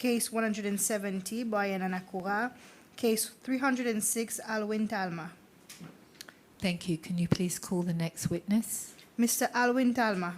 Case 170, Brian Anakura. Case 306, Alwyn Talma. Thank you. Can you please call the next witness? Mr. Alwyn Talma.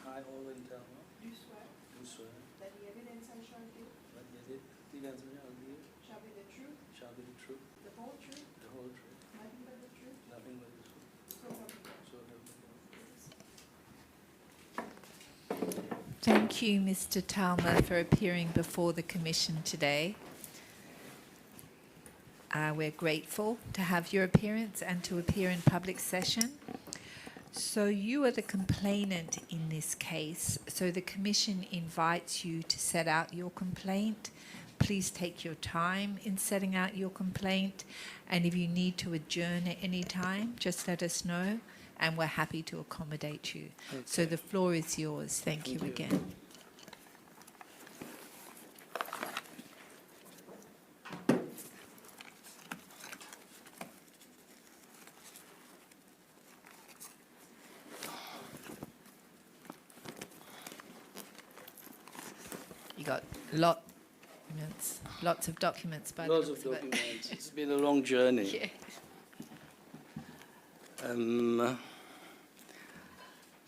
I, Alwyn Talma, Do swear do swear that the evidence I shall give that the evidence I shall give shall be the truth, shall be the truth, the whole truth, the whole truth, nothing but the truth, nothing but the truth, so help me God. so help me God. Thank you, Mr. Talma, for appearing before the Commission today. We're grateful to have your appearance and to appear in public session. So you are the complainant in this case. So the Commission invites you to set out your complaint. Please take your time in setting out your complaint. And if you need to adjourn at any time, just let us know, and we're happy to accommodate you. Okay. So the floor is yours. Thank you again. You got lots of documents by the Lots looks of of it. documents. It's been a long journey. Yeah.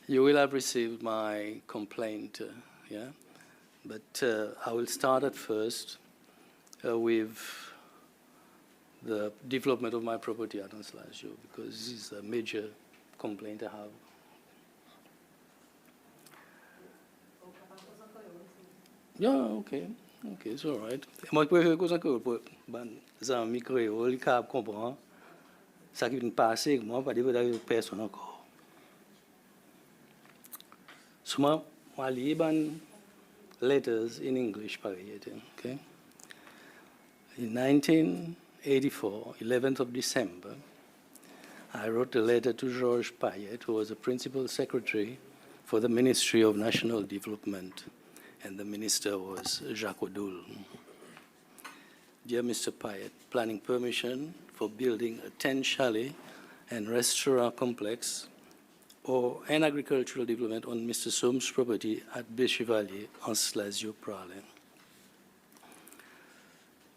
You will have received my complaint, yeah? But I will start at first with the development of my property at Anslasio, because this is a major complaint I have. Yeah, okay, it's all right. Moi, je préfère que les amis créoles, ils comprennent ce qui vient de passer, moi, pas de personne encore. So, moi, lis letters in English, okay? In 1984, 11th of December, I wrote a letter to Georges Payet, who was the principal secretary for the Ministry of National Development, and the minister was Jacques Odoul. Dear Mr. Payet, planning permission for building a 10-chalet and restaurant complex or an agricultural development on Mr. Soames' property at Béchevalier, Anslasio, Pralin.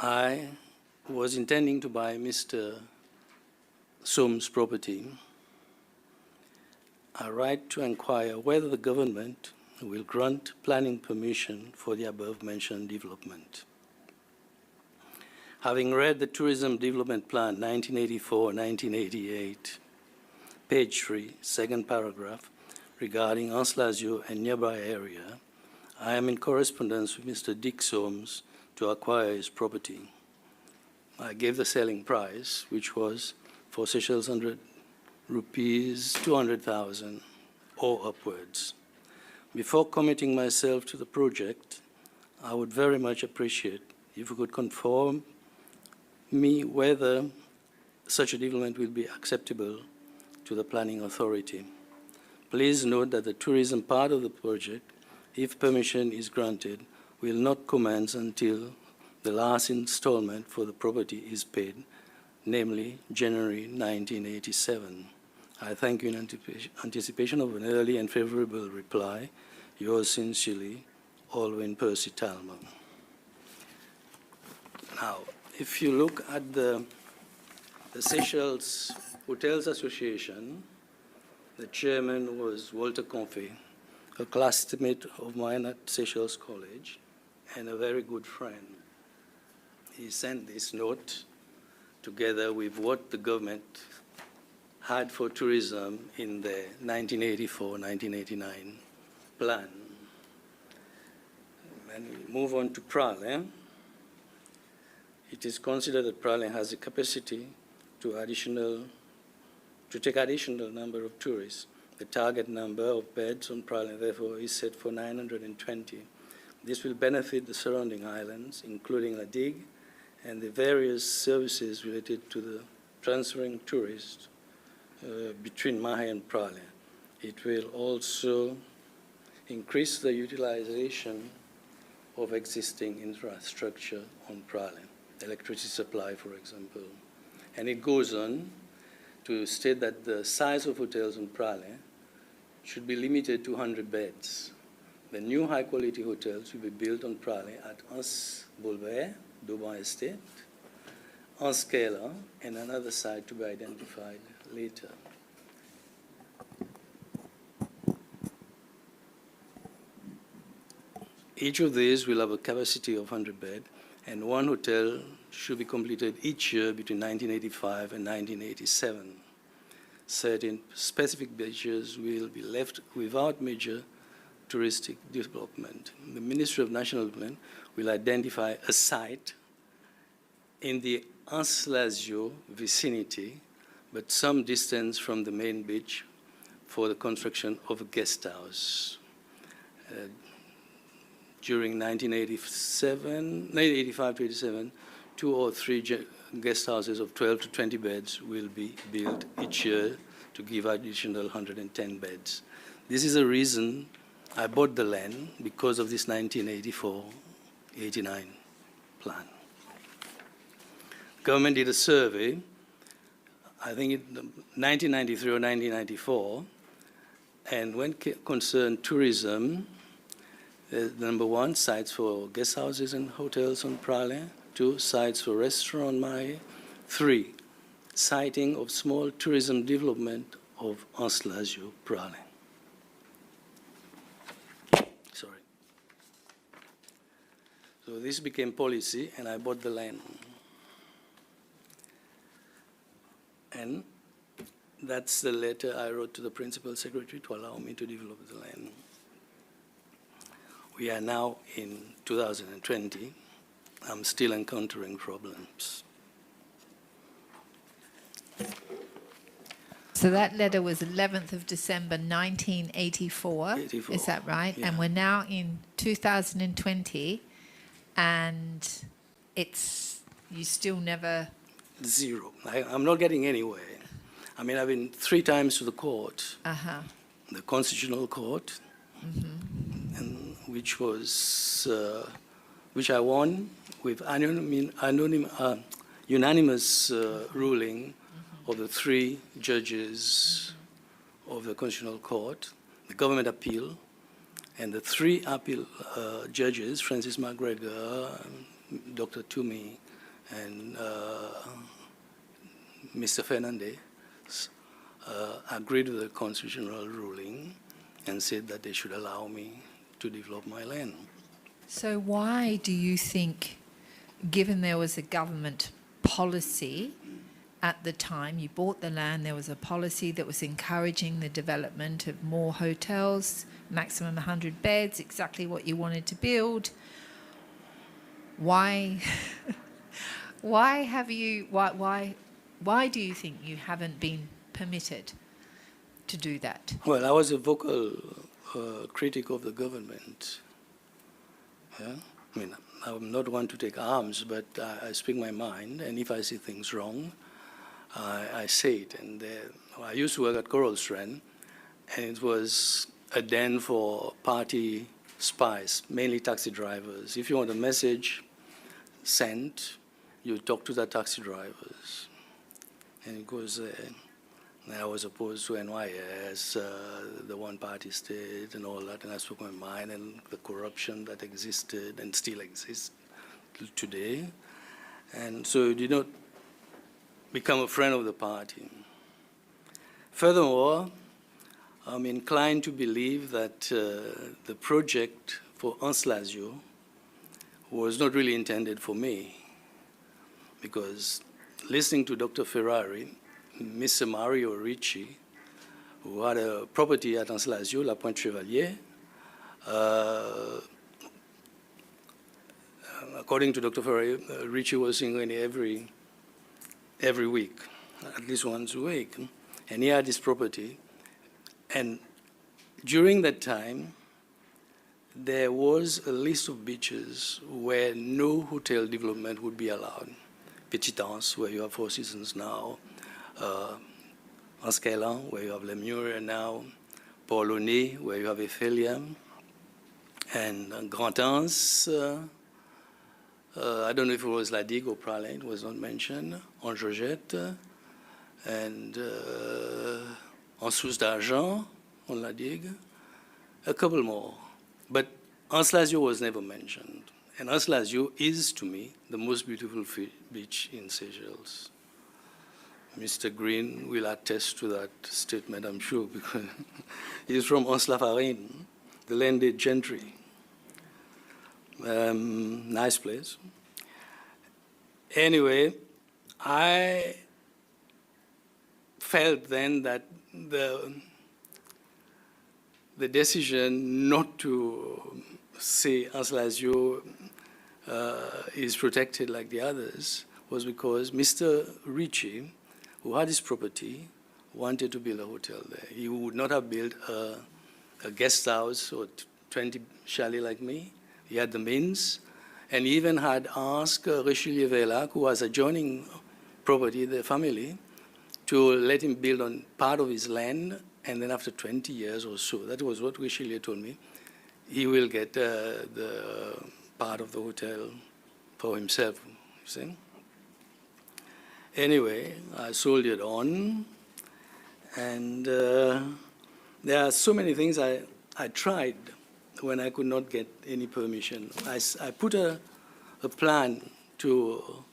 I was intending to buy Mr. Soames' property. I write to inquire whether the government will grant planning permission for the above-mentioned development. Having read the Tourism Development Plan 1984-1988, page 3, second paragraph, regarding Anslasio and nearby area, I am in correspondence with Mr. Dick Soames to acquire his property. I gave the selling price, which was for Seychelles 100 rupees, 200,000 or upwards. Before committing myself to the project, I would very much appreciate if you could confirm me whether such a development will be acceptable to the planning authority. Please note that the tourism part of the project, if permission is granted, will not commence until the last installment for the property is paid, namely January 1987. I thank you in anticipation of an early and favorable reply. Yours sincerely, Alwyn Percy Talma. Now, if you look at the Seychelles Hotels Association, the chairman was Walter Confey, a classmate of mine at Seychelles College and a very good friend. He sent this note together with what the government had for tourism in the 1984-1989 plan. And we move on to Pralin. It is considered that Pralin has the capacity to take additional number of tourists. The target number of beds on Pralin, therefore, is set for 920. This will benefit the surrounding islands, including La Digue and the various services related to the transferring tourists between Mahe and Prale. It will also increase the utilization of existing infrastructure on Prale, electricity supply, for example. And it goes on to state that the size of hotels on Prale should be limited to 100 beds. The new high-quality hotels will be built on Prale at Ans Boulevard, Dubai Estate, Ans Kela, and another site to be identified later. Each of these will have a capacity of 100 beds, and one hotel should be completed each year between 1985 and 1987. Certain specific beaches will be left without major touristic development. The Ministry of National Development will identify a site in the Ans-Lazio vicinity, but some distance from the main beach, for the construction of a guest house. During 1985 to 87, 2 or 3 guest houses of 12 to 20 beds will be built each year to give additional 110 beds. This is a reason I bought the land, because of this 1984-89 plan. Government did a survey, I think in 1993 or 1994, and when concerned tourism, number 1, sites for guest houses and hotels on Prale. 2, sites for restaurant Mahe. 3, siting of small tourism development of Ans-Lazio, Prale. Sorry. So this became policy, and I bought the land. And that's the letter I wrote to the Principal Secretary to allow me to develop the land. We are now in 2020. I'm still encountering problems. So that letter was 11th of December 1984. 84. Is that right? Yeah. And we're now in 2020, and you still never... 0. I'm not getting anywhere. I mean, I've been 3 times to the court, the Constitutional Court, and which I won with unanimous ruling of the 3 judges of the Constitutional Court, the government appeal, and the 3 appeal judges, Francis McGregor, Dr. Toomey, and Mr. Fernandez, agreed with the constitutional ruling and said that they should allow me to develop my land. So why do you think, given there was a government policy at the time, you bought the land, there was a policy that was encouraging the development of more hotels, maximum 100 beds, exactly what you wanted to build, why do you think you haven't been permitted to do that? Well, I was a vocal critic of the government. Yeah? I mean, I'm not one to take arms, but I speak my mind, and if I see things wrong, I say it. And I used to work at Coral Strand, and it was a den for party spies, mainly taxi drivers. If you want a message sent, you talk to the taxi drivers. And it goes there. I was opposed to NYS, the one-party state and all that, and I spoke my mind, and the corruption that existed and still exists today. And so it did not become a friend of the party. Furthermore, I'm inclined to believe that the project for Ans-Lazio was not really intended for me, because listening to Dr. Ferrari, Mr. Mario Ricci, who had a property at Ans-Lazio, La Pointe Chevalier, according to Dr. Ferrari, Ricci was singing every week, at least once a week, and he had his property. And during that time, there was a list of beaches where no hotel development would be allowed. Petitance, where you have Four Seasons now, Ascalon, where you have Lemuria now, Port-Launay, where you have Ophelia, and Grand-Anse, I don't know if it was La Digue or Pralin, it was not mentioned, en Georgette, and en Source d'Argent, on La Digue, a couple more. But Anse-Lazio was never mentioned. And Anse-Lazio is, to me, the most beautiful beach in Seychelles. Mr. Green will attest to that statement, I'm sure, because he's from Anse-la-Farine, the landed gentry. Nice place. Anyway, I felt then that the decision not to say Anse-Lazio is protected like the others was because Mr. Ricci, who had his property, wanted to build a hotel there. He would not have built a guest house or 20 chalet like me. He had the means, and he even had asked Richelieu Velac, who was adjoining property, the family, to let him build on part of his land, and then after 20 years or so, that was what Richelieu told me, he will get the part of the hotel for himself, you see. Anyway, I sold it on, and there are so many things I tried when I could not get any permission. I put a plan to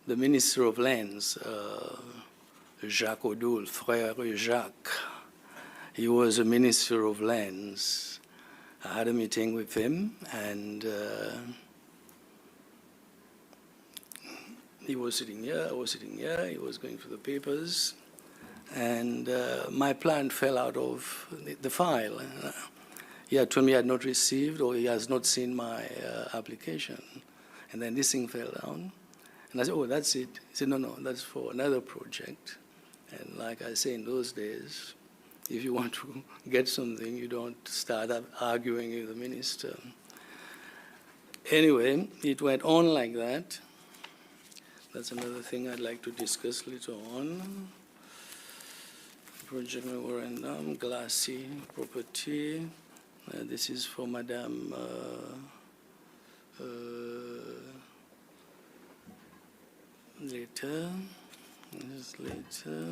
the Minister of Lands, Jacques Odoul, Frère Jacques. He was a Minister of Lands. I had a meeting with him, and he was sitting here, I was sitting here, he was going through the papers, and my plan fell out of the file. He had told me I had not received, or he has not seen my application. And then this thing fell down. And I said, oh, that's it. He said, no, that's for another project. And like I say, in those days, if you want to get something, you don't start up arguing with the minister. Anyway, it went on like that. That's another thing I'd like to discuss later on. Project memorandum, Glassy property. This is for Madame later. This is later.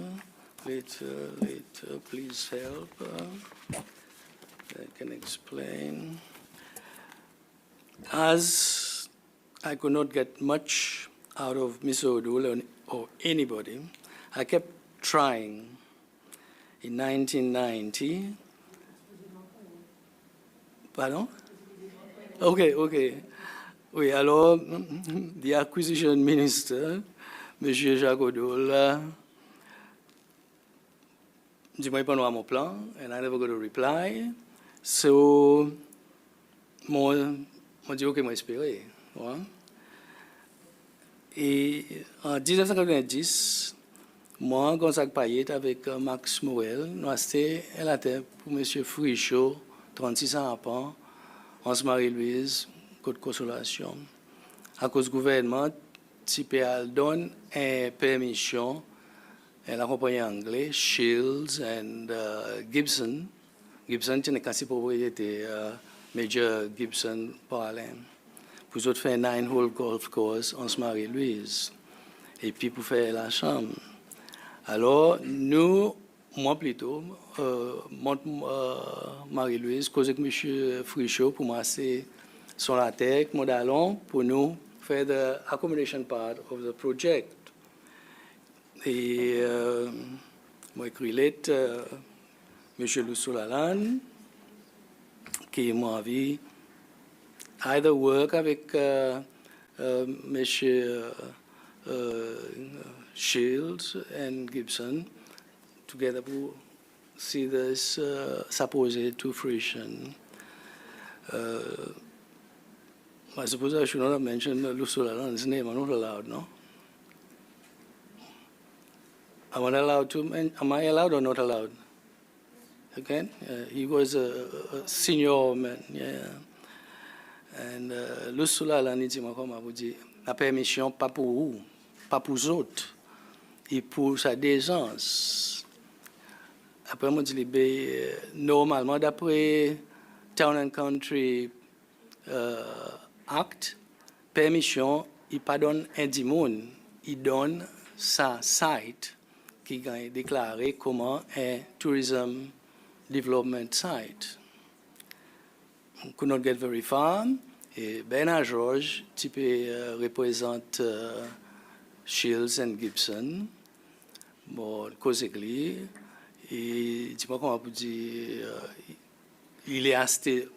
Please help. I can explain. As I could not get much out of Mr. Odoul or anybody, I kept trying. In 1990, pardon? Okay. Oui, alors, the acquisition minister, Monsieur Jacques Odoul, dit moi pas mon plan, and I never got a reply. So, moi dit ok, moi espérer. Ouais. Et en 1990, moi, Gonzague Payet, avec Max Morel, nous acheté la terre pour M. Frichot, 36 ans après, Anse-Marie-Louise, Côte-Consolation. À cause du gouvernement, TPL donne une permission à la compagnie anglaise, Shields and Gibson. Gibson, c'est une quasi-propriété, Major Gibson Parlin. Pour autres faire 9-hole golf course, Anse-Marie-Louise. Et puis pour faire la chambre. Alors, nous, moi plutôt, Marie-Louise, cause avec M. Frichot pour m'asseoir sur la terre, moi d'allons pour nous faire the accommodation part of the project. Et moi écrit lettre M. Lussolalan, qui m'a envie either work avec M. Shields and Gibson together to see this supposed to fruition. I suppose I should not have mentioned Lussolalan's name. I'm not allowed, no? Am I allowed to? Am I allowed or not allowed? Again, he was a senior man. Yeah. And le soula là, ni dit moi comment vous dire, la permission pas pour vous, pas pour les autres, et pour sa décence. Après, moi, je dis, normalement, d'après Town and Country Act, permission, il pas donne un dimon, il donne sa site qui est déclaré comme un tourism development site. Could not get very far. Et Bernard George, qui représente Shields and Gibson, bon, causically, et je sais pas comment vous dire, il est acheté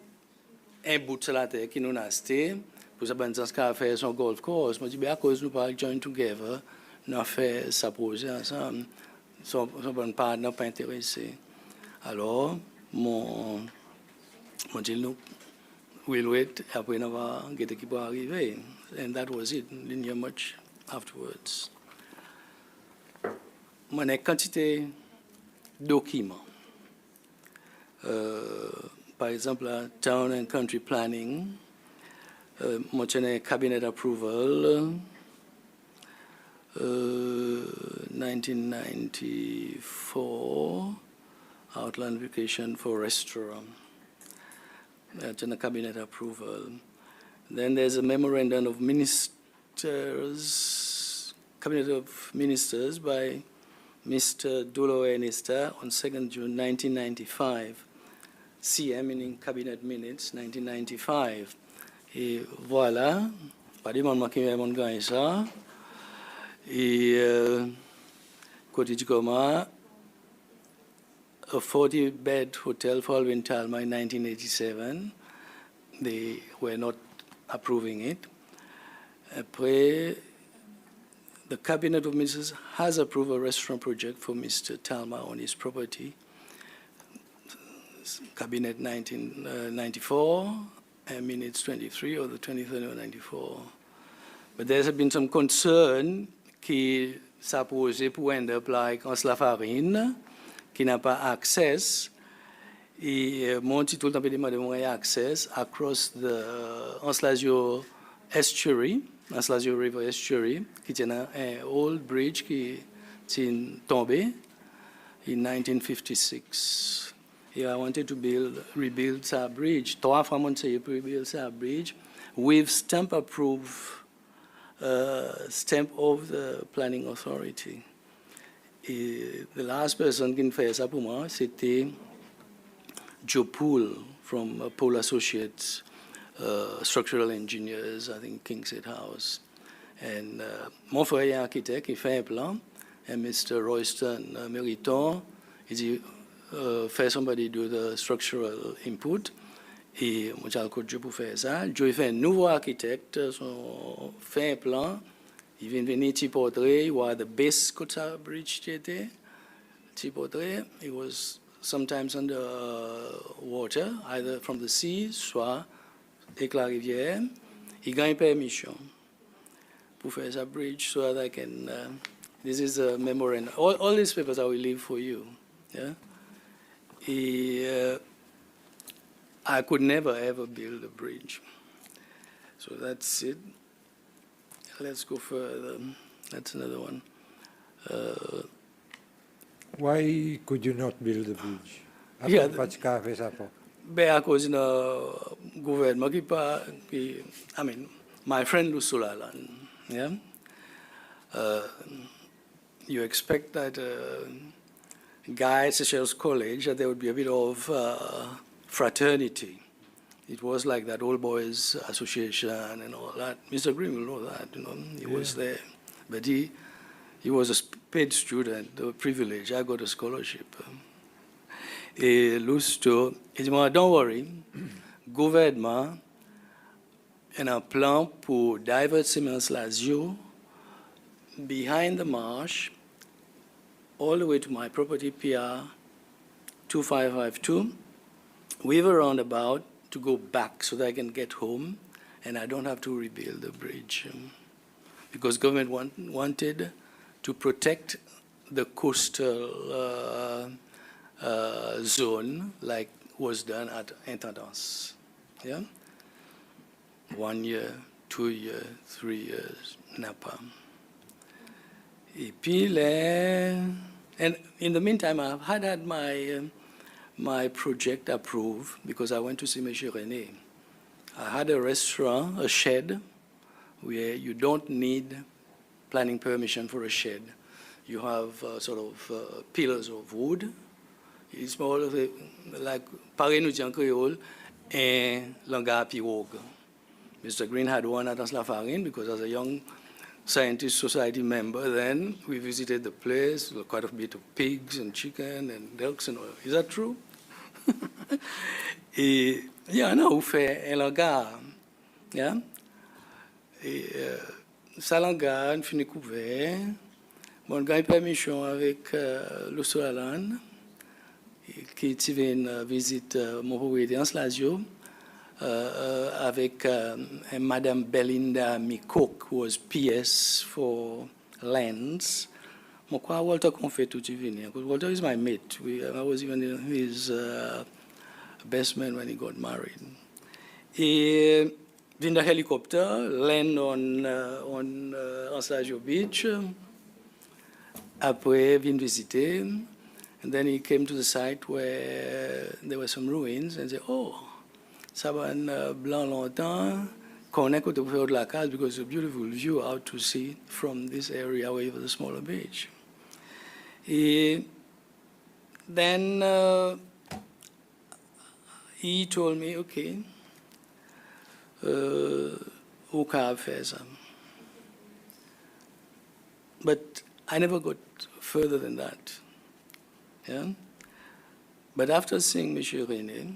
un bout de la terre qui nous a acheté pour ça ben dans ce faire son golf course. Moi je dis ben à cause nous pas join together, nous fait ça projet ensemble, son bon partenaire pas intéressé. Alors mon dit nous we'll wait après nous va get qui va arriver, and that was it. Didn't hear much afterwards. Mon quantité documents. Par exemple, la Town and Country Planning, mentionné Cabinet Approval, 1994, Outline Vacation for Restaurant, Cabinet Approval. Then there's a Memorandum of Ministers, Cabinet of Ministers by Mr. Dulo Enista on 2nd June 1995. CM meaning Cabinet Minutes 1995. Et voilà, pas de monde qui m'a gagné ça. Et côté du coma, a 40-bed hotel for Alvin Talma in 1987. They were not approving it. Après, the Cabinet of Ministers has approved a restaurant project for Mr. Talma on his property. Cabinet 1994, minutes 23 or the 23rd of 94. But there's been some concern qui s'est posé pour end up like en Slafarine, qui n'a pas access. Et mon titre tout le temps demandé mon access across the Anslasio estuary, Anslasio River estuary, qui tient un old bridge qui est tombé in 1956. And I wanted to rebuild that bridge. Trois fois mon essayé pour rebuild that bridge with stamp approved, stamp of the planning authority. Et the last person qui fait ça pour moi, c'était Joe Poole from Poole Associates, structural engineers, I think Kingshead House. And mon frère est architecte, il fait un plan, et Mr. Royston Meriton, il dit, somebody do the structural input, et moi j'ai le code pour faire ça. Joe fait un nouveau architecte, fait un plan, il vient venir petit portrait, il voit the base de sa bridge qui était, petit portrait, it was sometimes under water, either from the sea, soit avec la rivière. Il gagne permission pour faire sa bridge so that I can, this is a memorandum. All these papers I will leave for you. Yeah? I could never ever build a bridge. So that's it. Let's go further. That's another one. Why could you not build a bridge? Yeah, à cause du gouvernement qui, I mean, my friend Lusulalan, yeah? You expect that guy at Seychelles College, that there would be a bit of fraternity. It was like that old boys association and all that. Mr. Green will know that, you know, he was there. But he was a paid student, a privilege. I got a scholarship. Et Lousteau, il dit, don't worry, gouvernement a un plan pour divert Siemens Lazio behind the marsh all the way to my property PR 2552 with a roundabout to go back so that I can get home and I don't have to rebuild the bridge. Because government wanted to protect the coastal zone like was done at Intendance. Yeah? 1 year, 2 years, 3 years, n'a pas. Et puis, and in the meantime, I've had my project approved because I went to see M. René. I had a restaurant, a shed, where you don't need planning permission for a shed. You have sort of pillars of wood. It's more like pareil nous dit en créole, un langage pirogue. Mr. Green had one at Anse-la-Farine because as a young scientist society member then, we visited the place, quite a bit of pigs and chicken and ducks and all. Is that true? Et il y en a où fait un langage. Yeah? Et ça langage, on finit couvert. Bon, on a une permission avec l'Australan qui vient une visite mon propriétaire en Slasio avec Madame Belinda Cook, who was PS for lands. Moi, quoi, Walter confait tout tu venir. Walter is my mate. I was even his best man when he got married. Et vient the helicopter, land on Slasio Beach. Après, vient visiter. And then he came to the site where there were some ruins and said, oh, ça va un blanc longtemps, qu'on est côté de la case because it's a beautiful view out to sea from this area away from the smaller beach. And then he told me, okay, who can faire ça? But I never got further than that. Yeah? But after seeing M. René,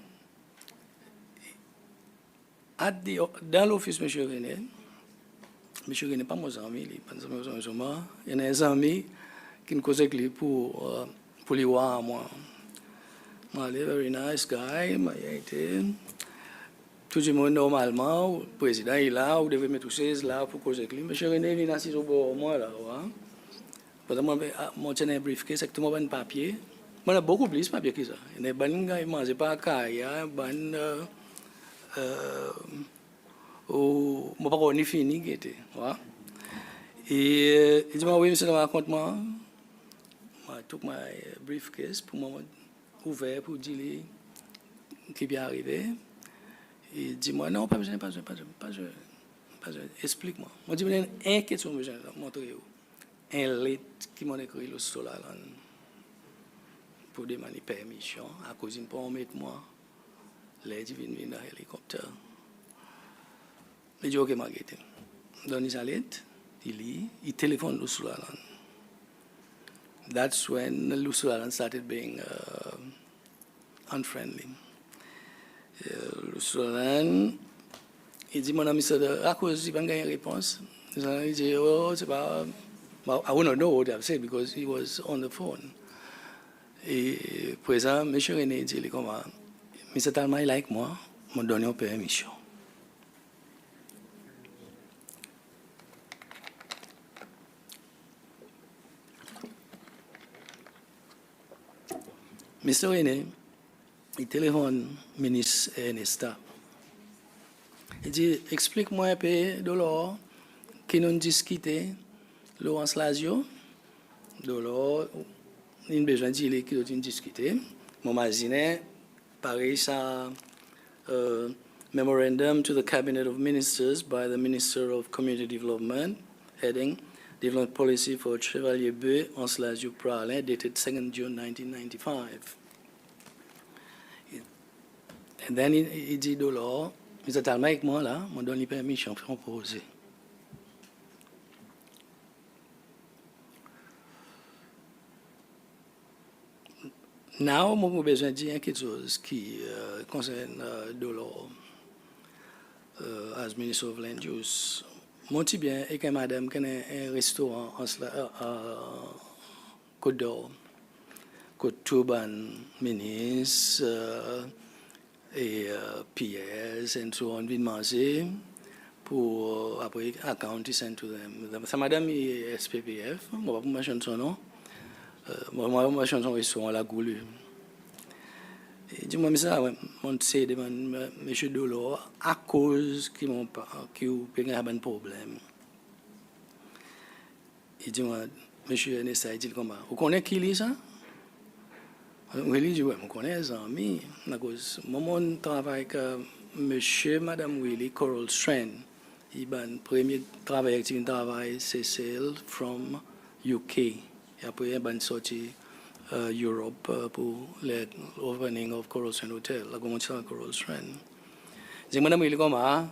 dans l'office de M. René n'est pas mon ami, il y a un ami qui me cause avec lui pour lui voir moi. Very nice guy, tout le monde normalement, le président est là, vous devez mettre tous ces là pour causer avec lui. M. René vient assis au bord de moi là. Moi, j'ai un briefcase avec tout le monde un papier. Moi, j'ai beaucoup plus de papier que ça. Il y a des gens qui mangent pas à caille, moi, pas ni fini, qui était. Et il dit, oui, monsieur, raconte-moi. I took my briefcase pour moi ouvert pour dire ce qui est arrivé. Il dit, moi, non, pas besoin. Explique-moi. Moi, je dis, une question que je vais montrer. Un lettre qui m'a écrit le Solalan pour demander permission à cause d'une pas mettre moi les divines dans l'hélicoptère. Il dit ok Marguerite, donne sa lettre, il lit, il téléphone le Solalan. That's when the Solalan started being unfriendly. Le Solalan, il dit mon ami c'est à cause il va gagner réponse. Il dit oh c'est pas. Well, I wouldn't know what I've said because he was on the phone. Et présent, M. René dit comment, M. Talma il like moi, m'a donné une permission. M. René, il téléphone ministre Ernesta. Il dit explique-moi un peu de l'or qui nous discuté. Laurence Lazio, il a besoin de dire qu'il a discuté. Mon magazine, pareil, ça, memorandum to the Cabinet of Ministers by the Minister of Community Development, heading Development Policy for Chevalier B. Anse Lazio Pralin, dated 2nd June 1995. And then il dit de l'or, Mr. Talma avec moi là, m'a donné permission pour proposer. Now, moi, j'ai besoin de dire quelque chose qui concerne Dolor, as Minister of Land Use. Mon petit bien et que madame qui a un restaurant à Côte d'Or, Côte Turban, ministre et PS, and so on, vient manger pour après account send to them. Sa madame est SPPF, moi, pas mentionner son nom. Moi, je suis en restaurant à la Goulue. Et dis-moi, mais ça, mon c'est de monsieur Dolor, à cause qui m'ont pas, qui ont un problème. Il dit, moi, monsieur Nessa, il dit comment? Vous connaissez qui est ça? Oui, il dit, oui, je connais les amis. Parce que moi, je travaille avec monsieur, madame Willy, Coral Strand. Il a un premier travail, c'est celle from UK. Et après, il a sorti Europe pour l'opening of Coral Strand Hotel, la commencé à Coral Strand. Je dis, madame Willy, comment?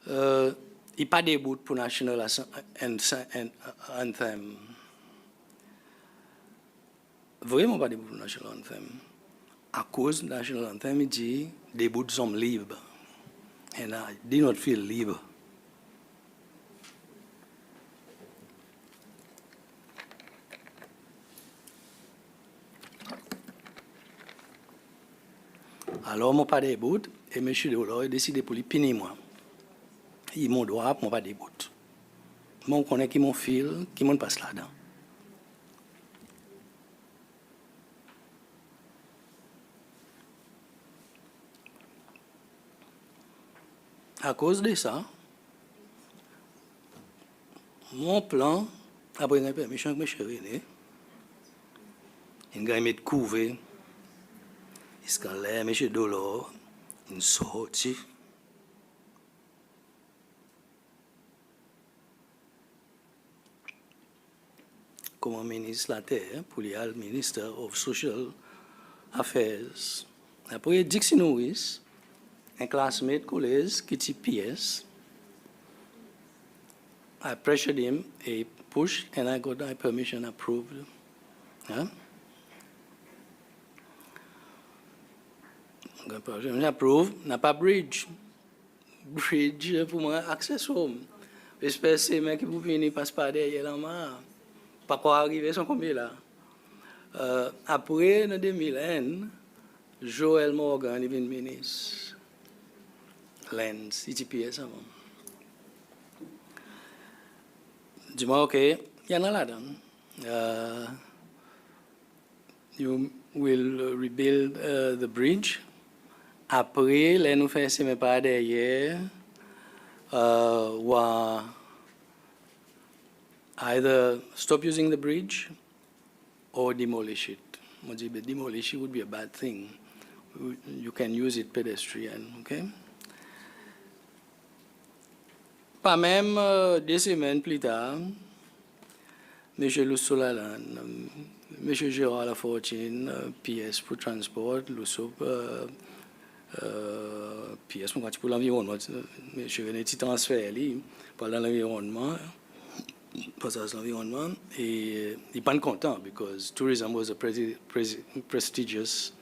Il n'y a pas de bout pour National Anthem. Vraiment pas de bout pour National Anthem. À cause du National Anthem, il dit des bouts sont libres. And I did not feel libre. Alors, je n'ai pas de bout et M. Dolor a décidé pour lui punir moi. Il m'a droit, moi pas de bout. Moi, je connais qui mon fil, qui m'en passe là-dedans. À cause de ça, mon plan, après une permission avec M. René, il a mis de couver, il a l'air M. Dolor, il sorti. Comme ministre de la Terre, pour le Minister of Social Affairs. Après, Dixie Norris, un classmate collège qui dit PS. I pressured him, a push, and I got my permission approved. Huh? Permission approved, n'a pas bridge. Bridge pour moi, access home. J'espère que c'est mec qui vous venez passe par derrière la main. Pas quoi arriver sans combien là. Après, en 2001, Joël Morgan est venu ministre. Lens, ITPS avant. Dis-moi, OK, il y en a là-dedans. You will rebuild the bridge. Après, là, nous faisons mes pas derrière. Either stop using the bridge or demolish it. I dis, demolish it would be a bad thing. You can use it pedestrian, okay? Pas même 2 semaines plus tard, M. Lussolalan, M. Gérard Lafortune, PS pour transport, Lusso, PS pour l'environnement, M. René transfert pour l'environnement, pour l'environnement, et il n'est pas content because tourism was a prestigious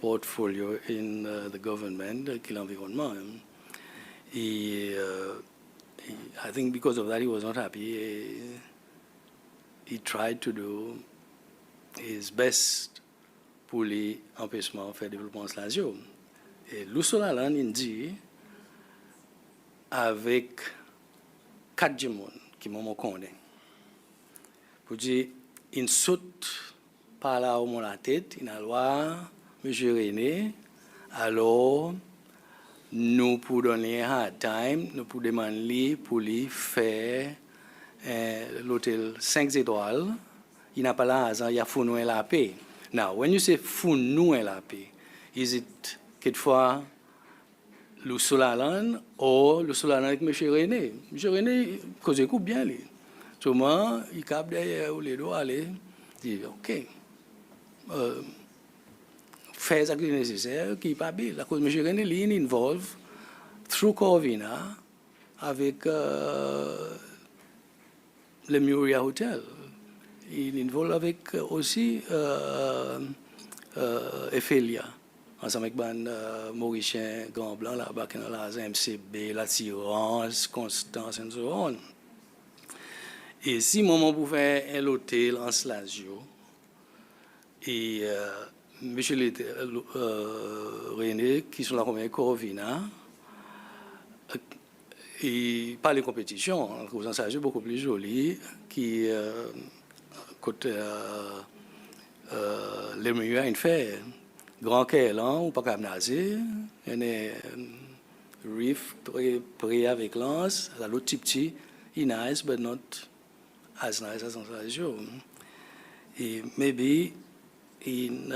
portfolio in the government, qui l'environnement. I think because of that he was not happy. He tried to do his best pour l'empêcher de faire développement de la zone. Et Lussolalan, il dit, avec 4 gens qui m'ont connu, pour dire, il saute par là où la tête, il a loi, M. René, alors, nous pour donner un hard time, nous pour demander pour lui faire l'hôtel 5 étoiles. Il n'a pas l'argent, il a fourni la paix. Now, when you say fourni la paix, is it quelquefois le Solalan ou le Solalan avec M. René? M. René, cause coupe bien lui. Seulement, il cap derrière les doigts aller, dit OK. Faire ce qui est nécessaire, qui n'est pas bien. La cause de M. René, il involve through Corvina avec le Muria Hotel. Il involve avec aussi Ephelia, ensemble avec les Mauriciens, Grand Blanc, là-bas, qui ont la MCB, l'assurance, Constance, et so on. Et si moment pour faire l'hôtel en Slasio, et M. René, qui sont là comme Corvina, et pas les compétitions, en Slasio beaucoup plus joli, qui côté les meilleurs une fait grand quai là, ou pas comme nager, il y a reef près avec lance, l'autre petit, nice, but not as nice as you. Maybe in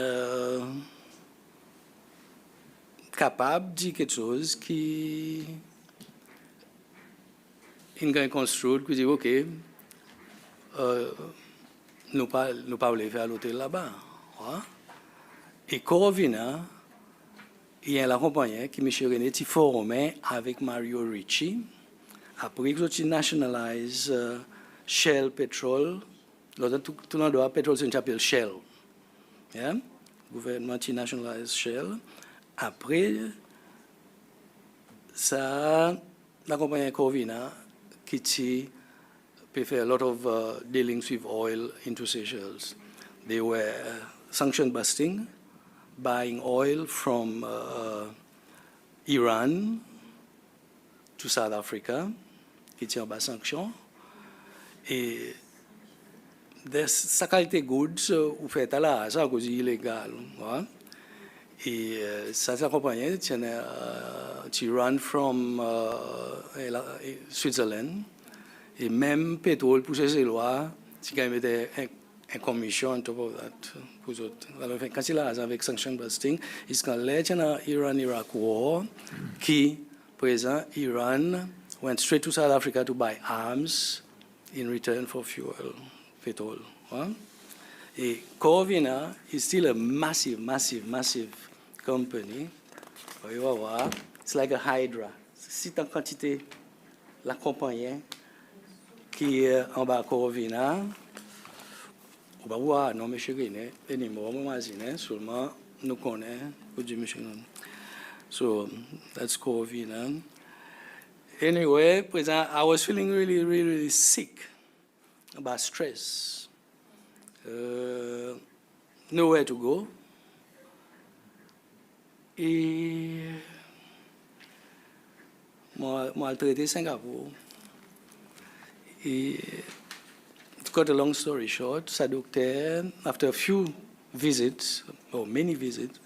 capable de dire quelque chose qui in construit, qui dit ok, nous pas voulons faire l'hôtel là-bas. Ouais? Et Corvina, il y a la compagnie qui M. René qui formé avec Mario Ricci. Après que tu nationalise Shell Petrol, tout le monde doit pétrole c'est une chapelle Shell. Yeah? Le gouvernement qui nationalise Shell. Après, ça, la compagnie Corvina qui peut faire a lot of dealings with oil into Seychelles. They were sanction busting, buying oil from Iran to South Africa, qui tient en bas sanction. Et sa qualité goods ou fait à la ça à cause illégal. Ouais? Et ça s'accompagne tu run from Switzerland et même pétrole pour ces lois tu quand même une commission on top of that pour autres. Alors quand il a avec sanction busting il se calait Iran-Iraq war qui présent Iran went straight to South Africa to buy arms in return for fuel petrol. Huh? Et Corvina is still a massive company. You va voir, it's like a hydra. Si en quantité la compagnie qui est en bas Corvina, on va voir, non, monsieur Guiné, et ni moi, seulement nous connaissons, pour dire monsieur Guiné. So, that's Corvina. Anyway, present, I was feeling really sick about stress. Nowhere to go. Et moi traité Singapour. Et to cut a long story short, sa docteur, after a few visits, or many visits,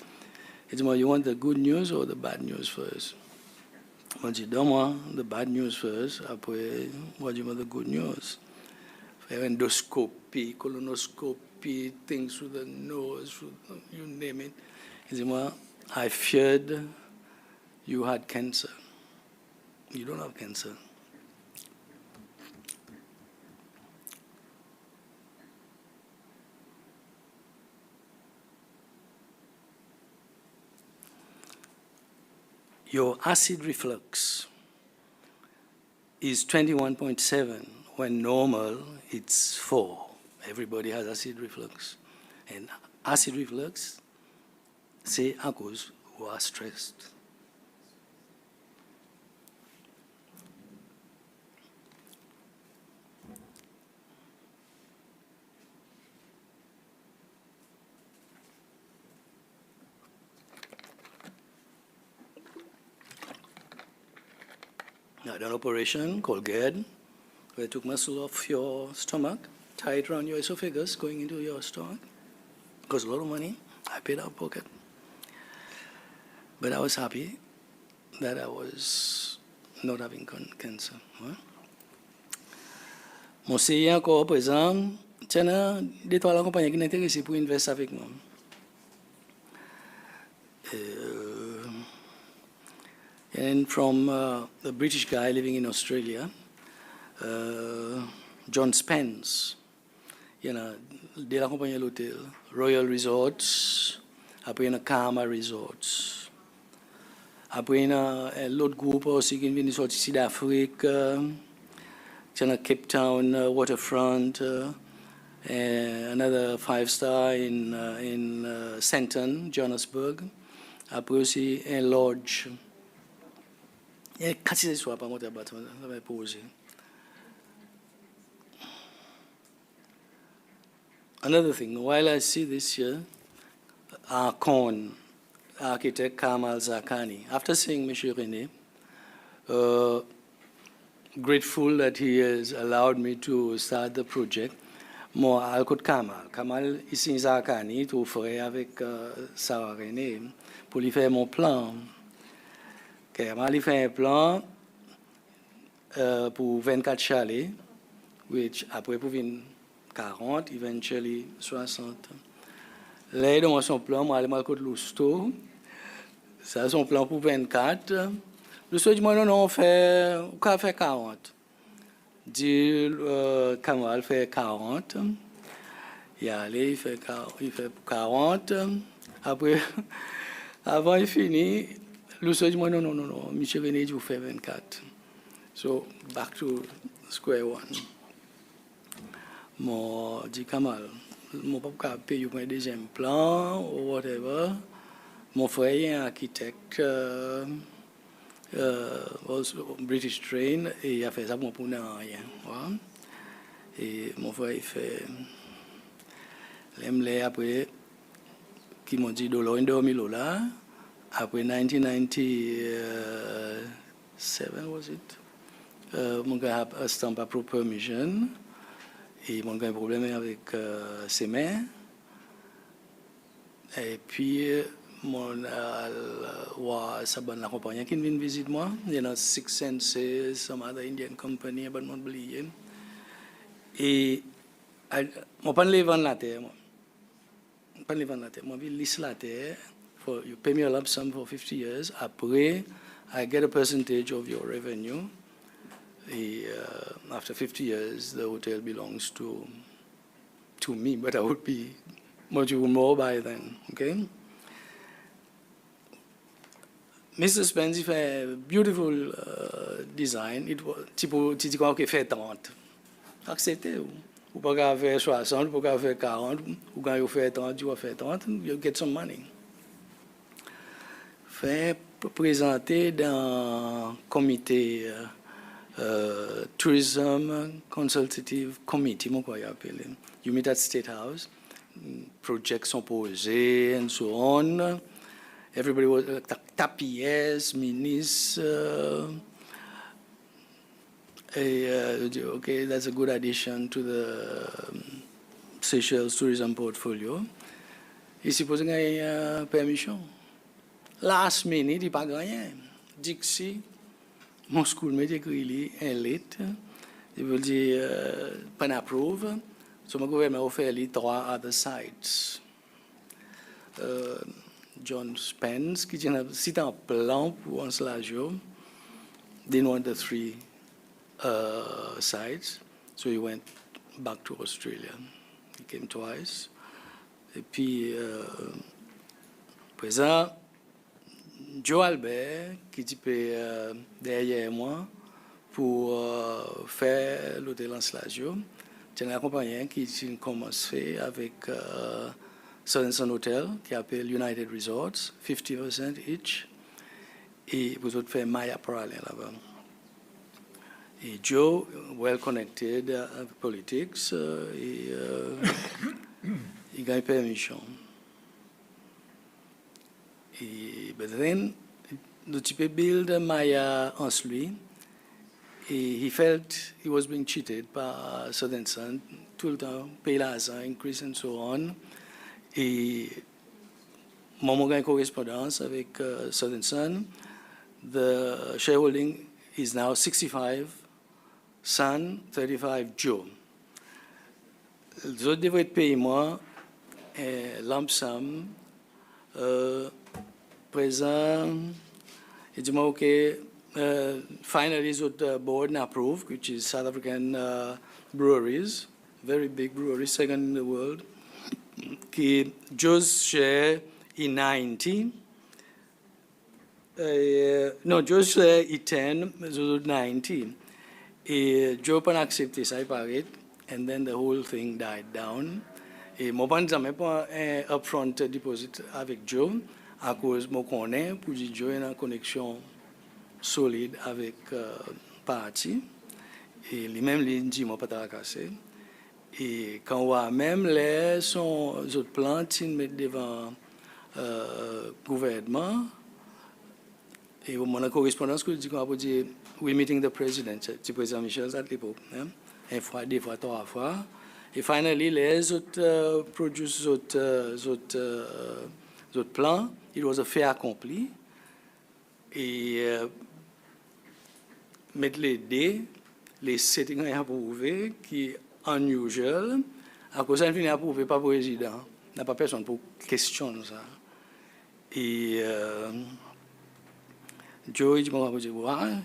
he said, you want the good news or the bad news first? Moi, j'ai dit, donne-moi the bad news first, après, moi, je want the good news. Endoscopy, colonoscopy, things through the nose, you name it. He said, well, I feared you had cancer. You don't have cancer. Your acid reflux is 21.7 when normal it's 4. Everybody has acid reflux. And acid reflux, c'est à cause ou à stressed. I had an operation called GERD, where I took muscle off your stomach, tied it around your esophagus, going into your stomach. It cost a lot of money. I paid out of pocket. But I was happy that I was not having cancer. Mon CI encore présent, tiens, des trois compagnies qui n'intéressent pour investir avec moi. And from a British guy living in Australia, John Spence, de la compagnie de l'hôtel, Royal Resorts, après une Karma Resorts. Après l'autre groupe aussi qui vient sortir ici d'Afrique, Cape Town waterfront, another 5-star in Centon, Johannesburg. Après aussi un lodge. Et quand il soit pas monté à bâtiment, ça va poser. Another thing, while I see this here, our Khan, architect Kamal Zakani, after seeing M. René, grateful that he has allowed me to start the project, Moi, à côté Kamal. Kamal, ici, Zakani, tout ferait avec Sarah René pour lui faire mon plan. Kamal, il fait un plan pour 24 chalets, which après pour 40, eventually 60. Là, dans son plan, moi, je vais côté Lousteau. Ça, son plan pour 24. Le soir, moi, non, on fait 40. Dit Kamal fait 40. Il allait, il fait 40. Après, avant il finit, le soir, moi, non, monsieur René, je vous fais 24. So, back to square one. Moi, dit Kamal, mon papa a payé un deuxième plan, ou whatever. Mon frère est un architecte, British train, et il a fait ça pour rien. Voilà. Et mon frère, il fait. L'aime après, qui m'ont dit $1 là. Après 1997, was it? Mon gars a un stamp pour permission. Et mon gars a un problème avec ses mains. Et puis, mon ça bonne la compagnie qui vient visiter moi. Il y a Six Senses, some other Indian company, but not oublié. Et mon pas les vendre la terre, moi. Pas les vendre la terre. Moi, je lisse la terre. For, you pay me a lump sum for 50 years. Après, I get a percentage of your revenue. Et after 50 years, the hotel belongs to me, but I would be much more by then. Okay. Mr. Spence fait un beautiful design. It was tipo qui fait 30. Acceptez ou pas faire 60, ou pas faire 40, ou quand vous faites 30, vous faites 30, you get some money. Fait présenter dans comité Tourism Consultative Committee, moi quoi y appeler. You meet at State House, projects sont posés and so on. Everybody was tapiers, ministres. Okay, that's a good addition to the Seychelles tourism portfolio. Il suppose qu'il y a une permission. Last minute, il n'y a pas rien. Dixie, mon schoolmate écrit un lit. Il veut dire, pas approuve. So, mon gouvernement a offert 3 other sites. John Spence, qui dit c'est un plan pour un slagio. Didn't want the 3 sites, so he went back to Australia. He came twice. Et puis, présent, Joe Albert, qui était derrière moi pour faire l'hôtel en Slagio. C'est un accompagnant qui commence avec Southern Hotel, qui s'appelle United Resorts, 50% each. Et vous autres faites Maya Parallel là-bas. Et Joe, well connected avec politics, il gagne permission. Et but then, the type build Maya en lui, et he felt he was being cheated par Southern Sun tout le temps, paye l'argent, increase and so on. Et moi, j'ai une correspondance avec Southern Sun. The shareholding is now 65 Sun, 35 Joe. Les autres devraient payer moi lump sum présent. Et dis-moi, OK, finally, the board approved, which is South African breweries, very big breweries, second in the world, qui Joe's share in 90. No, Joe's share in 10, so 90. Et Joe n'a pas accepté ça, il paraît, and then the whole thing died down. Et moi, je n'ai jamais pas un upfront deposit avec Joe, à cause de mon connais, pour dire Joe a une connexion solide avec parti. Et lui-même, il dit, moi, pas de casser. Et quand on voit même les autres plans, ils mettent devant gouvernement, et mon correspondance, que je dis qu'on va dire, we're meeting the president, le président Michel à l'époque, une fois, 2 fois, 3 fois, Et finally, les autres produce autres plans. It was a fait accompli. Et mettre les dés, les settings approuvés, qui est unusual. À cause d'un fin approuvé pas pour le président. Il n'y a pas personne pour questionner ça. Et Joe dit,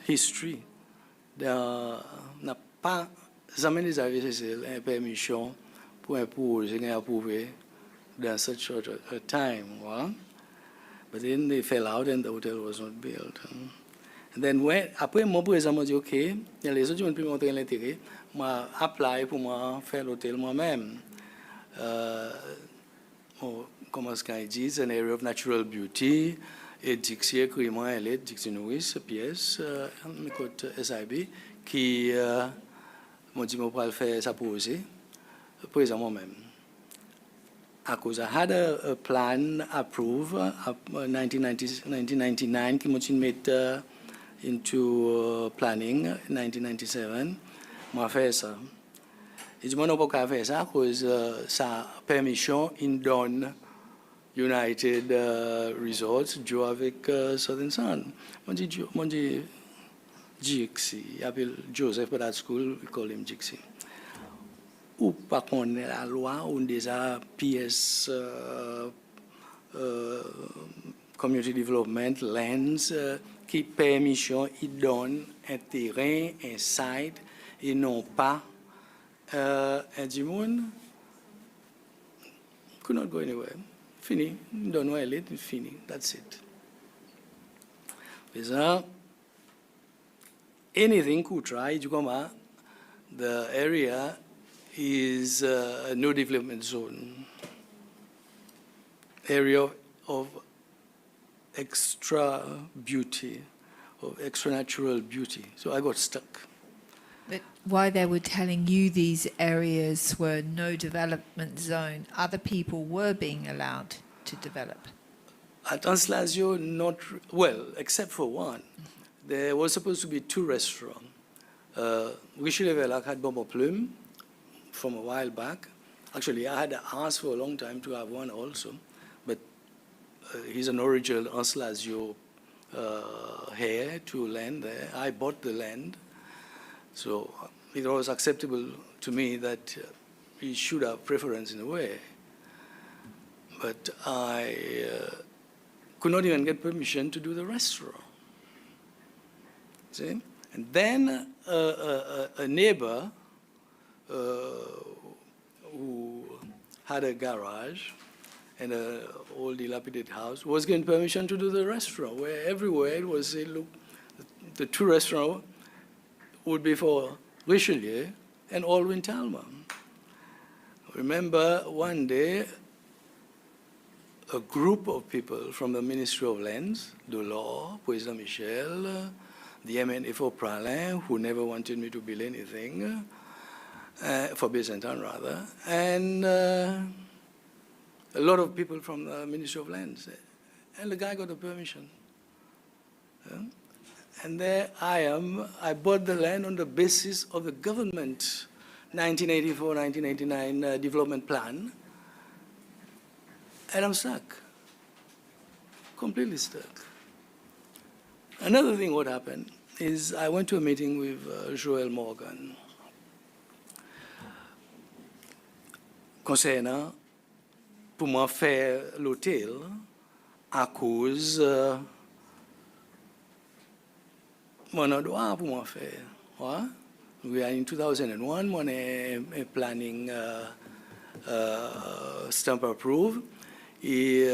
history. N'a pas jamais les avis une permission pour un projet approuvé dans such short a time. But then they fell out and the hotel was not built. And then après mon président m'a dit, OK, il y a les autres qui m'ont pu montrer l'intérêt, m'a appelé pour moi faire l'hôtel moi-même. Comme ce qu'on dit, c'est un area of natural beauty. Et Dixie écrit moi, elle est Dixie Norris, pièce, écoute SIB, qui m'a dit, moi, pour le faire ça poser, président moi-même. Because I had a plan approved in 1999, qui m'a made into planning in 1997. Moi, fait ça. Et je ne peux pas faire ça parce que sa permission in Don United Resorts joue avec Southern Sun. Moi, je dis Jixi. Il appelle Joseph, but at school, we call him Jixi. Ou pas qu'on ait la loi, ou déjà PS Community Development, lands, qui permission, il donne un terrain, un site, et non pas un dimanche, could not go anywhere. Fini. Don't know it, fini. That's it. Because anything could try, the area is a no development zone. Area of extra beauty, of extra natural beauty. So I got stuck. But why they were telling you these areas were no development zone, other people were being allowed to develop? At Anslazio, not, well, except for one. There was supposed to be 2 restaurants. Richelieu-Velac had Bobo Plume from a while back. Actually, I had asked for a long time to have one also, but he's an original Anslazio heir to land there. I bought the land. So it was acceptable to me that he should have preference in a way. But I could not even get permission to do the restaurant. See? And then a neighbor who had a garage and an old dilapidated house was given permission to do the restaurant, where everywhere it was, look, the 2 restaurants would be for Richelieu and Alwyn Talma. Remember one day, a group of people from the Ministry of Lands, Delors, President Michel, the MNA for Pralin, who never wanted me to build anything, for Besançon rather, and a lot of people from the Ministry of Lands. And the guy got the permission. And there I am. I bought the land on the basis of the government 1984-1989 development plan. And I'm stuck, completely stuck. Another thing what happened is I went to a meeting with Joel Morgan concernant pour moi faire l'hôtel à cause mon droit pour moi faire. Ouais? We are in 2001, mon planning stamp approved. Et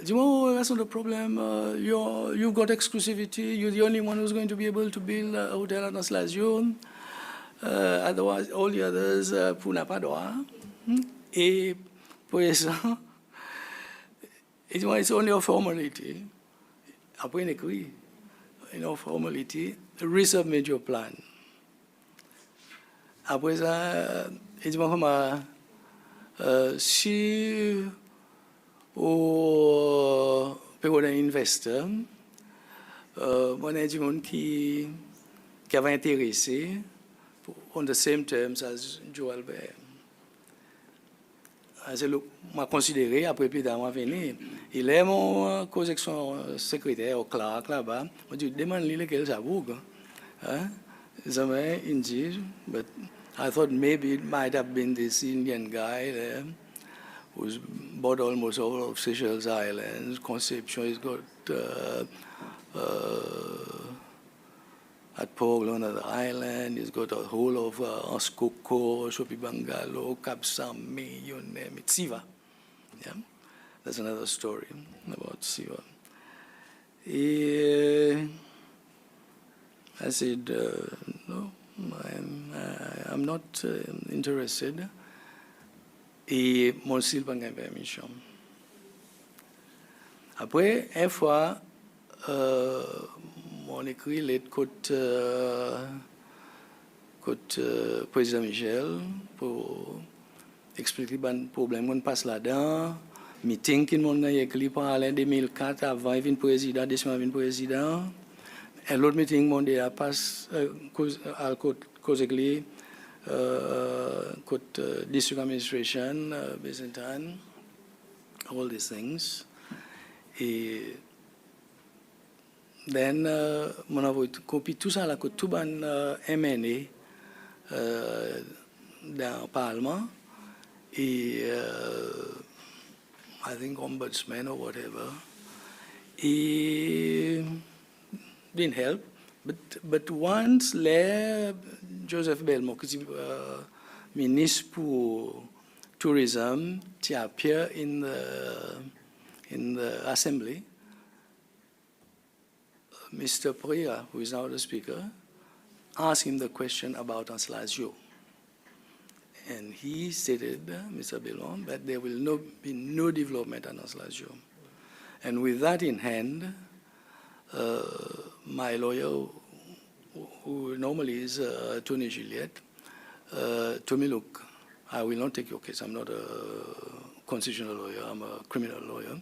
dis-moi, oh, that's not a problem. You've got exclusivity. You're the only one who's going to be able to build a hotel at Anslazio. Otherwise, all the others, pour n'a pas droit. Et pour ça, it's only a formality. Après, il écrit, formality, resubmit your plan. Après ça, il dit, si ou pour un investor, on a du monde qui avait intéressé on the same terms as Joel Bear. c'est le m'a considéré après plus tard m'a venu il est mon correction secrétaire au Clark là-bas on dit demande-lui lequel ça bouge hein jamais indeed but I thought maybe it might have been this Indian guy there who's bought almost all of Seychelles Islands. Conception has got at Pog, another island. He's got a whole of Anskoko, Shopi Bangalo, Kapsami, you name it. Siva. Yeah? That's another story about Siva. I said, no, I'm not interested. Et mon style pas de permission. Après, une fois, on écrit lettre côté président Michel pour expliquer le problème qu'on passe là-dedans. Meeting qui m'ont écrit par l'an 2004 avant il vient président, décembre vient président. Et l'autre meeting m'ont dit à passe à cause écrit district administration, Byzantine, all these things. Et then, mon avoué copie tout ça là que tout ban MNA dans le Parlement et I think ombudsman or whatever. It didn't help. But once Joseph Belmo, qui est ministre pour tourism, qui appear in the assembly, Mr. Priya, who is now the speaker, asked him the question about Anslazio. And he stated, Mr. Belmo, that there will be no development on Anslazio. And with that in hand, my lawyer, who normally is Tony Gilliette, told me, look, I will not take your case. I'm not a constitutional lawyer. I'm a criminal lawyer.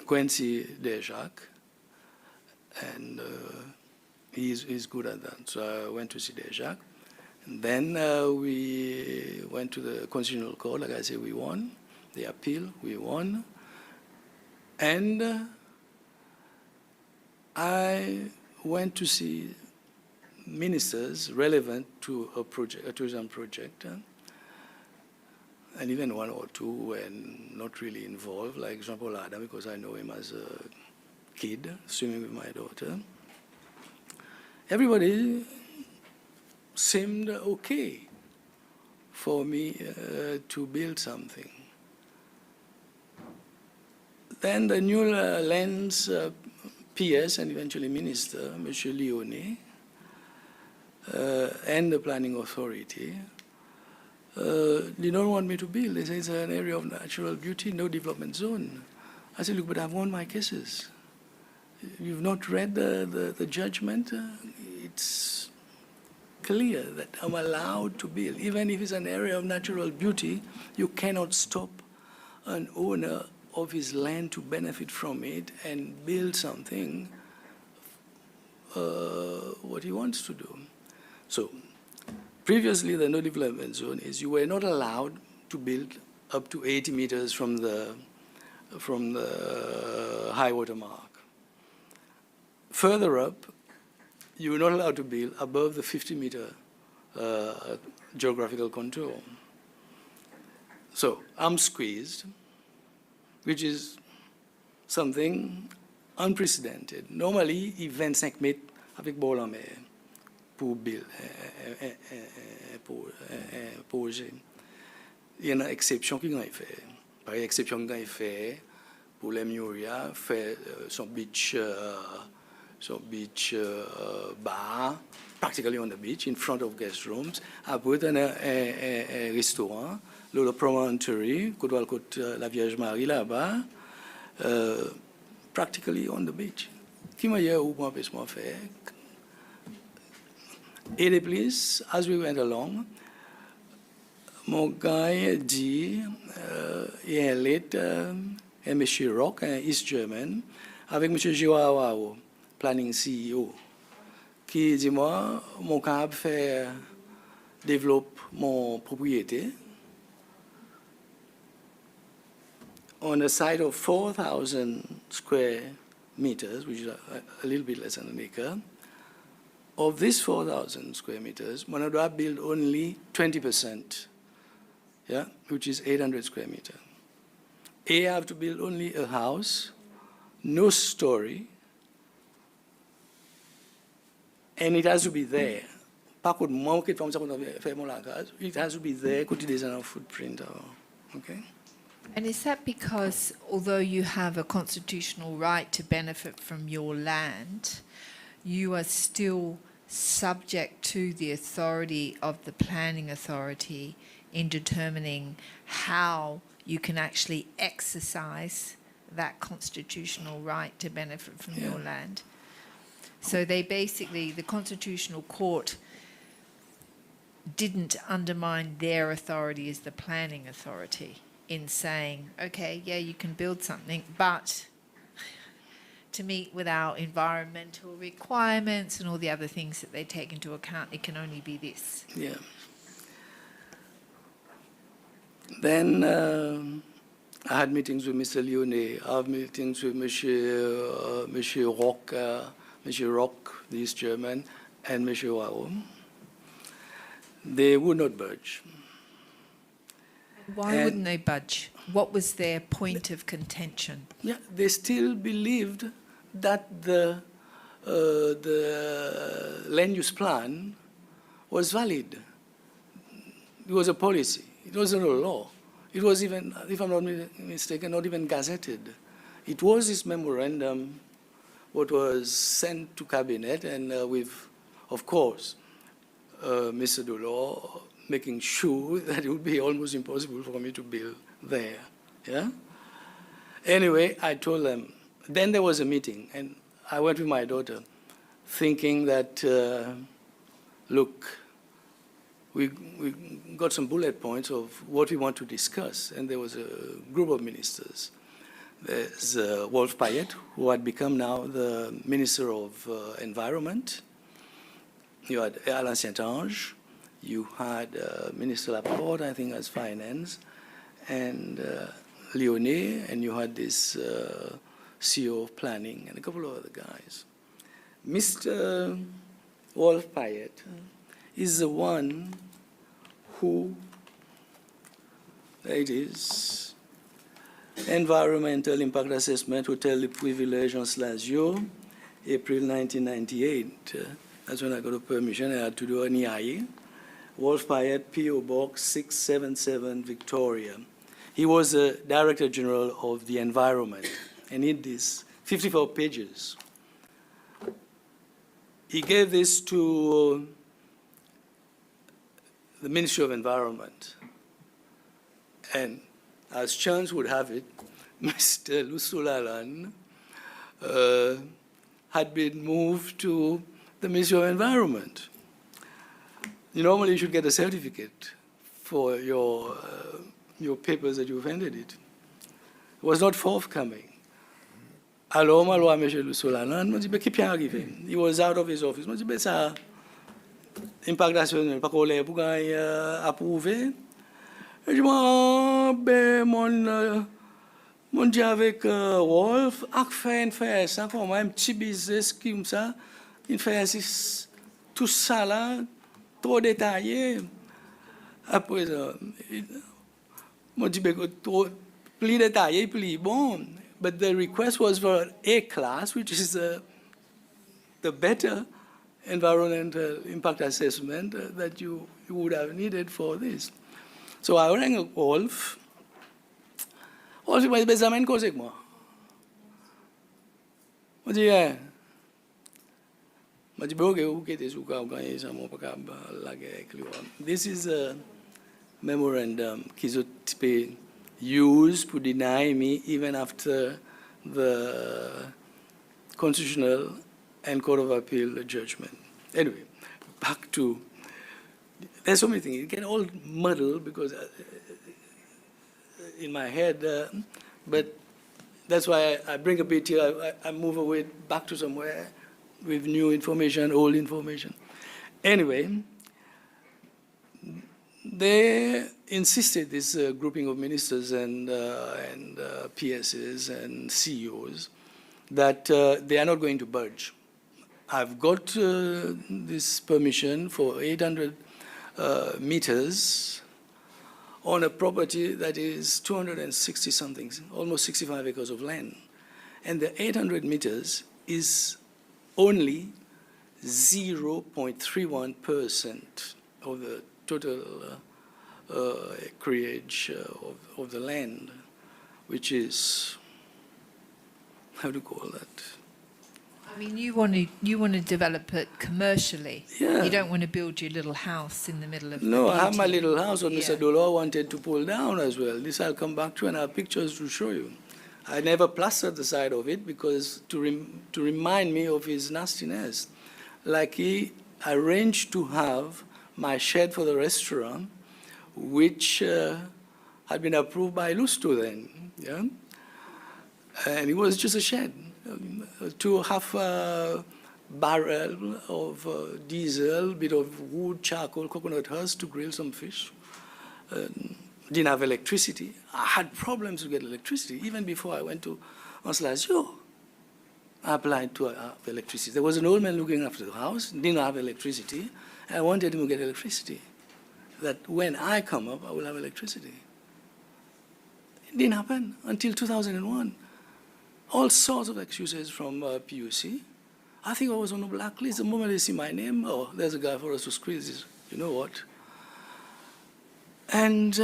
Go and see Dejac, and he's good at that. So I went to see Dejac. And then we went to the constitutional court. Like I said, we won. The appeal, we won. And I went to see ministers relevant to a tourism project, and even one or two were not really involved, like Jean-Paul Adam, because I know him as a kid, swimming with my daughter. Everybody seemed okay for me to build something. Then the new lands PS and eventually Minister, M. Leone, and the Planning Authority did not want me to build. They say it's an area of natural beauty, no development zone. I said, look, but I've won my cases. You've not read the judgment? It's clear that I'm allowed to build. Even if it's an area of natural beauty, you cannot stop an owner of his land to benefit from it and build something what he wants to do. So previously, the no development zone is you were not allowed to build up to 80 meters from the high water mark. Further up, you were not allowed to build above the 50-meter geographical contour. So I'm squeezed, which is something unprecedented. Normally, il 25 mètres avec bord en mer pour build, projet. Il y a une exception qui a fait. Par exception qui a fait pour les Muria, faire son beach bar, practically on the beach, in front of guest rooms. Après, un restaurant, le promontory, côte la Vierge Marie là-bas, practically on the beach. Qui m'a dit où moi peux faire? Et de plus, as we went along, mon gars dit, il y a un lettre, un monsieur Rock, un East German, avec monsieur Jiwawao, planning CEO, qui dit moi, mon cab fait développer mon propriété. on a site of 4,000 square meters, which is a little bit less than an acre. Of this 4,000 square meters, Manadwa built only 20%, yeah, which is 800 square meters. A have to build only a house, no story, and it has to be there. It has to be there, there's a footprint, okay? And is that because although you have a constitutional right to benefit from your land, you are still subject to the authority of the planning authority in determining how you can actually exercise that constitutional right to benefit from your land? So they basically, the Constitutional Court didn't undermine their authority as the planning authority in saying, okay, yeah, you can build something, but to meet with our environmental requirements and all the other things that they take into account, it can only be this. Yeah. Then I had meetings with Mr. Leone, I have meetings with Monsieur Rock, the East German, and Monsieur Wao. They would not budge. Why wouldn't they budge? What was their point of contention? Yeah, they still believed that the land use plan was valid. It was a policy. It wasn't a law. It was even, if I'm not mistaken, not even gazetted. It was this memorandum what was sent to cabinet, and with, of course, Mr. Delors making sure that it would be almost impossible for me to build there. Yeah. Anyway, I told them. Then there was a meeting, and I went with my daughter, thinking that, look, we got some bullet points of what we want to discuss, and there was a group of ministers. There's Wolf Payet, who had become now the Minister of Environment. You had Alain Saint-Ange. You had Minister Laporte, I think, as Finance, and Leone, and you had this CEO of Planning, and a couple of other guys. Mr. Wolf Payet is the one who, there it is, Environmental Impact Assessment, Hotel de Privilège en Slasio, April 1998. That's when I got a permission. I had to do an EIA. Wolf Payet, P.O. Box 677, Victoria. He was the Director General of the Environment, and in this, 54 pages. He gave this to the Ministry of Environment. And as chance would have it, Mr. Lusulalan had been moved to the Ministry of Environment. Normally, you should get a certificate for your papers that you've handed it. It was not forthcoming. Alors, je suis allé à M. Lusulalan, je me dis, mais qu'est-ce qui est arrivé? He was out of his office. Je me dis, mais ça, impact national, pas qu'on l'ait pour approuver. Je dis, ben, mon dit avec Wolf, fait ça, comme un petit business comme ça, il fait tout ça là, trop détaillé. Après, mon dit, ben, trop, plus détaillé, plus bon. But the request was for A class, which is the better environmental impact assessment that you would have needed for this. So I rang Wolf. Wolf m'a dit, ben, ça m'a causé avec moi. Je dis, hein. Je dis, ben, ok, vous quittez ce cas, vous gagnez ça, mon pas la guerre avec lui. This is a memorandum qu'ils ont used to deny me even after the Constitutional and Court of Appeal judgment. Anyway, back to, there's so many things. It get all muddled because in my head, but that's why I bring a bit here. I move away back to somewhere with new information, old information. Anyway, insisted, this grouping of ministers and PSs and CEOs, that they are not going to budge. I've got this permission for 800 meters on a property that is 260 something, almost 65 acres of land. And the 800 meters is only 0.31% of the total acreage of the land, which is, how do you call that? I mean, you want to develop it commercially. Yeah. You don't want to build your little house in the middle of No, the I have my beauty. little house what Yeah. Mr. Dolo wanted to pull down as well. This I'll come back to and I have pictures to show you. I never plastered the side of it because to remind me of his nastiness. Like he arranged to have my shed for the restaurant, which had been approved by Lusto then, yeah? And it was just a shed, 2.5 barrel of diesel, bit of wood, charcoal, coconut husk to grill some fish. Didn't have electricity. I had problems to get electricity. Even before I went to Anselazio, I applied to have electricity. There was an old man looking after the house, didn't have electricity. I wanted him to get electricity, that when I come up, I will have electricity. It didn't happen until 2001. All sorts of excuses from PUC. I think I was on a blacklist. The moment they see my name, oh, there's a guy for us to squeeze this. You know what? And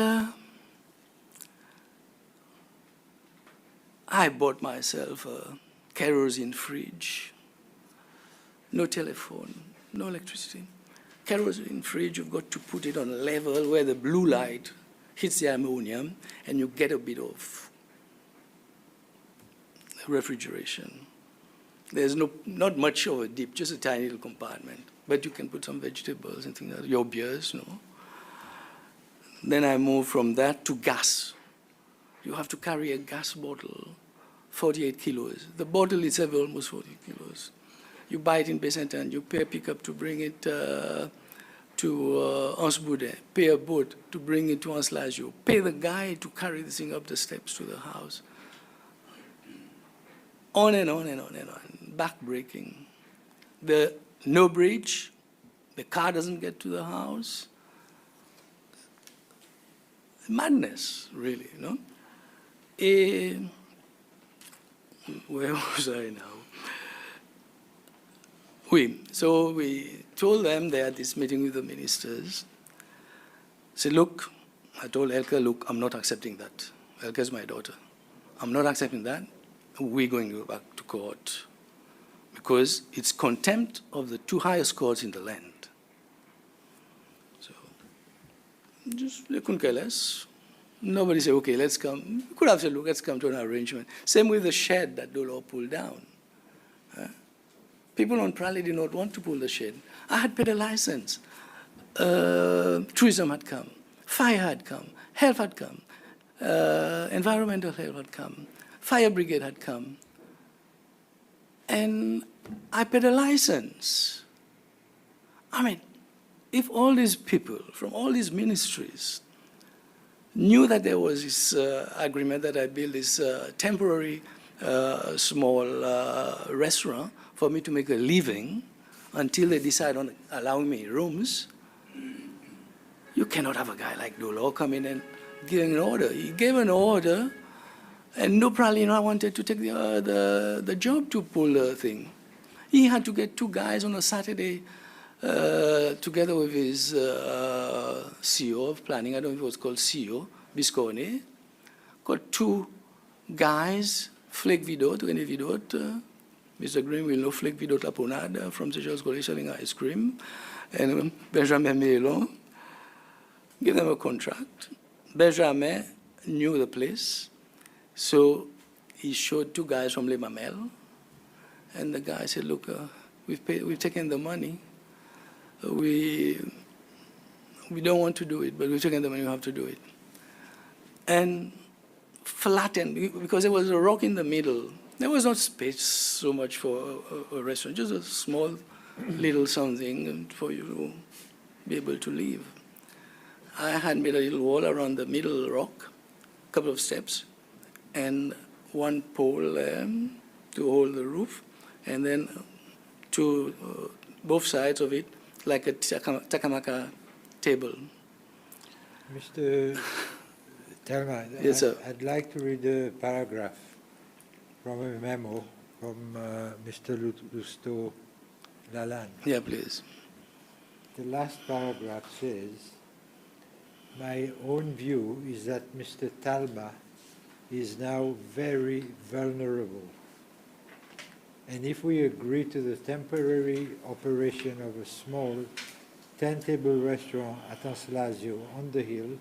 I bought myself a kerosene fridge. No telephone, no electricity. Kerosene fridge, you've got to put it on a level where the blue light hits the ammonium and you get a bit of refrigeration. There's not much of a dip, just a tiny little compartment. But you can put some vegetables and things like that, your beers, you know. Then I moved from that to gas. You have to carry a gas bottle, 48 kilos. The bottle itself is almost 40 kilos. You buy it in Bessenton, you pay a pickup to bring it to Ansboudet, pay a boat to bring it to Anselazio, pay the guy to carry this thing up the steps to the house. On and on and on and on, backbreaking. The no bridge, the car doesn't get to the house. Madness, really, you know? Where was I now? So we told them they had this meeting with the ministers. Said, look, I told Elke, look, I'm not accepting that. Elke is my daughter. I'm not accepting that. We're going to go back to court because it's contempt of the two highest courts in the land. So just they couldn't care less. Nobody said, okay, let's come. We could have said, look, let's come to an arrangement. Same with the shed that Dolo pulled down. People on Prali did not want to pull the shed. I had paid a license. Tourism had come. Fire had come. Health had come. Environmental health had come. Fire brigade had come. And I paid a license. I mean, if all these people from all these ministries knew that there was this agreement that I built this temporary small restaurant for me to make a living until they decide on allowing me rooms, you cannot have a guy like Dolo come in and give an order. He gave an order, and no Pralino wanted to take the job to pull the thing. He had to get two guys on a Saturday together with his CEO of planning, I don't know if it was called CEO, Biscone, got two guys, Flake Vidot, René Vidot, Mr. Green will know Flake Vidot Laponade from Seychelles College selling ice cream, and Benjamin Melon, give them a contract. Benjamin knew the place, so he showed two guys from Les Mamelles, and the guy said, look, we've taken the money. We don't want to do it, but we've taken the money, we have to do it. And flattened, because there was a rock in the middle. There was not space so much for a restaurant, just a small little something for you to be able to live. I had made a little wall around the middle rock, a couple of steps, and one pole to hold the roof, and then to both sides of it, like a takamaka table. Mr. Telma, Yes, sir. I'd like to read a paragraph from a memo from Mr. Lusto Lalanne. Yeah, please. The last paragraph says, my own view is that Mr. Talba is now very vulnerable. And if we agree to the temporary operation of a small 10-table restaurant at Anselazio on the hill,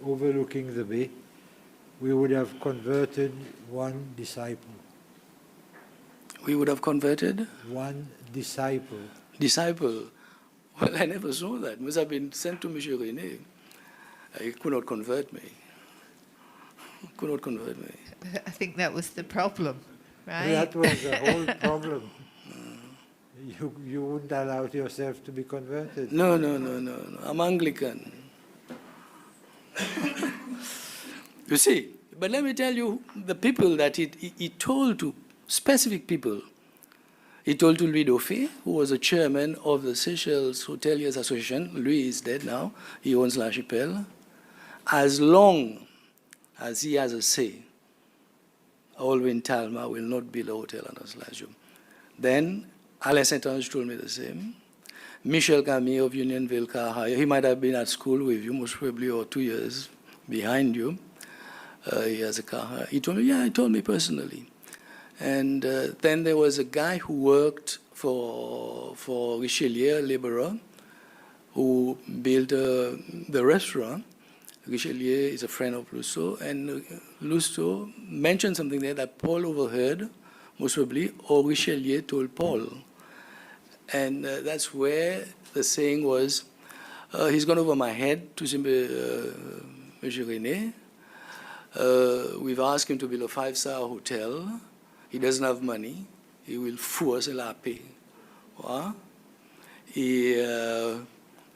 overlooking the bay, we would have converted one disciple. We would have converted One disciple. disciple. Well, I never saw that. Must have been sent to Monsieur René. He could not convert me. Could not convert me. I think that was the problem, right? That was the whole problem. You wouldn't allow yourself to be converted. No. I'm Anglican. You see, but let me tell you, the people that he told to, specific people, he told to Louis Dauphin, who was the chairman of the Seychelles Hoteliers Association. Louis is dead now. He owns La Chapelle. As long as he has a say, Alwyn Talma will not build a hotel on Anselazio. Then Alain Saint-Ange told me the same. Michel Camille of Unionville Car Hire, he might have been at school with you, most probably, or 2 years behind you. He has a car hire. He told me, yeah, he told me personally. And then there was a guy who worked for Richelieu, a laborer, who built the restaurant. Richelieu is a friend of Lousteau, and Lousteau mentioned something there that Paul overheard, most probably, or Richelieu told Paul. And that's where the saying was, he's gone over my head to Monsieur René. We've asked him to build a 5-star hotel. He doesn't have money. He will force la paix.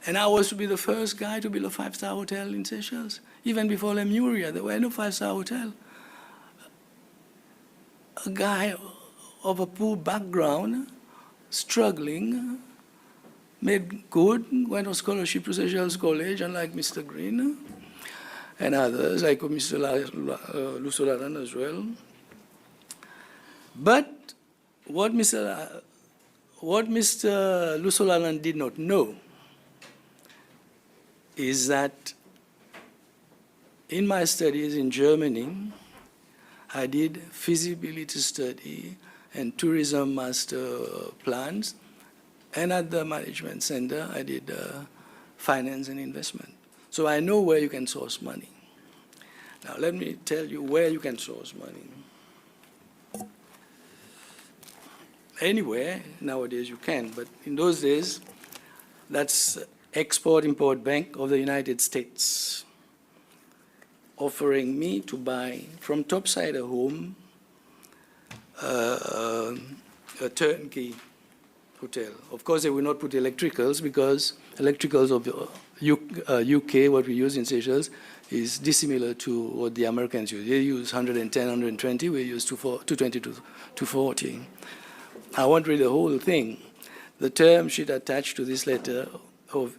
And I was to be the first guy to build a 5-star hotel in Seychelles. Even before Lemuria, there were no 5-star hotel. A guy of a poor background, struggling, made good, went on scholarship to Seychelles College, unlike Mr. Green and others, like Mr. Lusto Lalanne as well. But what Mr. Lusto Lalanne did not know is that in my studies in Germany, I did feasibility study and tourism master plans, and at the management center, I did finance and investment. So I know where you can source money. Now let me tell you where you can source money. Anywhere nowadays you can, but in those days, that's Export-Import Bank of the United States offering me to buy from topside a home a turnkey hotel. Of course, they will not put electricals because electricals of UK, what we use in Seychelles, is dissimilar to what the Americans use. They use 110, 120. We use 220 to 240. I won't read the whole thing. The term sheet attached to this letter of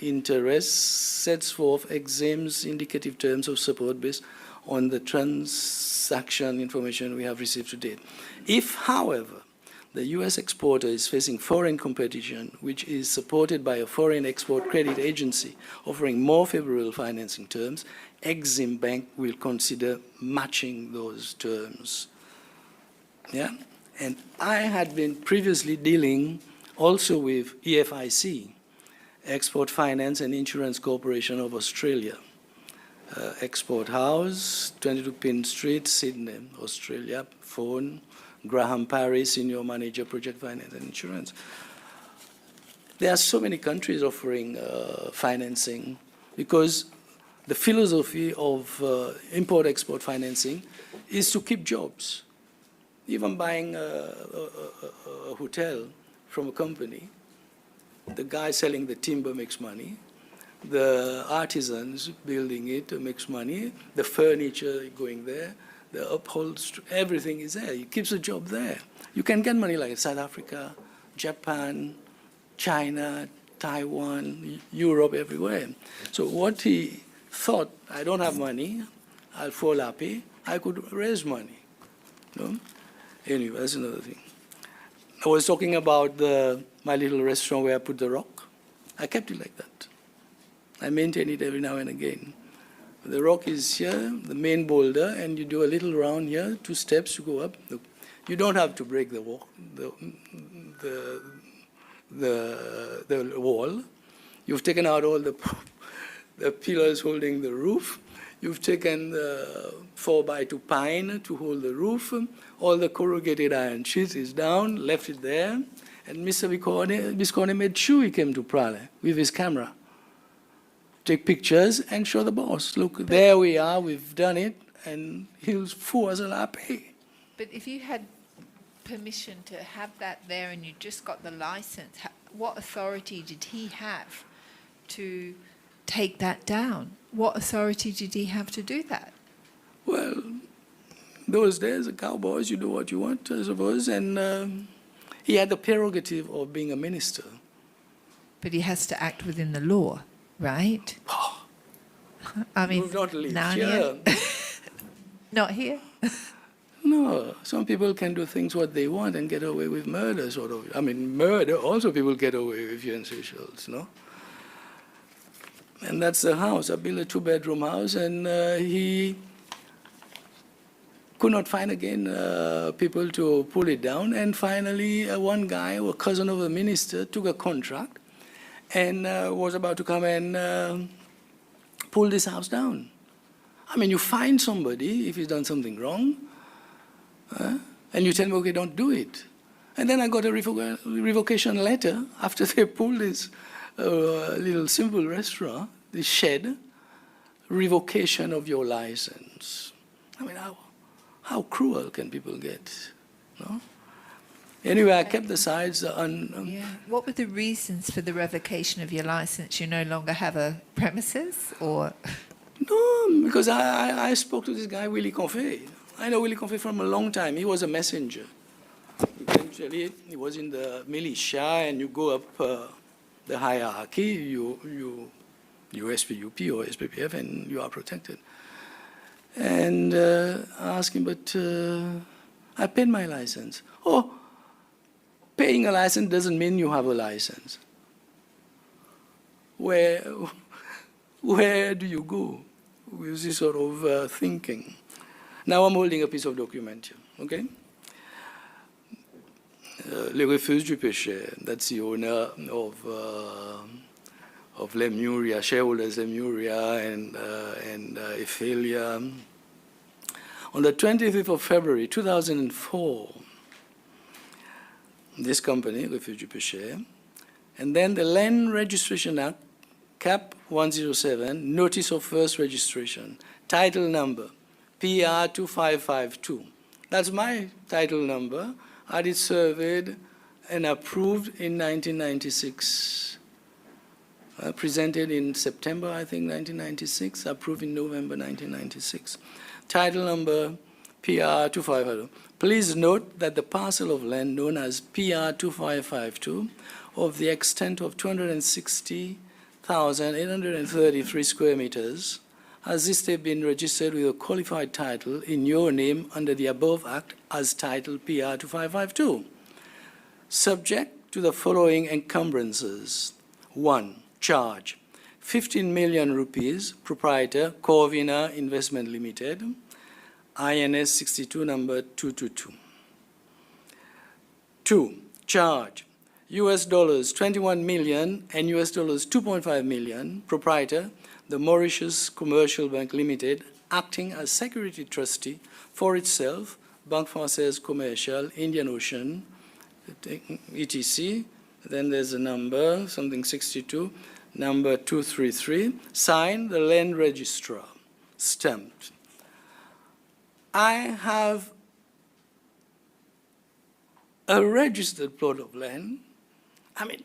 interest sets forth exams, indicative terms of support based on the transaction information we have received to date. If, however, the U.S. exporter is facing foreign competition, which is supported by a foreign export credit agency offering more favorable financing terms, Exim Bank will consider matching those terms. Yeah? And I had been previously dealing also with EFIC, Export Finance and Insurance Corporation of Australia, Export House, 22 Pinn Street, Sydney, Australia, phone, Graham Parry, Senior Manager, Project Finance and Insurance. There are so many countries offering financing because the philosophy of import-export financing is to keep jobs. Even buying a hotel from a company, the guy selling the timber makes money, the artisans building it makes money, the furniture going there, the upholstery, everything is there. It keeps a job there. You can get money like South Africa, Japan, China, Taiwan, Europe, everywhere. So what he thought, I don't have money, I'll fall happy, I could raise money. No? Anyway, that's another thing. I was talking about my little restaurant where I put the rock. I kept it like that. I maintain it every now and again. The rock is here, the main boulder, and you do a little round here, 2 steps to go up. You don't have to break the wall. The wall. You've taken out all the pillars holding the roof. You've taken the 4x2 pine to hold the roof. All the corrugated iron sheet is down, left it there. And Mr. Visconti made sure he came to Prague with his camera. Take pictures and show the boss. Look, there we are, we've done it, and he was full as a latte. But if you had permission to have that there and you just got the license, what authority did he have to take that down? What authority did he have to do that? Well, those days, the cowboys, you do what you want, I suppose, and he had the prerogative of being a minister. But he has to act within the law, right? I mean, You've not lived Narnia. here. Not here? No, some people can do things what they want and get away with murder, sort of. I mean, murder, also people get away with here in Seychelles, no? And that's the house. I built a 2-bedroom house, and he could not find again people to pull it down. And finally, one guy, a cousin of the minister, took a contract and was about to come and pull this house down. I mean, you find somebody if he's done something wrong, and you tell me, okay, don't do it. And then I got a revocation letter after they pulled this little simple restaurant, this shed, revocation of your license. I mean, how cruel can people get? No? Anyway, I kept the sides Yeah. What were the reasons for the revocation of your license? You no longer have a premises, or? No, because I spoke to this guy, Willie Confé. I know Willie Confé from a long time. He was a messenger. Eventually, he was in the militia, and you go up the hierarchy, you SPUP or SPPF, and you are protected. And I asked him, but I paid my license. Oh, paying a license doesn't mean you have a license. Where do you go with this sort of thinking? Now I'm holding a piece of document here, okay? Les Refuges du Péché, that's the owner of Lemuria, shareholders Lemuria and Ephelia. On the 25th of February 2004, this company, Refuge du Péché, and then the Land Registration Act, Cap 107, Notice of First Registration, title number, PR 2552. That's my title number. I had it surveyed and approved in 1996. Presented in September, I think, 1996, approved in November 1996. Title number PR 2552. Please note that the parcel of land known as PR 2552 of the extent of 260,833 square meters has this day been registered with a qualified title in your name under the above act as title PR 2552, subject to the following encumbrances. 1. Charge 15 million rupees, proprietor Corvina Investment Limited, INS 62 number 222. 2. Charge US dollars 21 million and US dollars 2.5 million, proprietor the Mauritius Commercial Bank Limited, acting as security trustee for itself, Banque Française Commerciale, Indian Ocean, ETC. Then there's a number, something 62, number 233, signed the land registrar, stamped. I have a registered plot of land. I mean,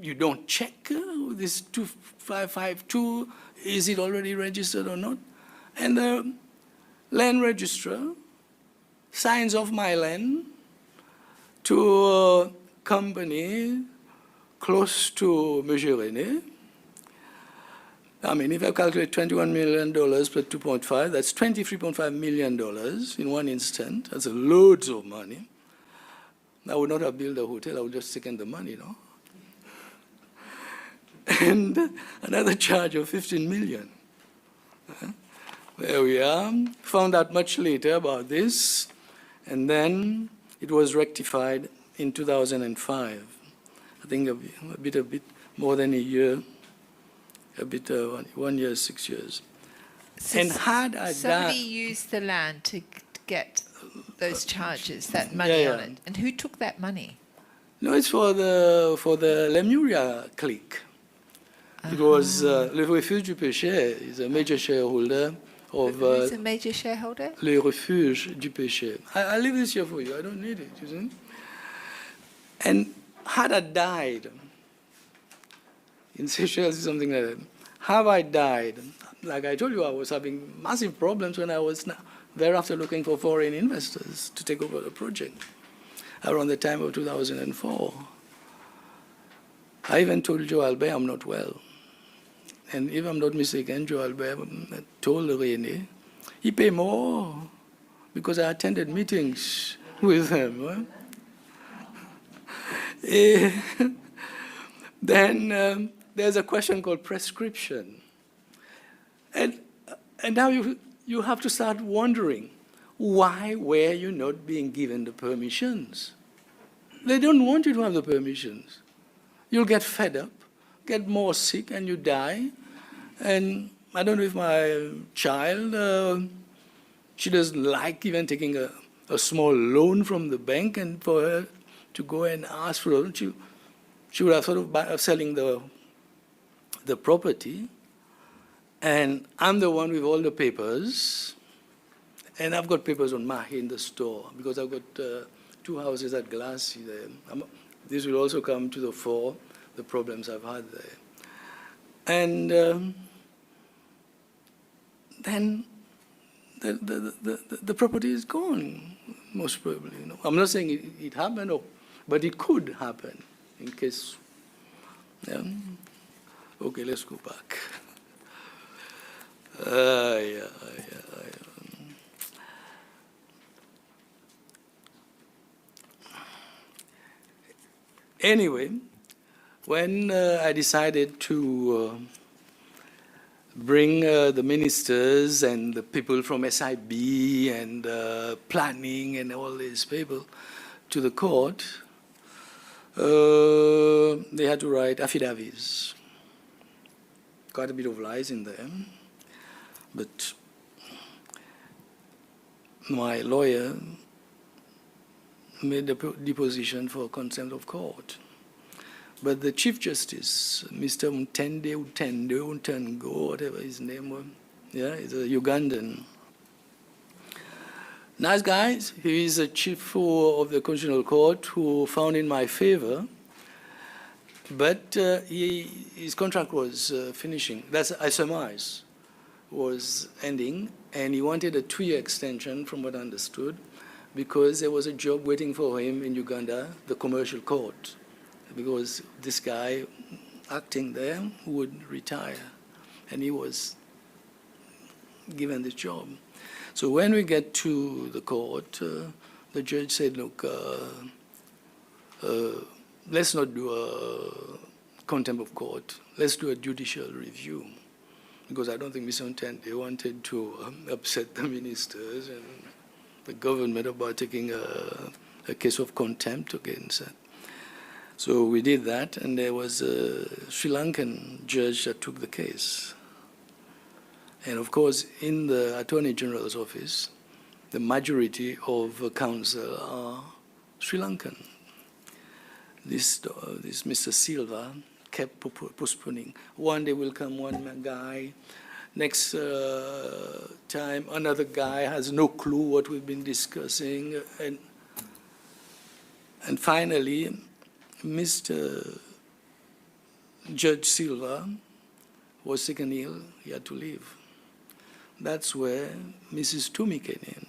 you don't check this 2552, is it already registered or not? And the land registrar signs off my land to a company close to Monsieur René. I mean, if I calculate $21 million plus 2.5, that's $23.5 million in one instant. That's loads of money. I would not have built a hotel. I would just taken the money, no? And another charge of $15 million. There we are. Found out much later about this, and then it was rectified in 2005. I think a bit more than a year. A bit 1 year, 6 years. So and had I somebody done, used the land to get those charges, that money on yeah. it. And who took that money? no, it's for the Lemuria clique. It was Le Refuge du Péché is a major shareholder of Who's a major shareholder? Le Refuge du Péché. I leave this here for you. I don't need it, you see. And had I died, in Seychelles is something like that. Have I died? Like I told you, I was having massive problems when I was thereafter looking for foreign investors to take over the project around the time of 2004. I even told Joe Albert I'm not well. And if I'm not mistaken, Joe Albert told René, he paid more because I attended meetings with him. Then there's a question called prescription. And now you have to start wondering, why were you not being given the permissions? They don't want you to have the permissions. You'll get fed up, get more sick, and you die. And I don't know if my child, she doesn't like even taking a small loan from the bank, and for her to go and ask for it, she would have thought of selling the property. And I'm the one with all the papers. And I've got papers on Mahi in the store because I've got 2 houses at Glassy there. This will also come to the fore, the problems I've had there. And then the property is gone, most probably. You know. I'm not saying it happened, but it could happen in case. Yeah. Okay, let's go back. Anyway, when I decided to bring the ministers and the people from SIB and planning and all these people to the court, they had to write affidavits. Quite a bit of lies in there. But my lawyer made a deposition for contempt of court. But the Chief Justice, Mr. Untengo, whatever his name was, yeah, he's a Ugandan. Nice guy. He is a chief of the Constitutional Court who found in my favor, but his contract was finishing. That's, I surmise, was ending, and he wanted a 2-year extension, from what I understood, because there was a job waiting for him in Uganda, the commercial court, because this guy acting there would retire, and he was given this job. So when we get to the court, the judge said, look, let's not do a contempt of court. Let's do a judicial review. Because I don't think Mr. Ntende wanted to upset the ministers and the government about taking a case of contempt against it. So we did that, and there was a Sri Lankan judge that took the case. And of course, in the Attorney General's office, the majority of counsel are Sri Lankan. This Mr. Silva kept postponing. One day will come one guy, next time another guy has no clue what we've been discussing, and finally, Mr. Judge Silva was sick and ill, he had to leave. That's where Mrs. Toomey came in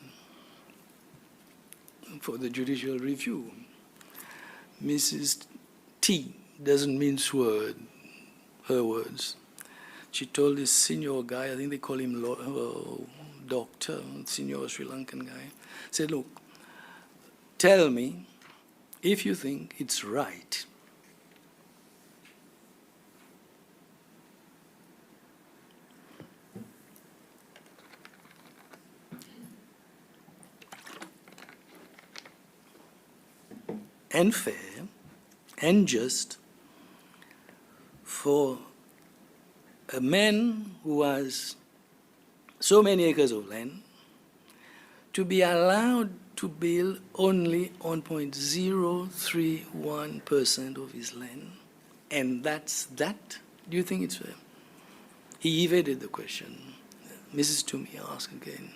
for the judicial review. Mrs. T doesn't mince her words. She told this senior guy, I think they call him doctor, senior Sri Lankan guy, said, look, tell me if you think it's right. And fair and just for a man who has so many acres of land to be allowed to build only on 0.031% of his land, and that's that? Do you think it's fair? He evaded the question. Mrs. Toomey asked again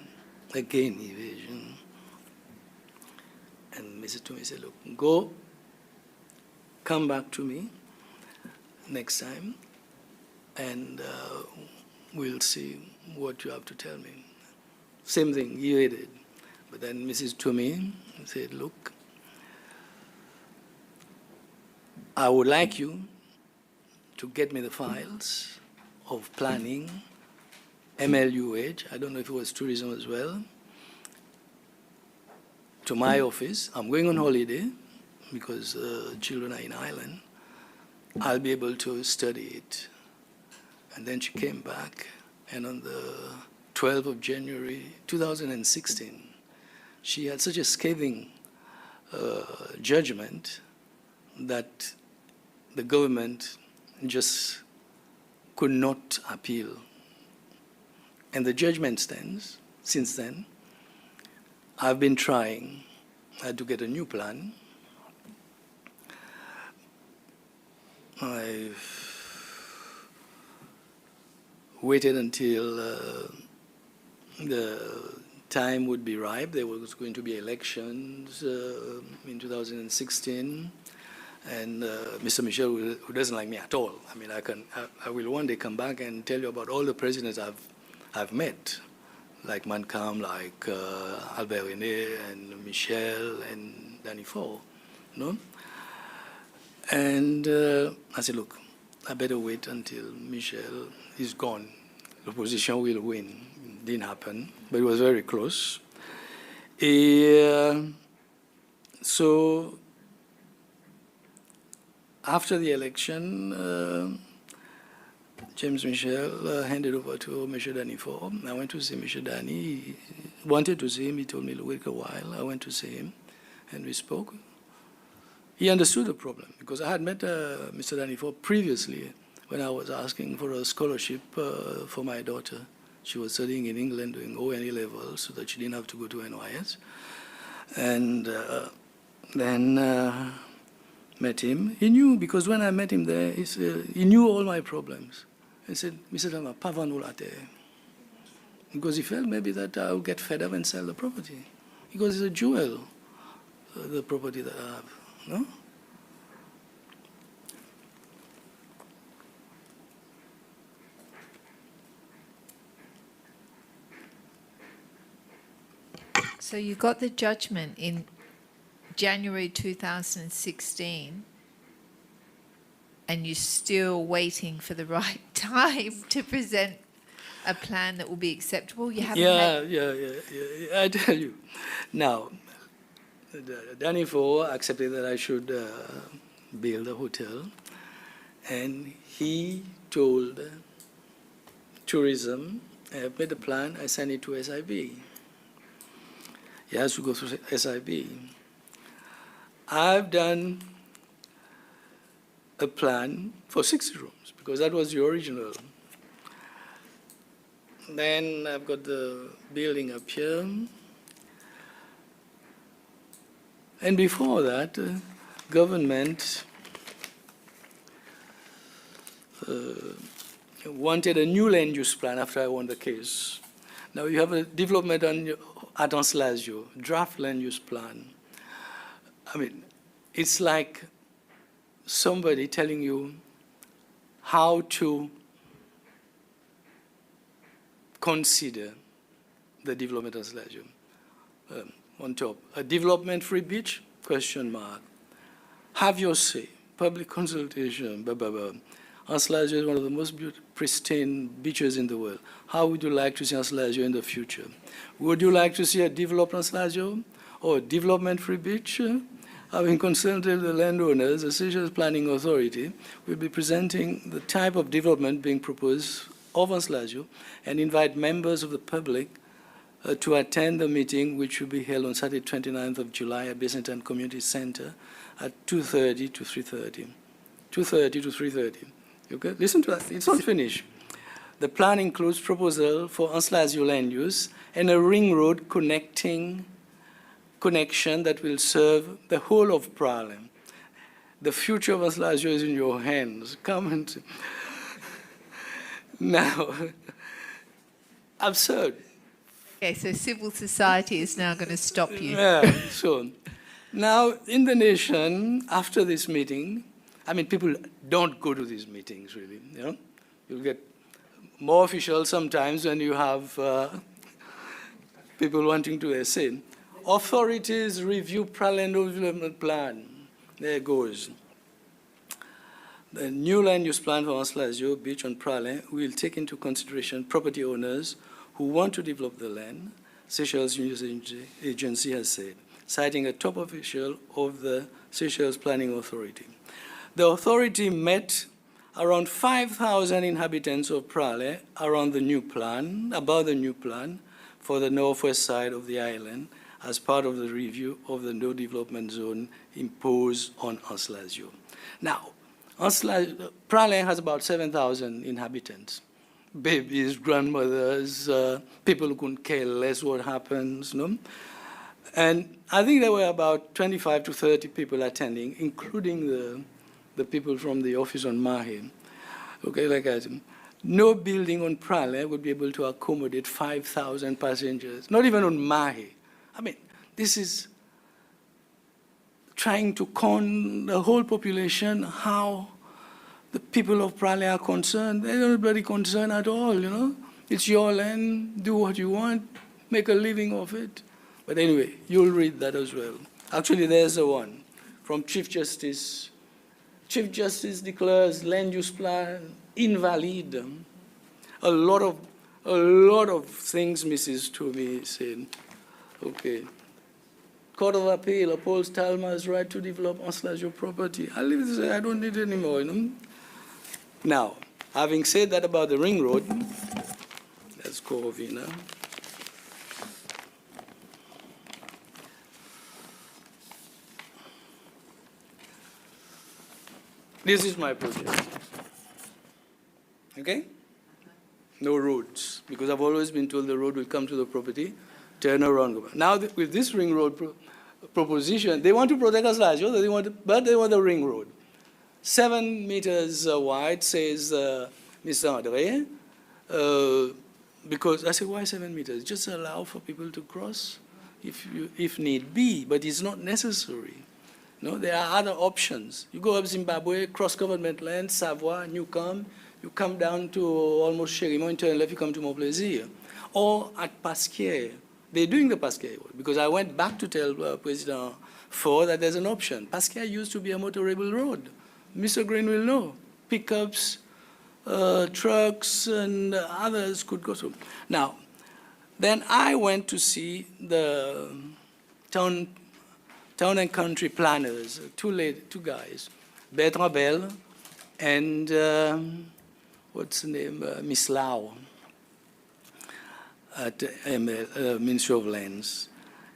evasion. And Mrs. Toomey said, look, go, come back to me next time, and we'll see what you have to tell me. Same thing, he evaded. But then Mrs. Toomey said, look, I would like you to get me the files of planning, MLUH, I don't know if it was tourism as well, to my office. I'm going on holiday because children are in Ireland. I'll be able to study it. And then she came back, and on the 12th of January 2016, she had such a scathing judgment that the government just could not appeal. And the judgment stands since then. I've been trying to get a new plan. I've waited until the time would be ripe. There was going to be elections in 2016, and Mr. Michel, who doesn't like me at all. I mean, I will one day come back and tell you about all the presidents I've met, like Mancam, like Albert René, and Michel, and Danny Faure, no? And I said, look, I better wait until Michel is gone. The opposition will win. Didn't happen, but it was very close. So after the election, James Michel handed over to Michel Danny Faure. I went to see Michel Danny. He wanted to see him. He told me to wait a while. I went to see him, and we spoke. He understood the problem, because I had met Mr. Danny Faure previously when I was asking for a scholarship for my daughter. She was studying in England, doing ONE levels, so that she didn't have to go to NYS. And then met him. He knew, because when I met him there, he knew all my problems. He said, Mr. Tama, pavanulate. Because he felt maybe that I'll get fed up and sell the property. Because it's a jewel, the property that I have. No? So you got the judgment in January 2016, and you're still waiting for the right time to present a plan that will be acceptable? You haven't Yeah. I tell you. Now, Danny Faure accepted that I should build a hotel, and he told tourism, I made a plan, I sent it to SIB. He has to go through SIB. I've done a plan for 60 rooms, because that was the original. Then I've got the building up here. And before that, government wanted a new land use plan after I won the case. Now you have a development at Anselazio, draft land use plan. I mean, it's like somebody telling you, how to consider the development of Anslaggio. On top, a development-free beach, question mark. Have your say, public consultation, blah, blah, blah. Anslaggio is one of the most pristine beaches in the world. How would you like to see Anslaggio in the future? Would you like to see a developed Anslaggio or a development-free beach? Having consulted the landowners, the Seychelles Planning Authority will be presenting the type of development being proposed of Anslaggio and invite members of the public to attend the meeting, which will be held on Saturday, 29th of July at Basinton Community Center at 2:30 to 3:30. 2:30 to 3:30. Okay, listen to that. It's not finished. The plan includes proposal for Anslaggio land use and a ring road connection that will serve the whole of Praslin. The future of Anslaggio is in your hands. Come and now, absurd. Okay, so civil society is now going to stop you. Yeah, so now in the nation, after this meeting, I mean, people don't go to these meetings, really. You know, you'll get more official sometimes when you have people wanting to say. Authorities review Praslin development plan. There it goes. The new land use plan for Anslaggio Beach on Praslin will take into consideration property owners who want to develop the land, Seychelles News Agency has said, citing a top official of the Seychelles Planning Authority. The authority met around 5,000 inhabitants of Praslin around the new plan, about the new plan for the northwest side of the island as part of the review of the no development zone imposed on Anslaggio. Now, Praslin has about 7,000 inhabitants. Babies, grandmothers, people who couldn't care less what happens, no? And I think there were about 25 to 30 people attending, including the people from the office on Mahe. Okay, like I said, no building on Praslin would be able to accommodate 5,000 passengers, not even on Mahe. I mean, this is trying to con the whole population how the people of Praslin are concerned. They're not very concerned at all, you know. It's your land, do what you want, make a living of it. But anyway, you'll read that as well. Actually, there's the one from Chief Justice. Chief Justice declares land use plan invalid. A lot of things Mrs. Toomey said. Okay. Court of Appeal upholds Talma's right to develop Anslaggio property. I leave this, I don't need it anymore, you know. Now, having said that about the ring road, let's go over here now. This is my project. Okay? No roads, because I've always been told the road will come to the property, turn around, go back. Now, with this ring road proposition, they want to protect Anslaggio, but they want a ring road. 7 meters wide, says Mr. Andre, because I said, why 7 meters? Just allow for people to cross if need be, but it's not necessary. No, there are other options. You go up Zimbabwe, cross government land, Savoie, and you come down to almost Chérimo, turn left, you come to Montplaisir. Or at Pasquier. They're doing the Pasquier road, because I went back to tell President Ford that there's an option. Pasquier used to be a motorable road. Mr. Green will know. Pickups, trucks, and others could go through. Now, then I went to see the town and country planners, two guys, Bertrand Bell and what's the name, Miss Lau at Ministry of Lands.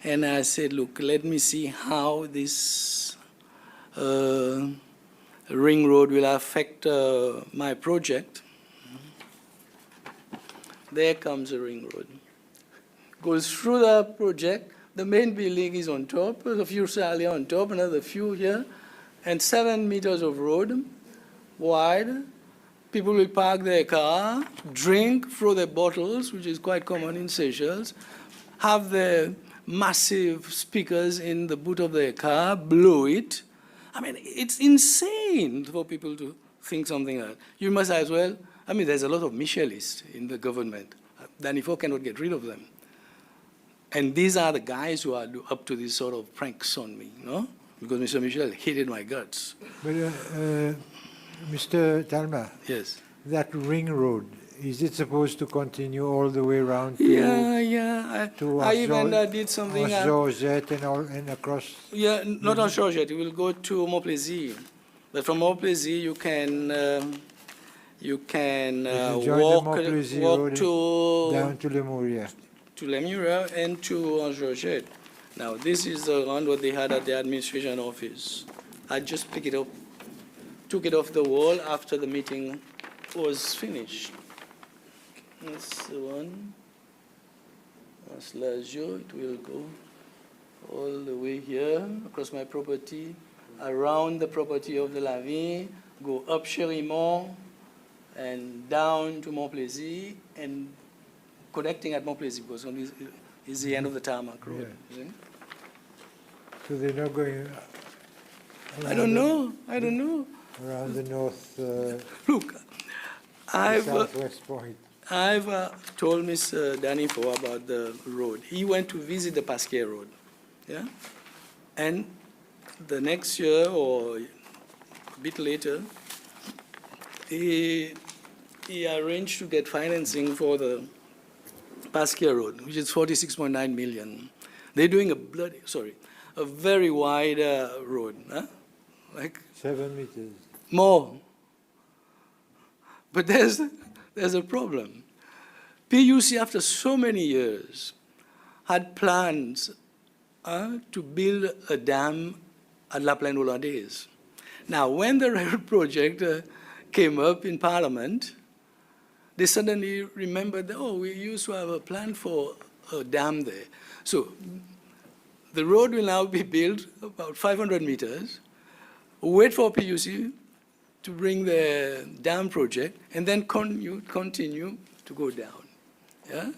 And I said, look, let me see how this ring road will affect my project. There comes a ring road. Goes through the project. The main building is on top, a few salia on top, another few here, and 7 meters of road wide. People will park their car, drink, throw their bottles, which is quite common in Seychelles, have their massive speakers in the boot of their car, blow it. I mean, it's insane for people to think something like that. You must as well, I mean, there's a lot of Michelists in the government. Danifo cannot get rid of them. And these are the guys who are up to these sort of pranks on me, no? Because Mr. Michel hated my guts. But Mr. Talma, Yes. that ring road, is it supposed to continue all the way around to Yeah. I even did something. Georgette and all and across? Yeah, not on Georgette. You will go to Montplaisir, but from Montplaisir you can join the walk to down to Lemuria. To Lemuria and to Georgette. Now this is the one what they had at the administration office. I just picked it up, took it off the wall after the meeting was finished. That's the one. That's Lazio. It will go all the way here, across my property, around the property of the Lavie, go up Chérimont, and down to Montplaisir, and connecting at Montplaisir, because is the end of the tarmac road. Yeah. Isn't it? So they're not going I don't know. around the north, Look, I've southwest point. told Mr. Danifo about the road. He went to visit the Pasquier Road, yeah? And the next year or a bit later, he arranged to get financing for the Pasquier Road, which is 46.9 million. They're doing a very wide road, huh? Like 7 meters. more. But there's a problem. PUC, after so many years, had plans to build a dam at La Plaine Hollandaise. Now, when the railroad project came up in Parliament, they suddenly remembered that, oh, we used to have a plan for a dam there. So the road will now be built about 500 meters, wait for PUC to bring the dam project, and then continue to go down. Yeah?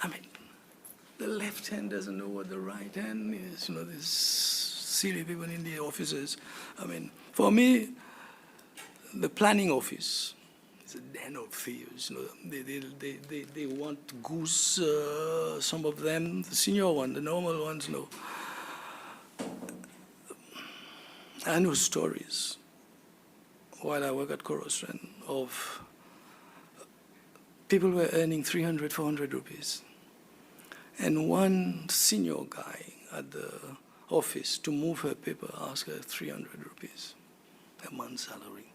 I mean, the left hand doesn't know what the right hand is. You know, these silly people in the offices. I mean, for me, the planning office is a den of thieves. You know, they want goose, some of them, the senior one, the normal ones, no. I know stories while I work at Corostran of people were earning 300, 400 rupees. And one senior guy at the office, to move her paper, asked her 300 rupees, a month's salary.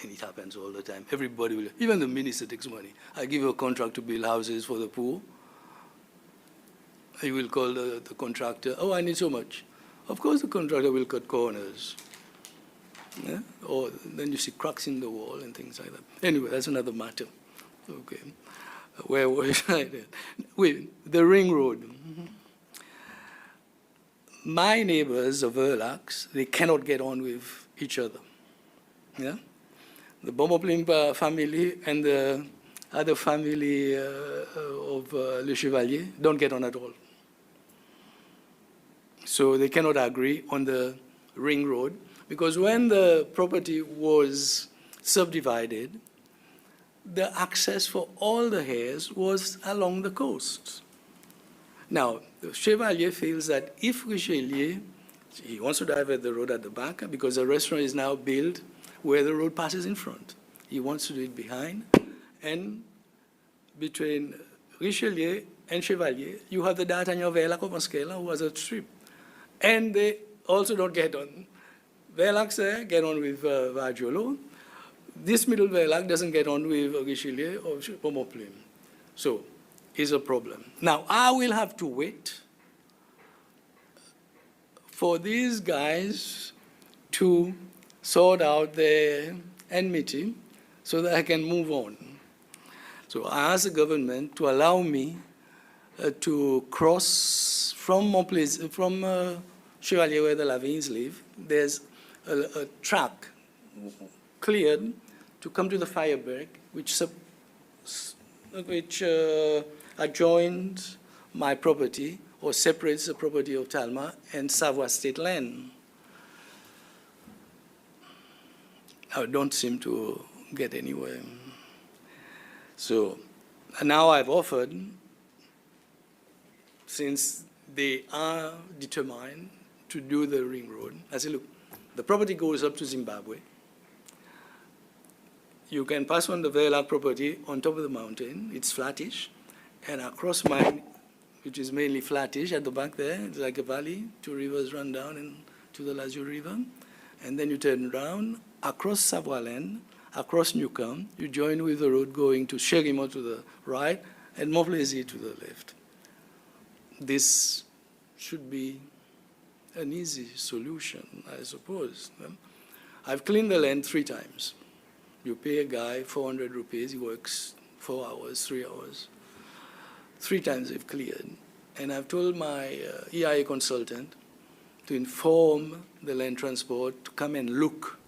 And it happens all the time. Everybody will, even the minister takes money. I give you a contract to build houses for the poor. He will call the contractor, oh, I need so much. Of course the contractor will cut corners. Yeah? Or then you see cracks in the wall and things like that. Anyway, that's another matter. Okay. Where was I? Wait, the ring road. My neighbors of Erlax, they cannot get on with each other. Yeah? The Bomoplimpa family and the other family of Le Chevalier don't get on at all. So they cannot agree on the ring road, because when the property was subdivided, the access for all the heirs was along the coast. Now, the Chevalier feels that if Richelieu, he wants to divert the road at the back, because the restaurant is now built where the road passes in front. He wants to do it behind, and between Richelieu and Chevalier, you have the D'Artagnan Verlac of Mosquela, who was a strip. And they also don't get on. Verlac get on with Vargiolo. This middle Verlac doesn't get on with Richelieu or Pomoplim. So it's a problem. Now, I will have to wait for these guys to sort out their enmity so that I can move on. So I asked the government to allow me to cross from Montplaisir, from Chevalier, where the Lavines live. There's a track cleared to come to the Fireberg, which adjoins my property or separates the property of Talma and Savoie State land. I don't seem to get anywhere. So now I've offered, since they are determined to do the ring road, I say, look, the property goes up to Zimbabwe. You can pass on the very large property on top of the mountain. It's flattish. And across mine, which is mainly flattish at the back there, it's like a valley. 2 rivers run down into the Lazio River. And then you turn around, across Savoie-Land, across Newcombe, you join with the road going to Cherimo to the right and Montplaisir to the left. This should be an easy solution, I suppose. I've cleaned the land 3 times. You pay a guy 400 rupees, he works 4 hours, 3 hours. 3 times they've cleared. And I've told my EIA consultant to inform the land transport to come and look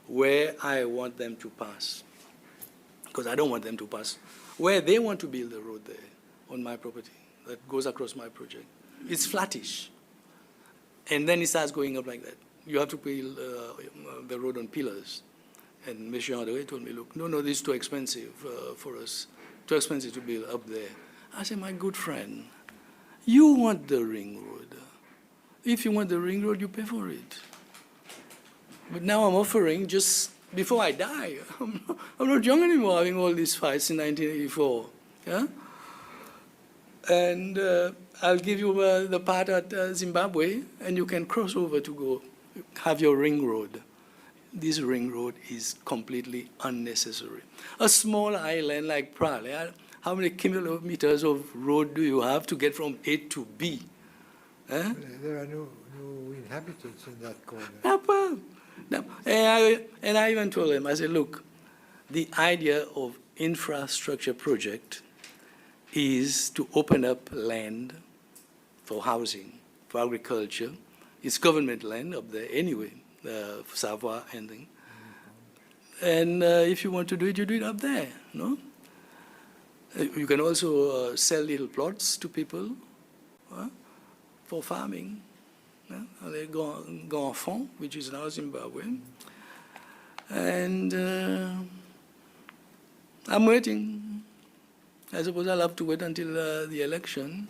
where I want them to pass. Because I don't want them to pass where they want to build a road there on my property that goes across my project. It's flattish. And then it starts going up like that. You have to build the road on pillars. And Monsieur André told me, look, no, this is too expensive for us. Too expensive to build up there. I said, my good friend, you want the ring road. If you want the ring road, you pay for it. But now I'm offering just before I die. I'm not young anymore having all these fights in 1984. Yeah? And I'll give you the part at Zimbabwe, and you can cross over to go have your ring road. This ring road is completely unnecessary. A small island like Praia, how many kilometers of road do you have to get from A to B? Eh? There are no inhabitants in that corner. No. And I even told them, I said, look, the idea of infrastructure project is to open up land for housing, for agriculture. It's government land up there anyway, Savoie and thing. And if you want to do it, you do it up there, no? You can also sell little plots to people for farming. Les grands fonds, which is now Zimbabwe. And I'm waiting. I suppose I'll have to wait until the election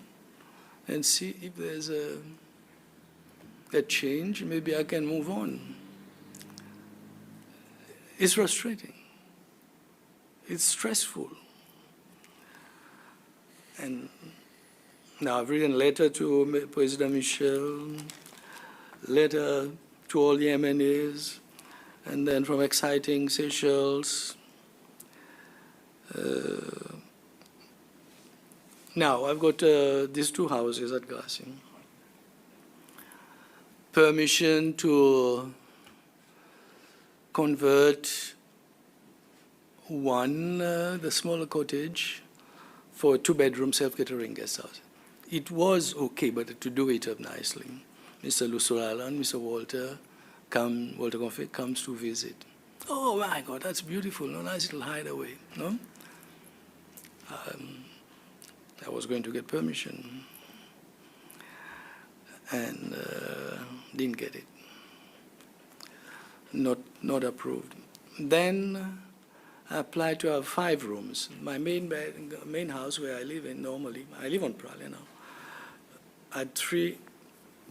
and see if there's a change. Maybe I can move on. It's frustrating. It's stressful. And now I've written a letter to President Michel, letter to all the MNAs, and then from Exciting Seychelles. Now, I've got these 2 houses at Grassy. Permission to convert one, the smaller cottage, for a 2-bedroom self-catering guest house. It was okay, but to do it up nicely. Mr. Lusola and Mr. Walter Confit comes to visit. Oh my God, that's beautiful, no? Nice little hideaway, no? I was going to get permission and didn't get it. Not approved. Then I applied to have 5 rooms. My main house where I live in normally, I live on Praia now, had 3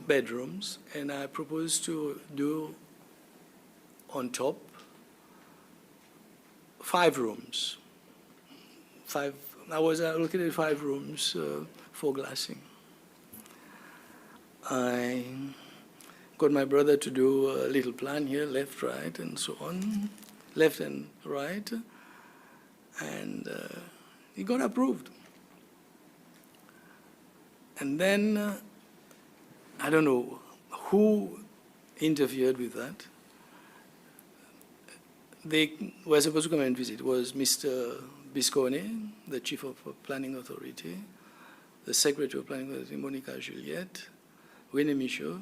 bedrooms, and I proposed to do on top 5 rooms. I was looking at 5 rooms for glassing. I got my brother to do a little plan here, left, right, and so on, left and right, and he got approved. And then I don't know who interfered with that. They were supposed to come and visit. It was Mr. Biscone, the Chief of Planning Authority, the Secretary of Planning Authority, Monica Juliette, René Michaud.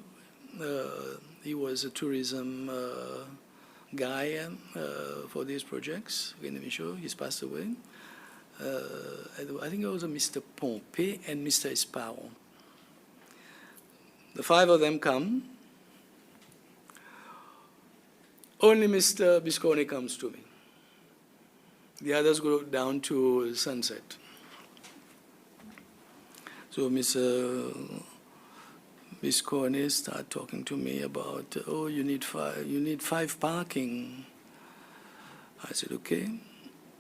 He was a tourism guy for these projects, René Michaud. He's passed away. I think it was a Mr. Pompey and Mr. Esparon. The 5 of them come. Only Mr. Biscone comes to me. The others go down to Sunset. So Mr. Biscone start talking to me about, oh, you need five parking. I said, okay.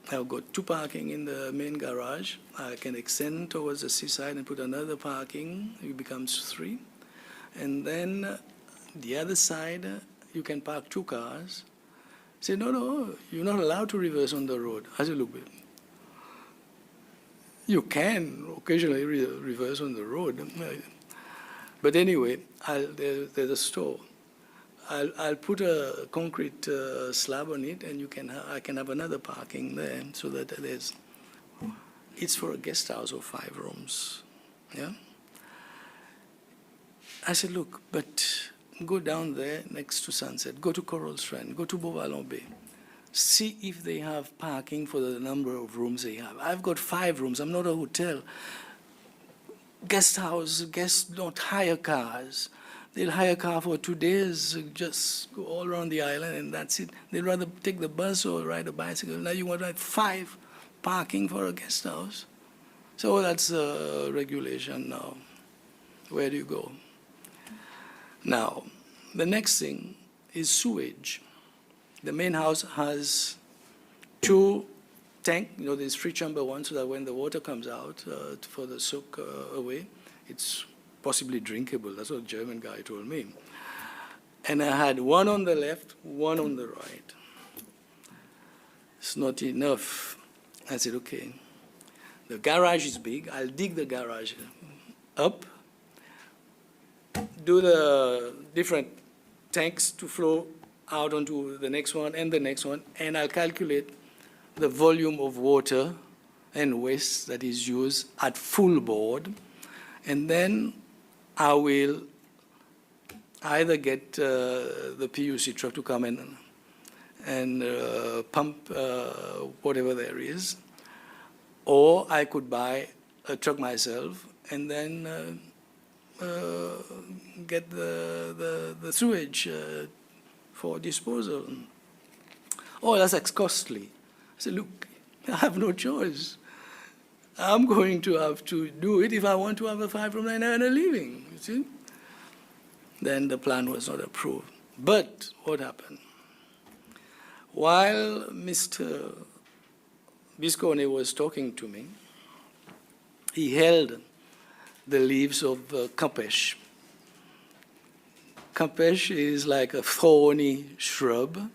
I've got 2 parking in the main garage. I can extend towards the seaside and put another parking. It becomes 3. And then the other side, you can park 2 cars. He said, no, you're not allowed to reverse on the road. I said, look, you can occasionally reverse on the road. But anyway, there's a store. I'll put a concrete slab on it, and I can have another parking there, so that it's for a guest house of 5 rooms. Yeah. I said, look, but go down there next to Sunset, go to Coral Strand, go to Beauvalon Bay, see if they have parking for the number of rooms they have. I've got 5 rooms. I'm not a hotel. Guest house, guests don't hire cars. They'll hire a car for 2 days, just go all around the island, and that's it. They'd rather take the bus or ride a bicycle. Now you want to have 5 parking for a guest house. So that's a regulation now. Where do you go? Now, the next thing is sewage. The main house has 2 tanks, there's free chamber one, so that when the water comes out for the soak away, it's possibly drinkable. That's what a German guy told me. And I had 1 on the left, 1 on the right. It's not enough. I said, okay, the garage is big. I'll dig the garage up, do the different tanks to flow out onto the next one and the next one, and I'll calculate the volume of water and waste that is used at full board, and then I will either get the PUC truck to come in and pump whatever there is, or I could buy a truck myself and then get the sewage for disposal. Oh, that's costly. I said, look, I have no choice. I'm going to have to do it if I want to have a 5-room and a living, you see? Then the plan was not approved. But what happened? While Mr. Biscone was talking to me, he held the leaves of campeche. Campeche is like a thorny shrub,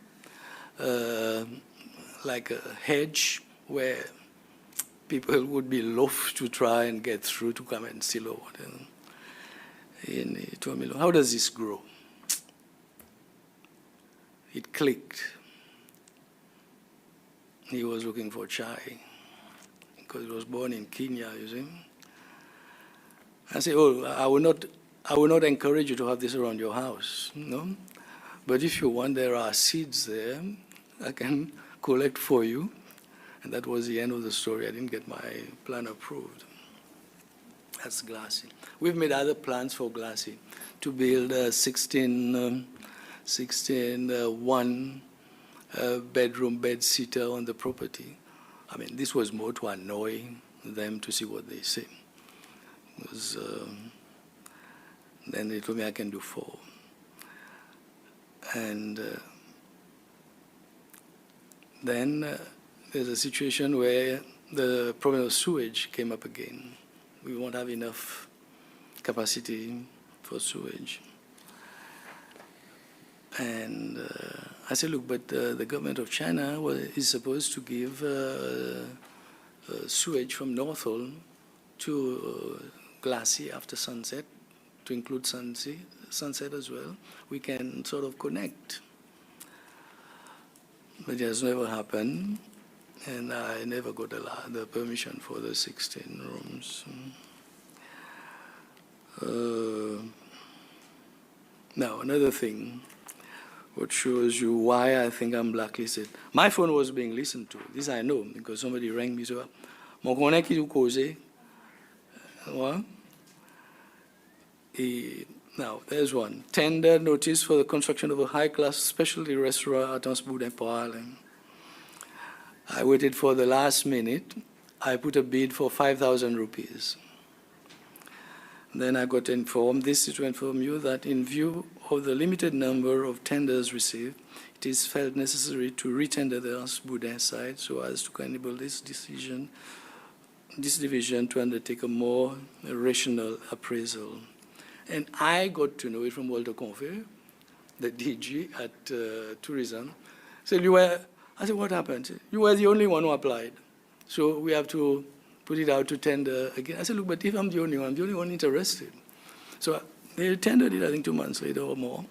like a hedge where people would be loath to try and get through to come and steal water. And he told me, how does this grow? It clicked. He was looking for chai because he was born in Kenya, you see. I said, oh, I will not encourage you to have this around your house, no? But if you want, there are seeds there I can collect for you. And that was the end of the story. I didn't get my plan approved. That's Glassy. We've made other plans for Glassy to build a 16 bedroom bed-sitter on the property. I mean, this was more to annoy them to see what they say. Then they told me I can do 4. And then there's a situation where the problem of sewage came up again. We won't have enough capacity for sewage. And I said, look, but the government of China is supposed to give sewage from Northolm to Glassy after sunset, to include sunset as well. We can sort of connect. But it has never happened, and I never got the permission for the 16 rooms. Now, another thing, what shows you why I think I'm blacklisted. My phone was being listened to. This I know, because somebody rang me, so, mon connaît qui vous causait. Et Now, there's one. Tender notice for the construction of a high-class specialty restaurant at Boudin Poalen. I waited for the last minute. I put a bid for 5,000 rupees. Then I got informed, this is to inform you that in view of the limited number of tenders received, it is felt necessary to retender the Boudin site so as to enable this division to undertake a more rational appraisal. And I got to know it from Walter Confé, the DG at Tourism. So I said, what happened? Said, you were the only one who applied. So we have to put it out to tender again. I said, look, but if I'm the only one interested. So they tendered it, I think, 2 months later or more.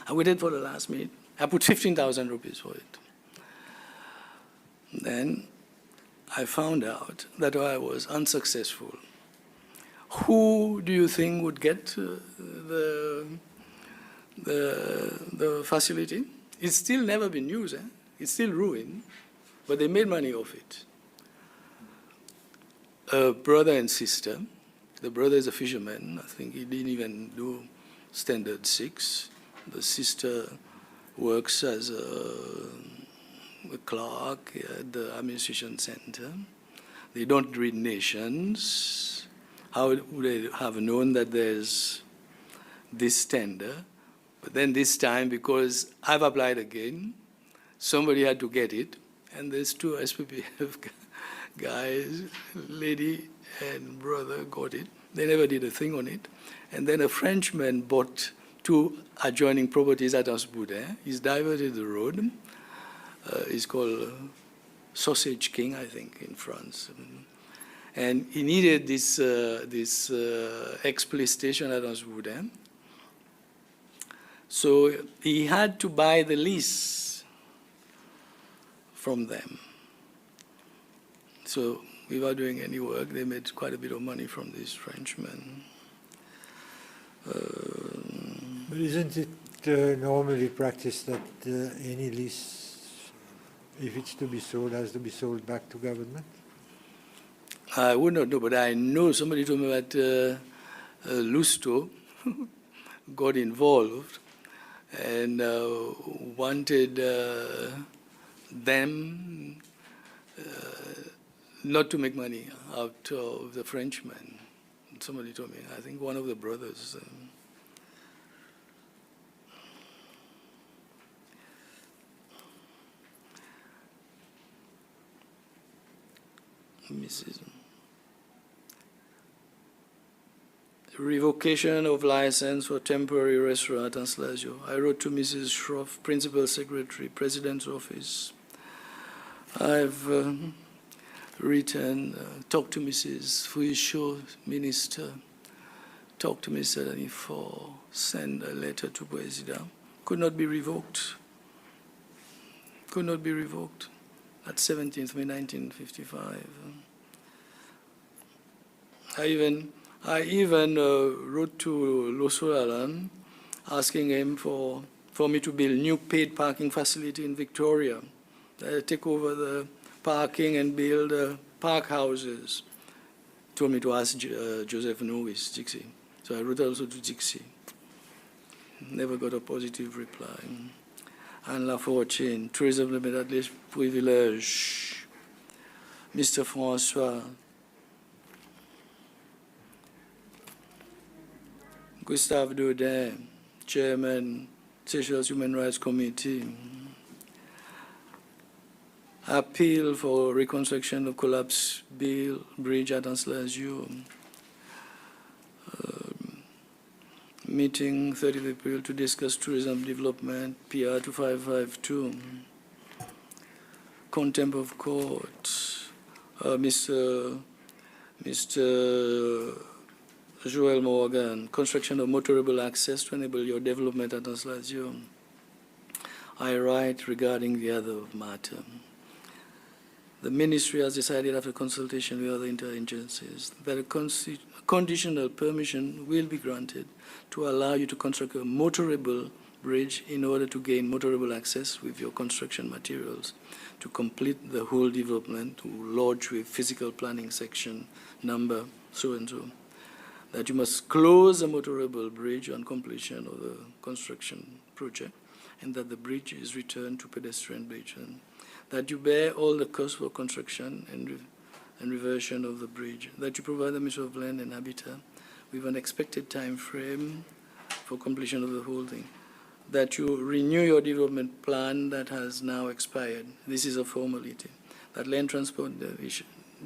I waited for the last minute. I put 15,000 rupees for it. Then I found out that I was unsuccessful. Who do you think would get the facility? It's still never been used. It's still ruined, but they made money off it. A brother and sister. The brother is a fisherman. I think he didn't even do Standard 6. The sister works as a clerk at the administration center. They don't read nations. How would they have known that there's this tender? But then this time, because I've applied again, somebody had to get it, and there's 2 SPPF guys, lady and brother, got it. They never did a thing on it. And then a Frenchman bought 2 adjoining properties at Boudin. He's diverted the road. He's called Sausage King, I think, in France. And he needed this ex-police station at Boudin. So he had to buy the lease from them. So without doing any work, they made quite a bit of money from this Frenchman. But isn't it normally practiced that any lease, if it's to be sold, has to be sold back to government? I would not know, but I know somebody told me that Lusto got involved and wanted them not to make money out of the Frenchman. Somebody told me, I think one of the brothers. Mrs. Revocation of license for temporary restaurant at Slasio. I wrote to Mrs. Schroff, Principal Secretary, President's Office. I've written, talked to Mrs. Fuisho, Minister, talked to Mr. Danifo, send a letter to President. Could not be revoked. Could not be revoked. At 17th May 1955. I even wrote to Loso Alan asking him for me to build new paid parking facility in Victoria. Take over the parking and build park houses. Told me to ask Joseph Norris, Dixie. So I wrote also to Dixie. Never got a positive reply. Anne Lafortune, Tourism Limited, les privilèges. Mr. François. Gustave Daudin, Chairman, Seychelles Human Rights Committee. Appeal for reconstruction of collapsed bridge at Anse-Lazio. Meeting 30th April to discuss tourism development, PR 2552. Contempt of court. Mr. Joel Morgan, construction of motorable access to enable your development at Anse-Lazio. I write regarding the other matter. The ministry has decided after consultation with other interagencies that a conditional permission will be granted to allow you to construct a motorable bridge in order to gain motorable access with your construction materials to complete the whole development to lodge with physical planning section number so-and-so. that you must close a motorable bridge on completion of the construction project, and that the bridge is returned to pedestrian bridge, and that you bear all the costs for construction and reversion of the bridge, that you provide the Ministry of Land and Habitat with an expected time frame for completion of the whole thing, that you renew your development plan that has now expired. This is a formality. That Land Transport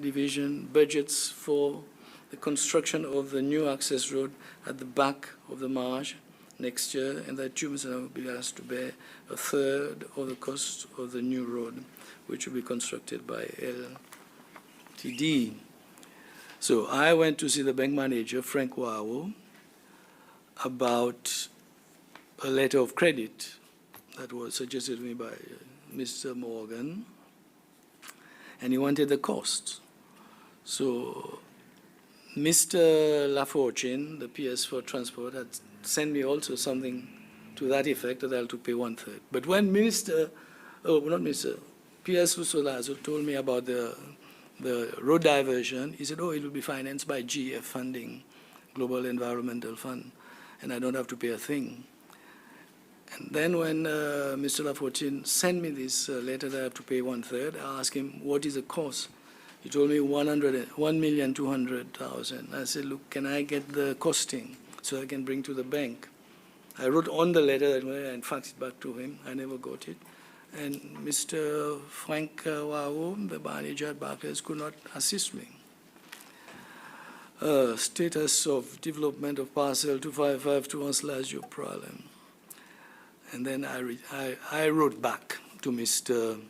Division budgets for the construction of the new access road at the back of the marsh next year, and that you must now be asked to bear a third of the cost of the new road, which will be constructed by LTD. So I went to see the bank manager, Frank Wao, about a letter of credit that was suggested to me by Mr. Morgan, and he wanted the cost. So Mr. Lafortune, the PS for Transport, had sent me also something to that effect, that I have to pay 1/3. But when PS Lusolazo told me about the road diversion, he said, oh, it will be financed by GF funding, Global Environmental Fund, and I don't have to pay a thing. And then when Mr. Lafortune sent me this letter that I have to pay 1/3, I asked him, what is the cost? He told me 1,200,000. I said, look, can I get the costing so I can bring to the bank? I wrote on the letter and faxed it back to him. I never got it. And Mr. Frank Wao, the manager at Barclays, could not assist me. Status of development of parcel 2552/your problem. And then I wrote back to Mr.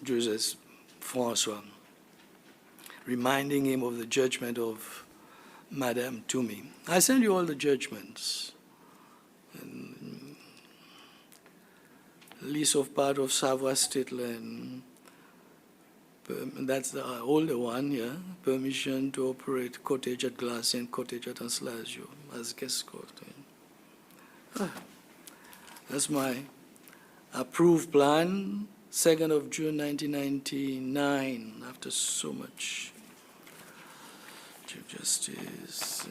Joseph Francois, reminding him of the judgment of Madame Toomey. I send you all the judgments. And lease of part of Savoie State land. That's the older one, yeah. Permission to operate cottage at Glass and cottage at Anslazio as guest court. That's my approved plan, 2nd of June 1999, after so much. Chief Justice.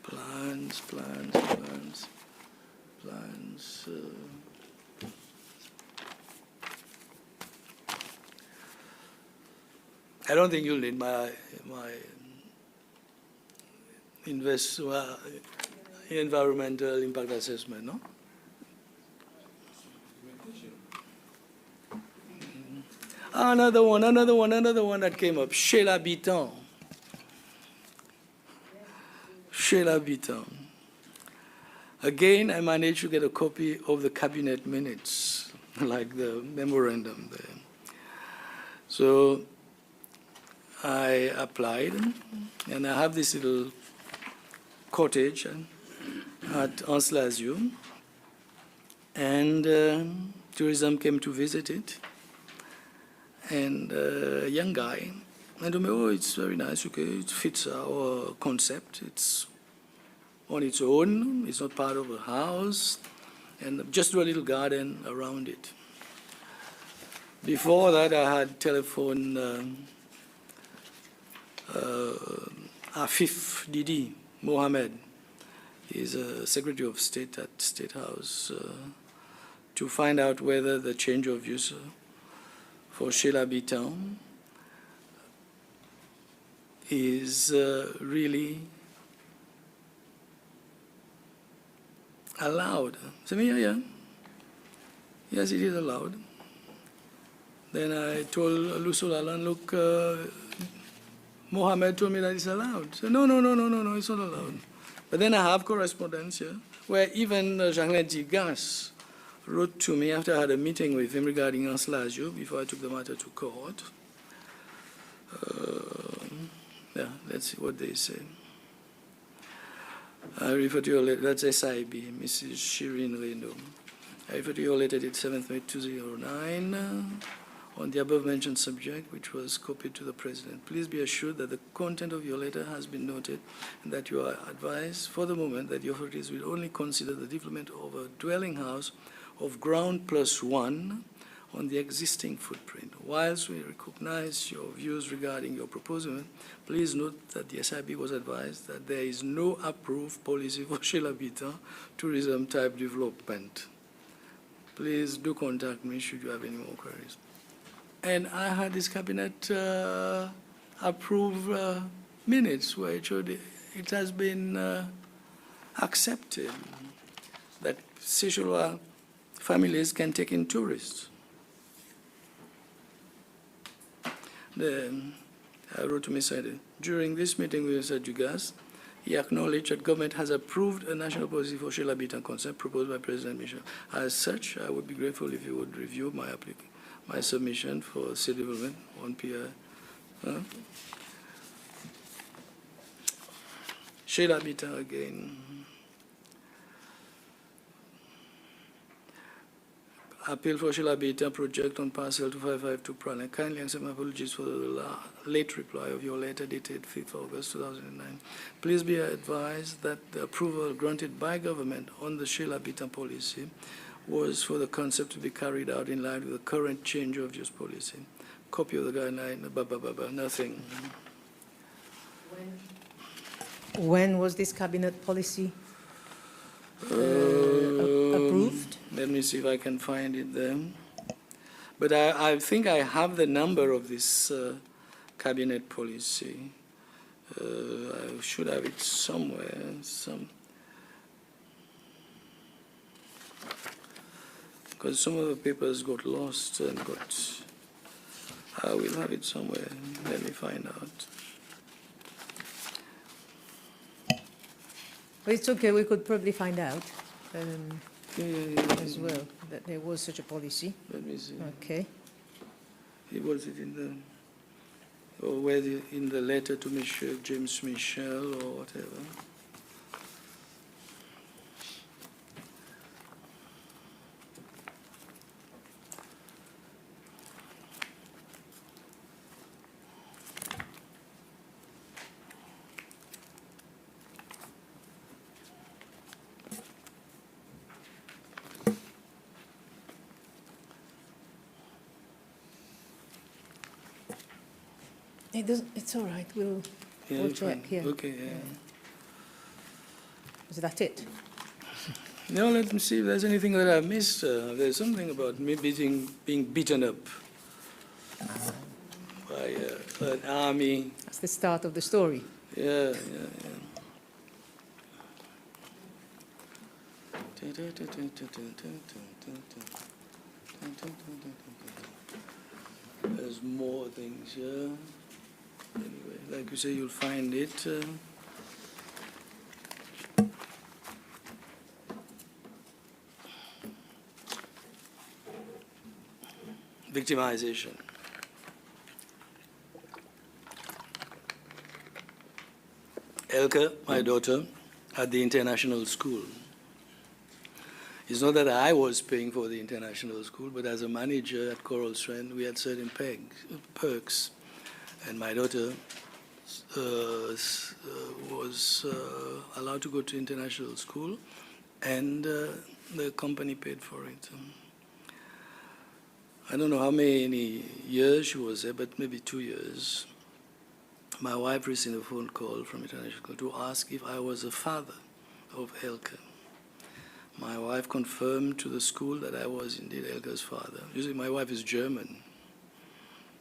Plans. I don't think you'll need my environmental impact assessment, no? Another one that came up, chez l'habitant. Chez l'habitant. Again, I managed to get a copy of the cabinet minutes, like the memorandum there. So I applied, and I have this little cottage at Anslazio, and tourism came to visit it, and a young guy, and told me, oh, it's very nice, okay, it fits our concept, it's on its own, it's not part of a house, and just do a little garden around it. Before that, I had telephoned Afif Didi Mohammed. He's a Secretary of State at State House, to find out whether the change of use for chez l'habitant is really allowed. So, yeah. Yes, it is allowed. Then I told Lusul Alan, look, Mohammed told me that it's allowed. So, no, it's not allowed. But then I have correspondence here, where even Jean-Claude Digas wrote to me after I had a meeting with him regarding Anslazio before I took the matter to court. Yeah, let's see what they say. I refer to your letter, that's SIB, Mrs. Shirin Reno. I refer to your letter dated 7th May 2009 on the above-mentioned subject, which was copied to the President. Please be assured that the content of your letter has been noted and that you are advised for the moment that the authorities will only consider the development of a dwelling house of ground +1 on the existing footprint. Whilst we recognize your views regarding your proposal, please note that the SIB was advised that there is no approved policy for Shell Habitat tourism type development. Please do contact me should you have any more queries. And I had this cabinet approve minutes where it showed it has been accepted that Seychellois families can take in tourists. I wrote to Mr. During this meeting with Mr. Dugas, he acknowledged that government has approved a national policy for Shell Habitat concept proposed by President Michel. As such, I would be grateful if you would review my submission for state development on PR. Shell Habitat again. Appeal for Shell Habitat project on parcel 2552 Prana. Kindly accept my apologies for the late reply of your letter dated 5th August 2009. Please be advised that the approval granted by government on the Shell Habitat policy was for the concept to be carried out in line with the current change of use policy. Copy of the guideline, nothing. When was this cabinet policy approved? Let me see if I can find it there. But I think I have the number of this cabinet policy. I should have it somewhere. Because some of the papers got lost and got... I will have it somewhere. Let me find out. Well, it's okay, we could probably find out Yeah. as well, that there was such a policy. Let me see. Okay. Was it in the, or whether in the letter to Monsieur James Michel or whatever? It doesn't, it's all right, we'll Yeah, check, fine. yeah. Okay, yeah. Is that it? Now let me see if there's anything that I missed. There's something about me being beaten up by an army. That's the start of the story. Yeah. There's more things here. Anyway, like you say, you'll find it. Victimization. Elke, my daughter, at the international school. It's not that I was paying for the international school, but as a manager at Coral Strand, we had certain perks. And my daughter was allowed to go to international school, and the company paid for it. I don't know how many years she was there, but maybe 2 years. My wife received a phone call from international school to ask if I was the father of Elke. My wife confirmed to the school that I was indeed Elke's father. Usually my wife is German,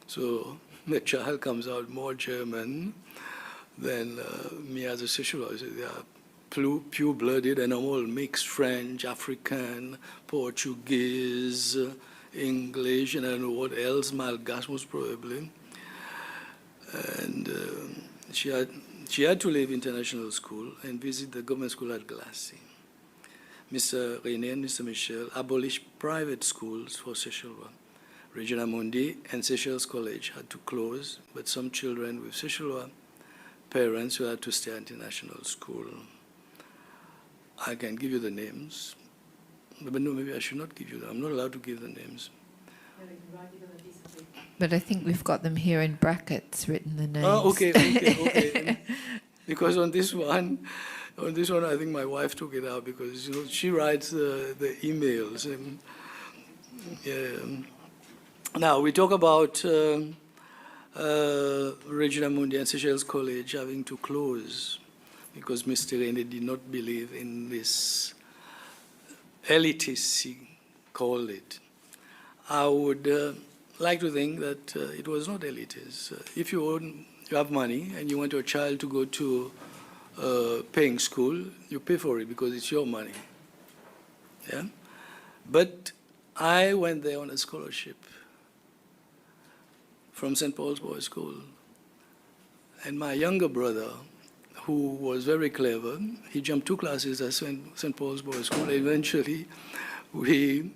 so the child comes out more German than me as a Seychellois. So they are pure-blooded, and I'm all mixed: French, African, Portuguese, English, and I don't know what else, Malgache most probably. And she had to leave international school and visit the government school at Glassy. Mr. René and Mr. Michel abolished private schools for Seychellois. Regina Mundi and Seychelles College had to close, but some children with Seychellois parents who had to stay at international school. I can give you the names, but no, maybe I should not give you them. I'm not allowed to give the names. But I think we've got them here in brackets, written the names. Oh, okay. Because on this one, I think my wife took it out because she writes the emails. And, yeah. Now, we talk about Regina Mundi and Seychelles College having to close because Mr. Rene did not believe in this elitist, he called it. I would like to think that it was not elitist. If you have money and you want your child to go to paying school, you pay for it because it's your money. Yeah? But I went there on a scholarship from St. Paul's Boys School. And my younger brother, who was very clever, he jumped 2 classes at St. Paul's Boys School. Eventually, we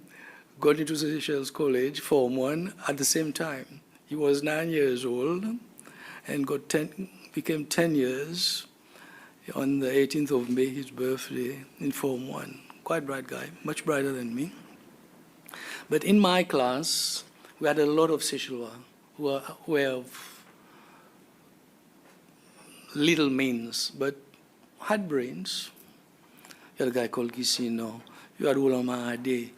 got into Seychelles College, Form 1, at the same time. He was 9 years old and became 10 years on the 18th of May, his birthday, in Form 1. Quite bright guy, much brighter than me. But in my class, we had a lot of Seychellois who were of little means, but had brains. You had a guy called Gisino. You had Ulama Ade.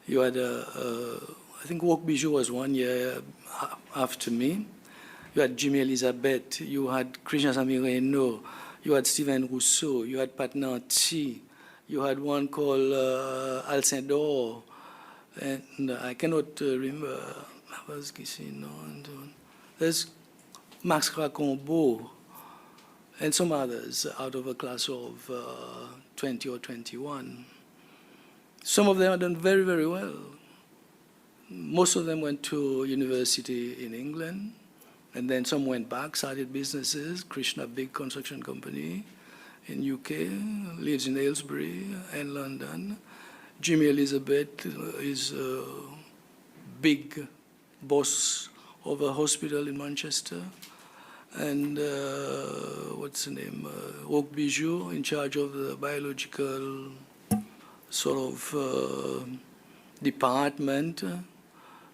You had, I think Wok Bijou was 1 year after me. You had Jimmy Elizabeth. You had Krishna Samireno. You had Stephen Rousseau. You had Patna Chi. You had one called Alcin d'Or. And I cannot remember. Was Gisino and there's Max Racombo and some others out of a class of 20 or 21. Some of them have done very, very well. Most of them went to university in England, and then some went back, started businesses. Krishna, big construction company in UK, lives in Aylesbury and London. Jimmy Elizabeth is a big boss of a hospital in Manchester. And what's the name? Wok Bijou, in charge of the biological sort of department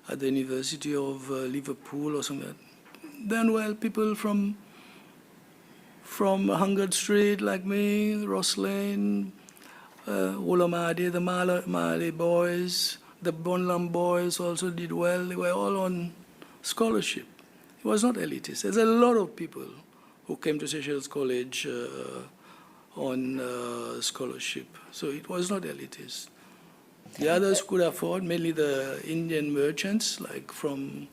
at the University of Liverpool or something. Then, well, people from Hungard Street, like me, Ross Lane, Wolomade, the Mali boys, the Bonlam boys also did well. They were all on scholarship. It was not elitist. There's a lot of people who came to Seychelles College on scholarship. So it was not elitist. The others could afford, mainly the Indian merchants, like from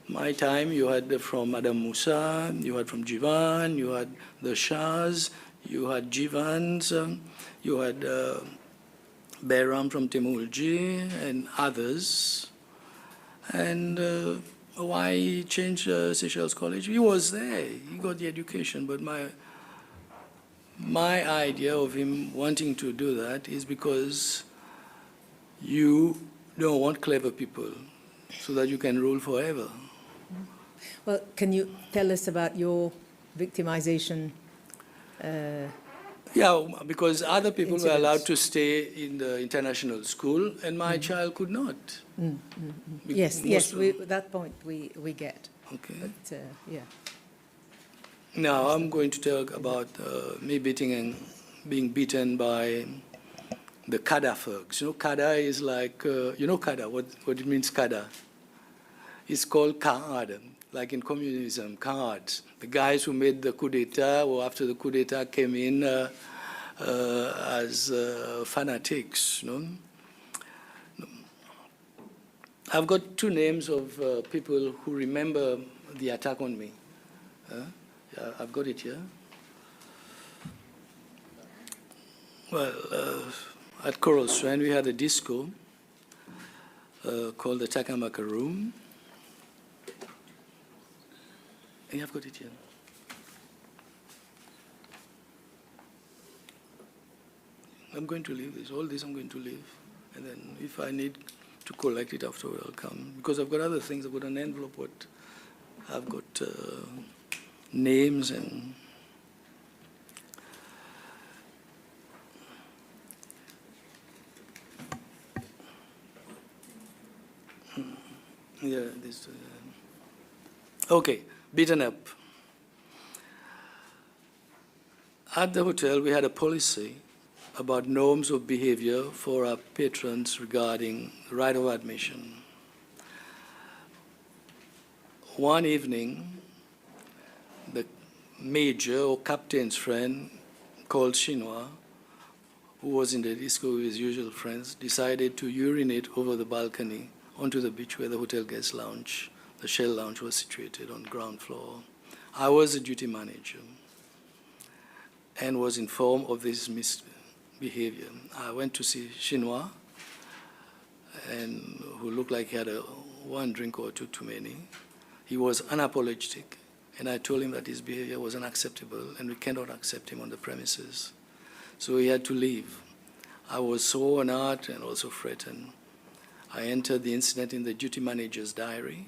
my time, you had from Madame Moussa, you had from Jivan, you had the Shahs, you had Jivans, you had Behram from Temulji and others. And why he changed Seychelles College? He was there, he got the education, but my idea of him wanting to do that is because you don't want clever people so that you can rule forever. Well, can you tell us about your victimization? Yeah, because other people were allowed Incidents. to stay in the international school, and my child could not. Yes, yes, that point we get. Okay. But, yeah. Now I'm going to talk about me being beaten by the Kada thugs. You know, Kada is like, you know Kada, what it means Kada? It's called Kaad, like in communism, Kaads. The guys who made the coup d'etat, or after the coup d'etat came in as fanatics, you know? I've got 2 names of people who remember the attack on me. Yeah, I've got it here. Well, at Coral Strand, we had a disco called the Takamaka Room. And I've got it here. I'm going to leave this. All this I'm going to leave. And then if I need to collect it afterward, I'll come. Because I've got other things. I've got an envelope. I've got names and... Yeah, this... Okay, beaten up. At the hotel, we had a policy about norms of behavior for our patrons regarding right of admission. one evening, the major or captain's friend called Chinois, who was in the disco with his usual friends, decided to urinate over the balcony onto the beach where the hotel guest lounge, the Shell Lounge, was situated on ground floor. I was the duty manager and was informed of this misbehavior. I went to see Chinois, and who looked like he had one drink or two too many. He was unapologetic, and I told him that his behavior was unacceptable and we cannot accept him on the premises. So he had to leave. I was sworn at and also threatened. I entered the incident in the duty manager's diary,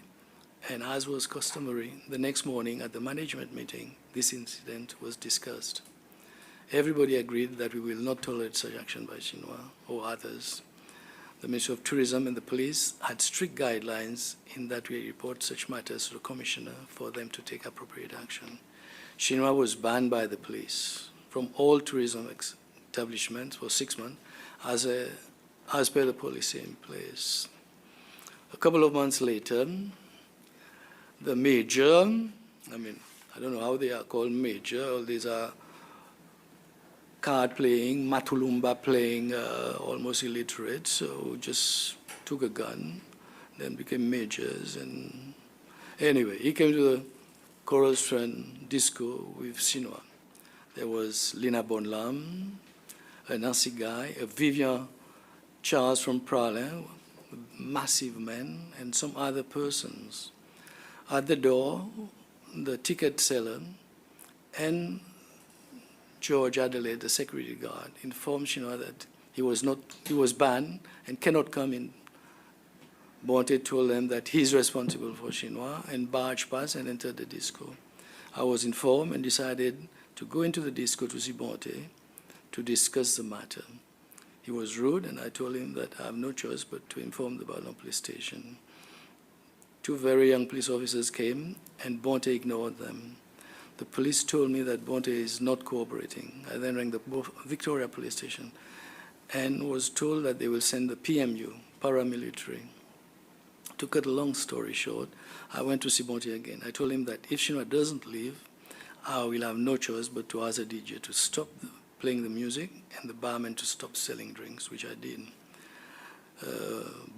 and as was customary, the next morning at the management meeting, this incident was discussed. Everybody agreed that we will not tolerate such action by Chinois or others. The Ministry of Tourism and the police had strict guidelines in that we report such matters to the commissioner for them to take appropriate action. Chinois was banned by the police from all tourism establishments for 6 months as per the policy in place. A couple of months later, the major, I don't know how they are called major, all these are card playing, matulumba playing, almost illiterate, so just took a gun, then became majors. And anyway, he came to the Coral Strand disco with Chinois. There was Lina Bonlam, a Nancy guy, a Vivian Charles from Pralin, massive men, and some other persons. At the door, the ticket seller and George Adelaide, the security guard, informed Chinois that he was banned and cannot come in. Bonte told them that he's responsible for Chinois and barged past and entered the disco. I was informed and decided to go into the disco to see Bonte to discuss the matter. He was rude, and I told him that I have no choice but to inform the Ballon police station. 2 very young police officers came, and Bonte ignored them. The police told me that Bonte is not cooperating. I then rang the Victoria police station and was told that they will send the PMU, paramilitary. To cut a long story short, I went to see Bonte again. I told him that if Chinois doesn't leave, I will have no choice but to ask the DJ to stop playing the music and the barman to stop selling drinks, which I did.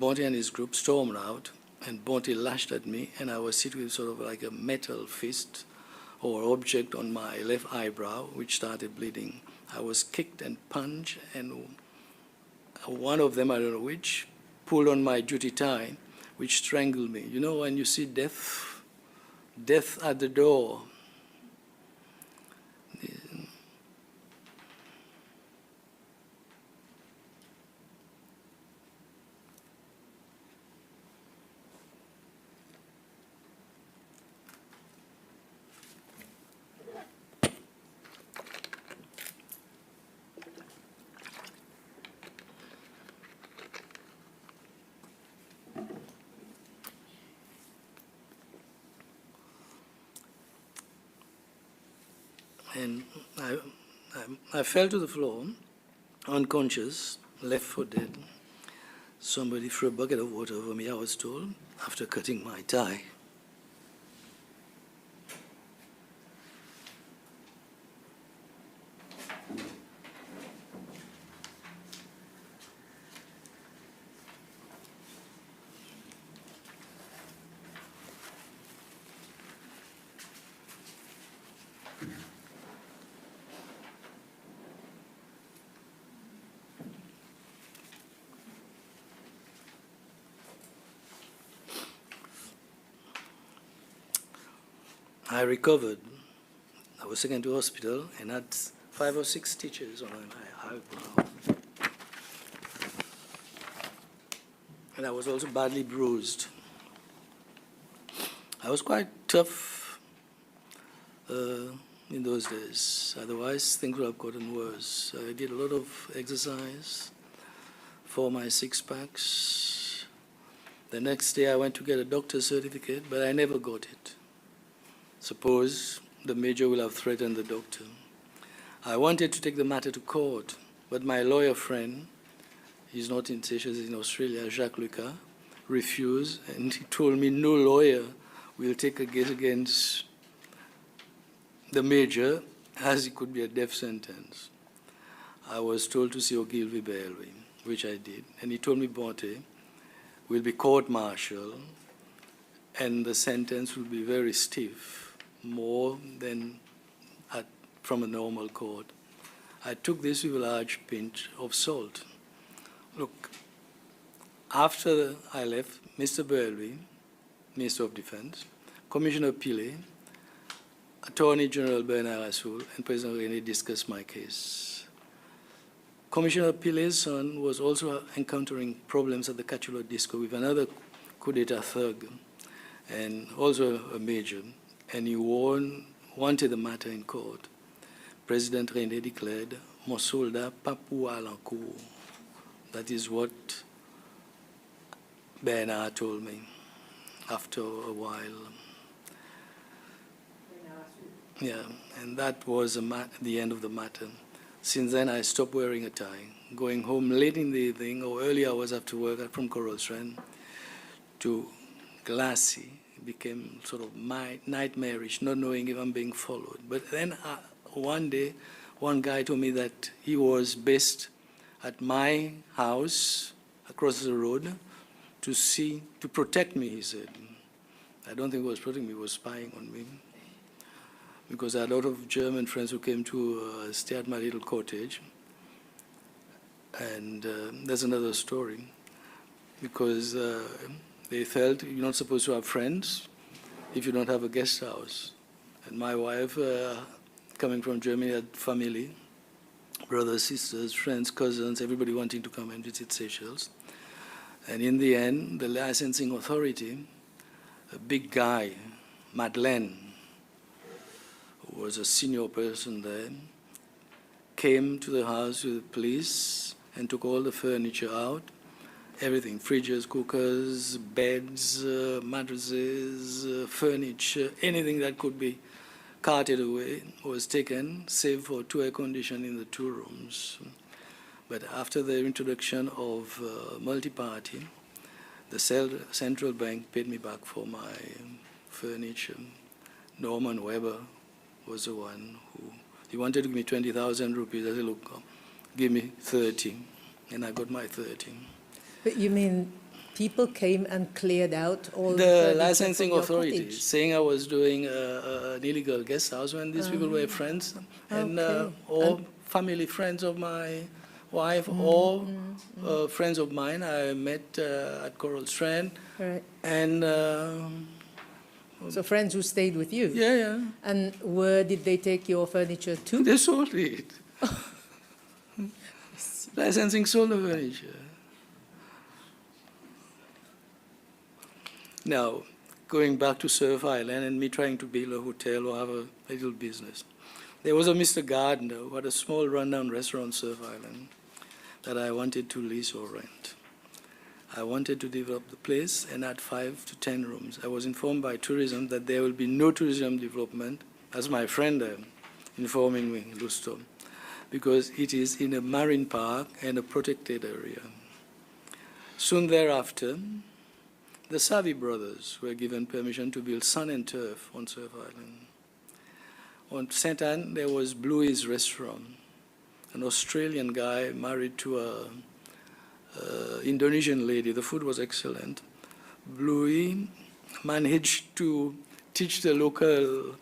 Bonte and his group stormed out, and Bonte lashed at me, and I was sitting with sort of like a metal fist or object on my left eyebrow, which started bleeding. I was kicked and punched, and one of them, I don't know which, pulled on my duty tie, which strangled me. You know, when you see death at the door. And I fell to the floor, unconscious, left for dead. Somebody threw a bucket of water over me, I was told, after cutting my tie. I recovered. I was taken to hospital and had 5 or 6 stitches on my eyebrow. And I was also badly bruised. I was quite tough in those days. Otherwise, things would have gotten worse. I did a lot of exercise for my 6-packs. The next day, I went to get a doctor's certificate, but I never got it. Suppose the major will have threatened the doctor. I wanted to take the matter to court, but my lawyer friend, he's not in Seychelles, he's in Australia, Jacques Lucas, refused, and he told me no lawyer will take a case against the major, as it could be a death sentence. I was told to see Ogilvy Bailey, which I did. And he told me Bonte will be court-martialed, and the sentence will be very stiff, more than from a normal court. I took this with a large pinch of salt. Look, after I left, Mr. Bailey, Minister of Defense, Commissioner Pillay, Attorney General Bernard Rasoul, and President René discussed my case. Commissioner Pillay's son was also encountering problems at the Cachula Disco with another coup d'etat thug, and also a major, and he wanted the matter in court. President René declared, "Mon soldat pas pour aller en cour." That is what Bernard told me after a while. Yeah, and that was the end of the matter. Since then, I stopped wearing a tie, going home late in the evening or early hours after work from Coral Strand to Glassy. It became sort of nightmarish, not knowing if I'm being followed. But then one day, one guy told me that he was based at my house across the road to protect me, he said. I don't think he was protecting me, he was spying on me. Because I had a lot of German friends who came to stay at my little cottage. And that's another story. Because they felt you're not supposed to have friends if you don't have a guest house. And my wife, coming from Germany, had family, brothers, sisters, friends, cousins, everybody wanting to come and visit Seychelles. And in the end, the licensing authority, a big guy, Madeleine, who was a senior person there, came to the house with the police and took all the furniture out, everything, fridges, cookers, beds, mattresses, furniture, anything that could be carted away was taken, save for 2 air conditioning in the 2 rooms. But after the introduction of multi-party, the central bank paid me back for my furniture. Norman Weber was the one who, he wanted to give me 20,000 rupees. I said, look, give me 30, and I got my 30. But you mean people came and cleared out all the the licensing authority, cottage? saying I was doing an illegal guest house when these people were friends, and or family friends of my wife, or friends of mine I met at Coral Strand. Right. And So friends who stayed with you? yeah. And where did they take your furniture to? They sold it. Licensing sold the furniture. Now, going back to Surf Island and me trying to build a hotel or have a little business. There was a Mr. Gardner who had a small rundown restaurant on Surf Island that I wanted to lease or rent. I wanted to develop the place and add 5 to 10 rooms. I was informed by tourism that there will be no tourism development, as my friend informing me, Lusto, because it is in a marine park and a protected area. Soon thereafter, the Savvy brothers were given permission to build sun and turf on Surf Island. On St. Anne, there was Bluey's Restaurant, an Australian guy married to a Indonesian lady. The food was excellent. Bluey managed to teach the local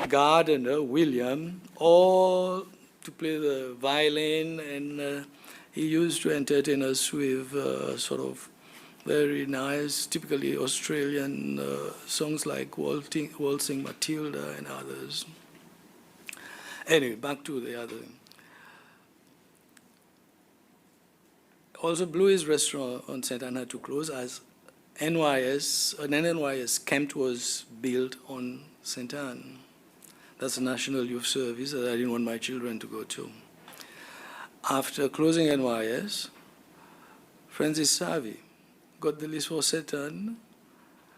gardener, William, all to play the violin, and he used to entertain us with sort of very nice, typically Australian songs like Waltzing Matilda and others. Anyway, back to the other. Also, Bluey's Restaurant on St. Anne had to close as an NYS camp was built on St. Anne. That's a National Youth Service that I didn't want my children to go to. After closing NYS, Francis Savvy got the lease for St. Anne,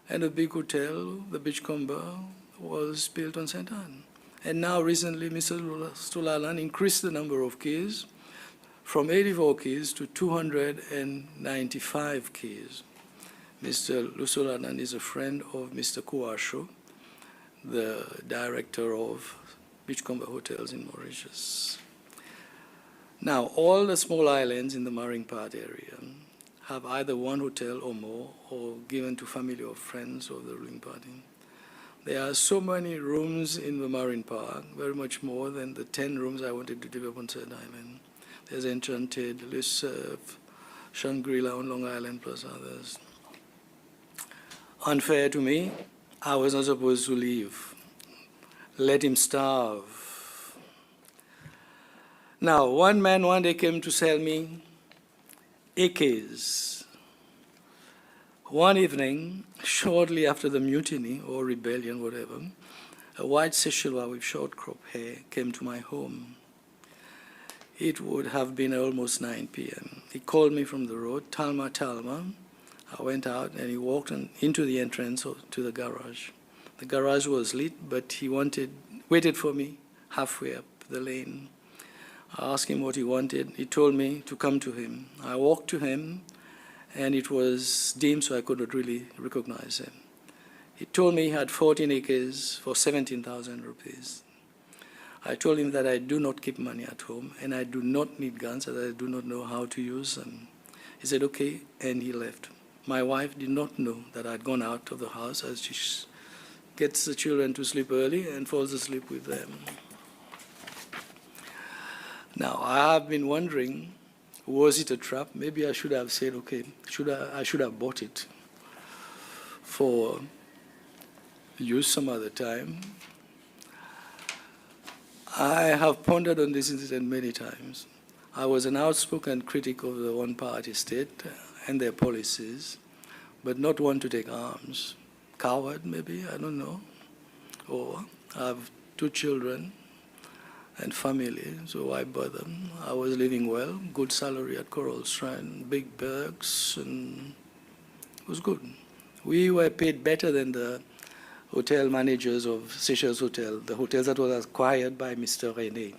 and a big hotel, the Beachcomber, was built on St. Anne. And now recently, Mr. Stulalan increased the number of keys from 84 keys to 295 keys, Mr. Lusulanan is a friend of Mr. Kuasho, the director of Beachcomber Hotels in Mauritius. Now, all the small islands in the Marine Park area have either one hotel or more, or given to family or friends of the ruling party. There are so many rooms in the Marine Park, very much more than the 10 rooms I wanted to develop on Said Island. There's Enchanted, Le Surf, Shangri-La on Long Island, plus others. Unfair to me, I was not supposed to leave. Let him starve. Now, one man one day came to sell me acres. One evening, shortly after the mutiny or rebellion, whatever, a white Seychellois with short crop hair came to my home. It would have been almost 9 p.m. He called me from the road, Talma, Talma. I went out and he walked into the entrance to the garage. The garage was lit, but he waited for me halfway up the lane. I asked him what he wanted. He told me to come to him. I walked to him, and it was dim, so I could not really recognize him. He told me he had 14 acres for 17,000 rupees. I told him that I do not keep money at home, and I do not need guns, as I do not know how to use them. He said, okay, and he left. My wife did not know that I'd gone out of the house, as she gets the children to sleep early and falls asleep with them. Now, I have been wondering, was it a trap? Maybe I should have said, okay, I should have bought it for use some other time. I have pondered on this incident many times. I was an outspoken critic of the one-party state and their policies, but not one to take arms. Coward, maybe, I don't know. Or I have 2 children and family, so why bother? I was living well, good salary at Coral Shrine, big perks, and it was good. We were paid better than the hotel managers of Seychelles Hotel, the hotels that was acquired by Mr. René.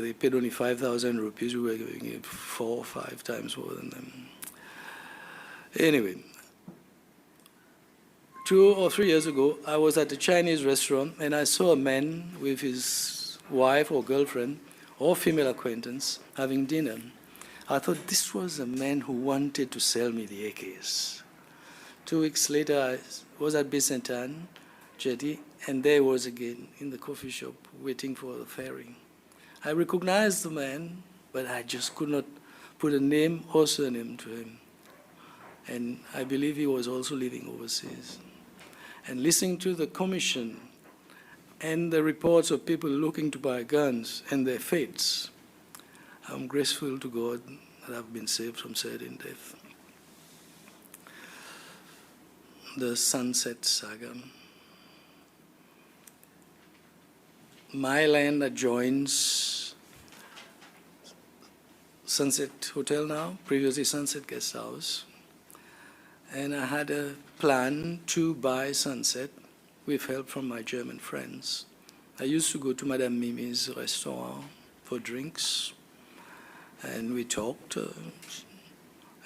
They paid only 5,000 rupees. We were giving it 4 or 5 times more than them. Anyway, 2 or 3 years ago, I was at a Chinese restaurant and I saw a man with his wife or girlfriend or female acquaintance having dinner. I thought this was a man who wanted to sell me the acres. 2 weeks later, I was at Bicentan Jetty, and there he was again in the coffee shop waiting for the ferry. I recognized the man, but I just could not put a name or surname to him. And I believe he was also living overseas. And listening to the commission and the reports of people looking to buy guns and their fates, I'm grateful to God that I've been saved from certain death. The Sunset Saga. My land adjoins Sunset Hotel now, previously Sunset Guest House. And I had a plan to buy Sunset with help from my German friends. I used to go to Madame Mimi's restaurant for drinks, and we talked.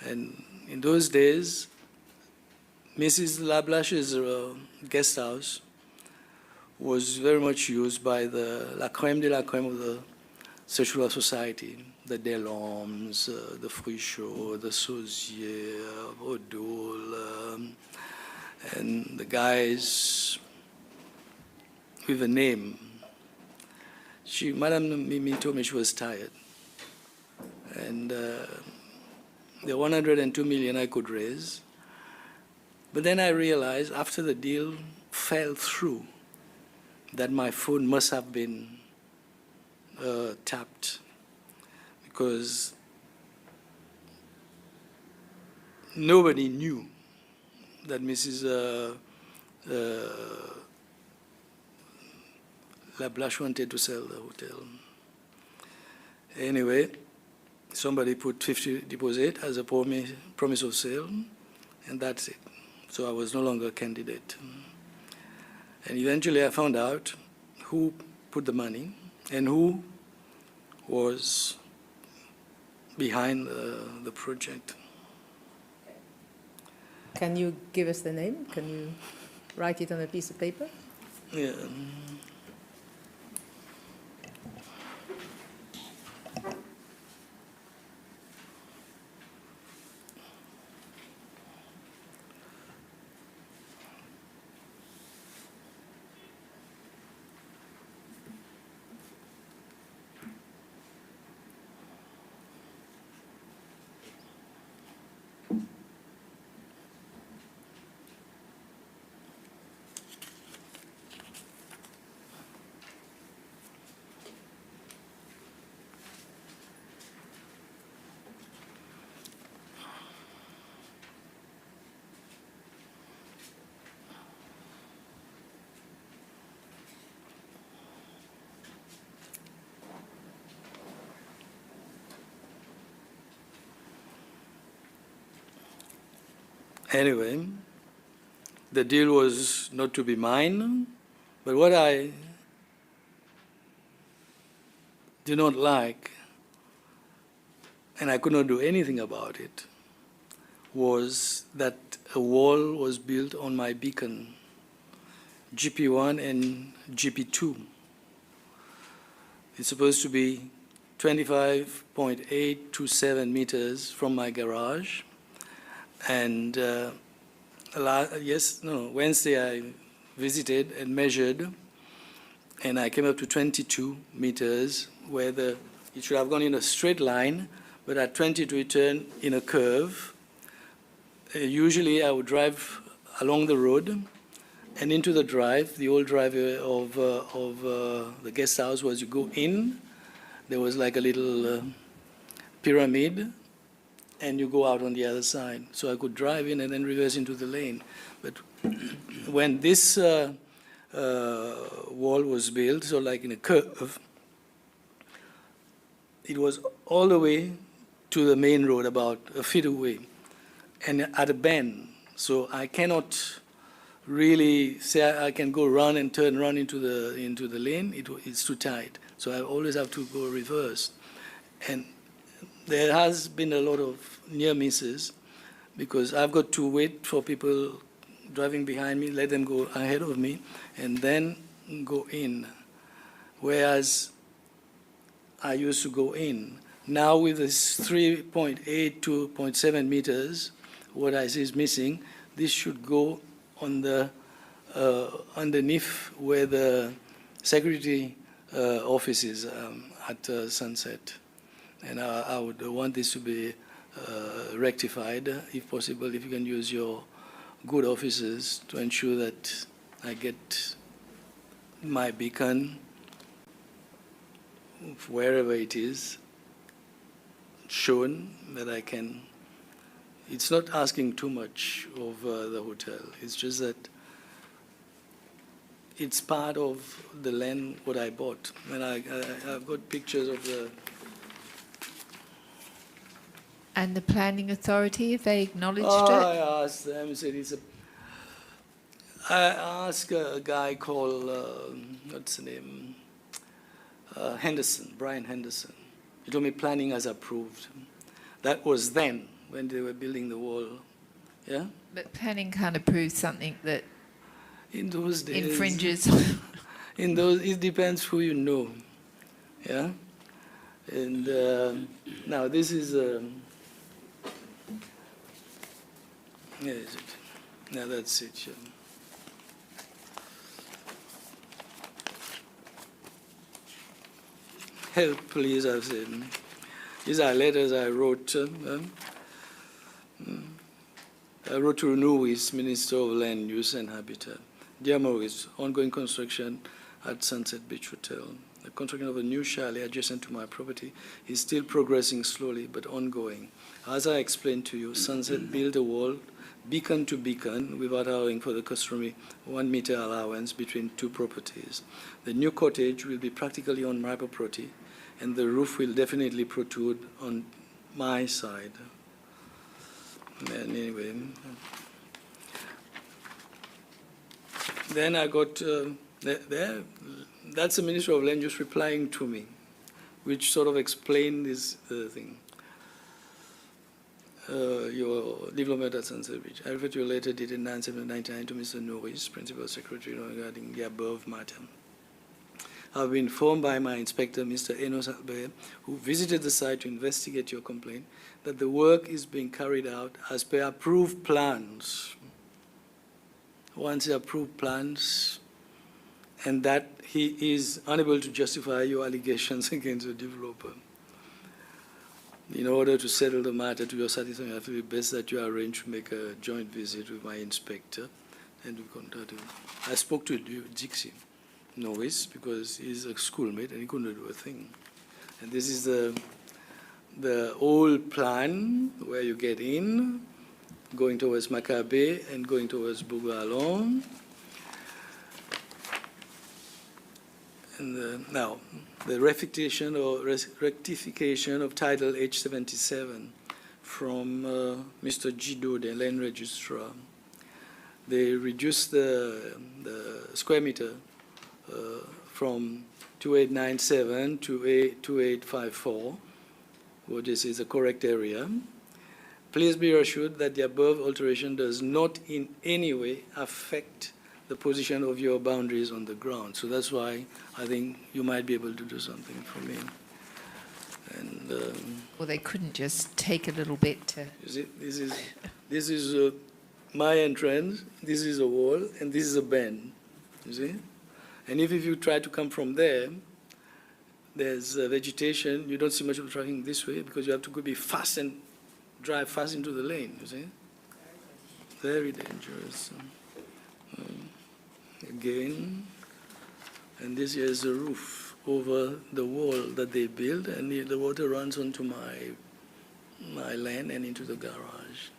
And in those days, Mrs. Lablache's guest house was very much used by the la crème de la crème of the Seychellois society, the Delormes, the Frichot, the Sauzier, Odol, and the guys with a name. Madame Mimi told me she was tired. And the 102 million I could raise. But then I realized after the deal fell through that my phone must have been tapped, because nobody knew that Mrs. Lablache wanted to sell the hotel. Anyway, somebody put 50 deposit as a promise of sale, and that's it. So I was no longer a candidate. And eventually I found out who put the money and who was behind the project. Can you give us the name? Can you write it on a piece of paper? Yeah. Anyway, the deal was not to be mine, but what I did not like, and I could not do anything about it, was that a wall was built on my beacon, GP1 and GP2. It's supposed to be 25.827 meters from my garage. And Wednesday I visited and measured, and I came up to 22 meters, where it should have gone in a straight line, but at 22 it turned in a curve. Usually I would drive along the road and into the drive. The old driveway of the guest house was you go in, there was like a little pyramid, and you go out on the other side. So I could drive in and then reverse into the lane. But when this wall was built, so like in a curve, it was all the way to the main road, about a feet away, and at a bend. So I cannot really say I can go run and turn run into the lane. It's too tight. So I always have to go reverse. And there has been a lot of near misses because I've got to wait for people driving behind me, let them go ahead of me, and then go in. Whereas I used to go in. Now with this 3.8 to 0.7 meters, what I see is missing. This should go on the underneath where the security office is at Sunset. And I would want this to be rectified, if possible, if you can use your good officers to ensure that I get my beacon, wherever it is, shown that I can. It's not asking too much of the hotel. It's just that it's part of the land what I bought. And I've got pictures of the. And the planning authority, have they acknowledged it? I asked them, said I asked a guy called, what's the name? Henderson, Brian Henderson. He told me planning has approved. That was then, when they were building the wall. Yeah? But planning can't approve something that In those days. infringes. It depends who you know. Yeah? And now this is. Where is it? Now that's it. Yeah. Help, please, I've said. These are letters I wrote. I wrote to Renew, Minister of Land Use and Habitat. Dear Maurice, ongoing construction at Sunset Beach Hotel. The construction of a new chalet adjacent to my property is still progressing slowly but ongoing. As I explained to you, Sunset built a wall beacon to beacon without allowing for the customary 1 meter allowance between two properties. The new cottage will be practically on my property, and the roof will definitely protrude on my side. And anyway, then I got that's the Minister of Land Use replying to me, which sort of explained this thing. your development at Sunset Beach. I refer to your letter dated 9/7/99 to Mr. Norris, Principal Secretary, regarding the above matter. I've been informed by my inspector, Mr. Enos Albert, who visited the site to investigate your complaint, that the work is being carried out as per approved plans. Once approved plans, and that he is unable to justify your allegations against the developer. In order to settle the matter to your satisfaction, I feel it best that you arrange to make a joint visit with my inspector, and we contact him. I spoke to Dixie Norris because he's a schoolmate and he couldn't do a thing. And this is the old plan where you get in, going towards Macabe and going towards Bougalon. And now, the rectification of Title H77 from Mr. Gido, the land registrar. They reduced the square meter from 2897 to 2854. Well, this is the correct area. Please be assured that the above alteration does not in any way affect the position of your boundaries on the ground. So that's why I think you might be able to do something for me. And Well, they couldn't just take a little bit to... you see, this is my entrance, this is a wall, and this is a bend, you see? And if you try to come from there, there's vegetation. You don't see much of the traffic this way because you have to go be fast and drive fast into the lane, you see? Very dangerous. Again, and this here is the roof over the wall that they built, and the water runs onto my land and into the garage.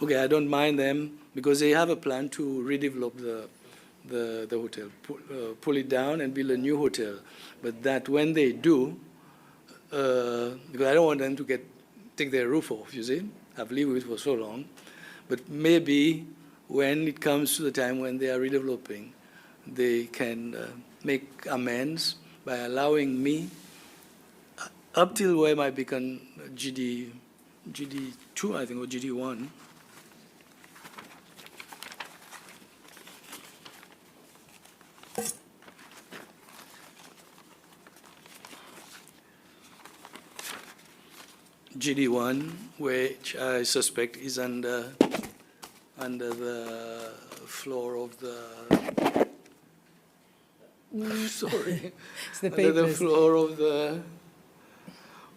Okay, I don't mind them because they have a plan to redevelop the hotel, pull it down and build a new hotel. But that when they do, because I don't want them to take their roof off, you see? I've lived with it for so long. But maybe when it comes to the time when they are redeveloping, they can make amends by allowing me up till where might become GD2, I think, or GD1. GD1, which I suspect is under the floor of the sorry, It's the under the papers. floor of the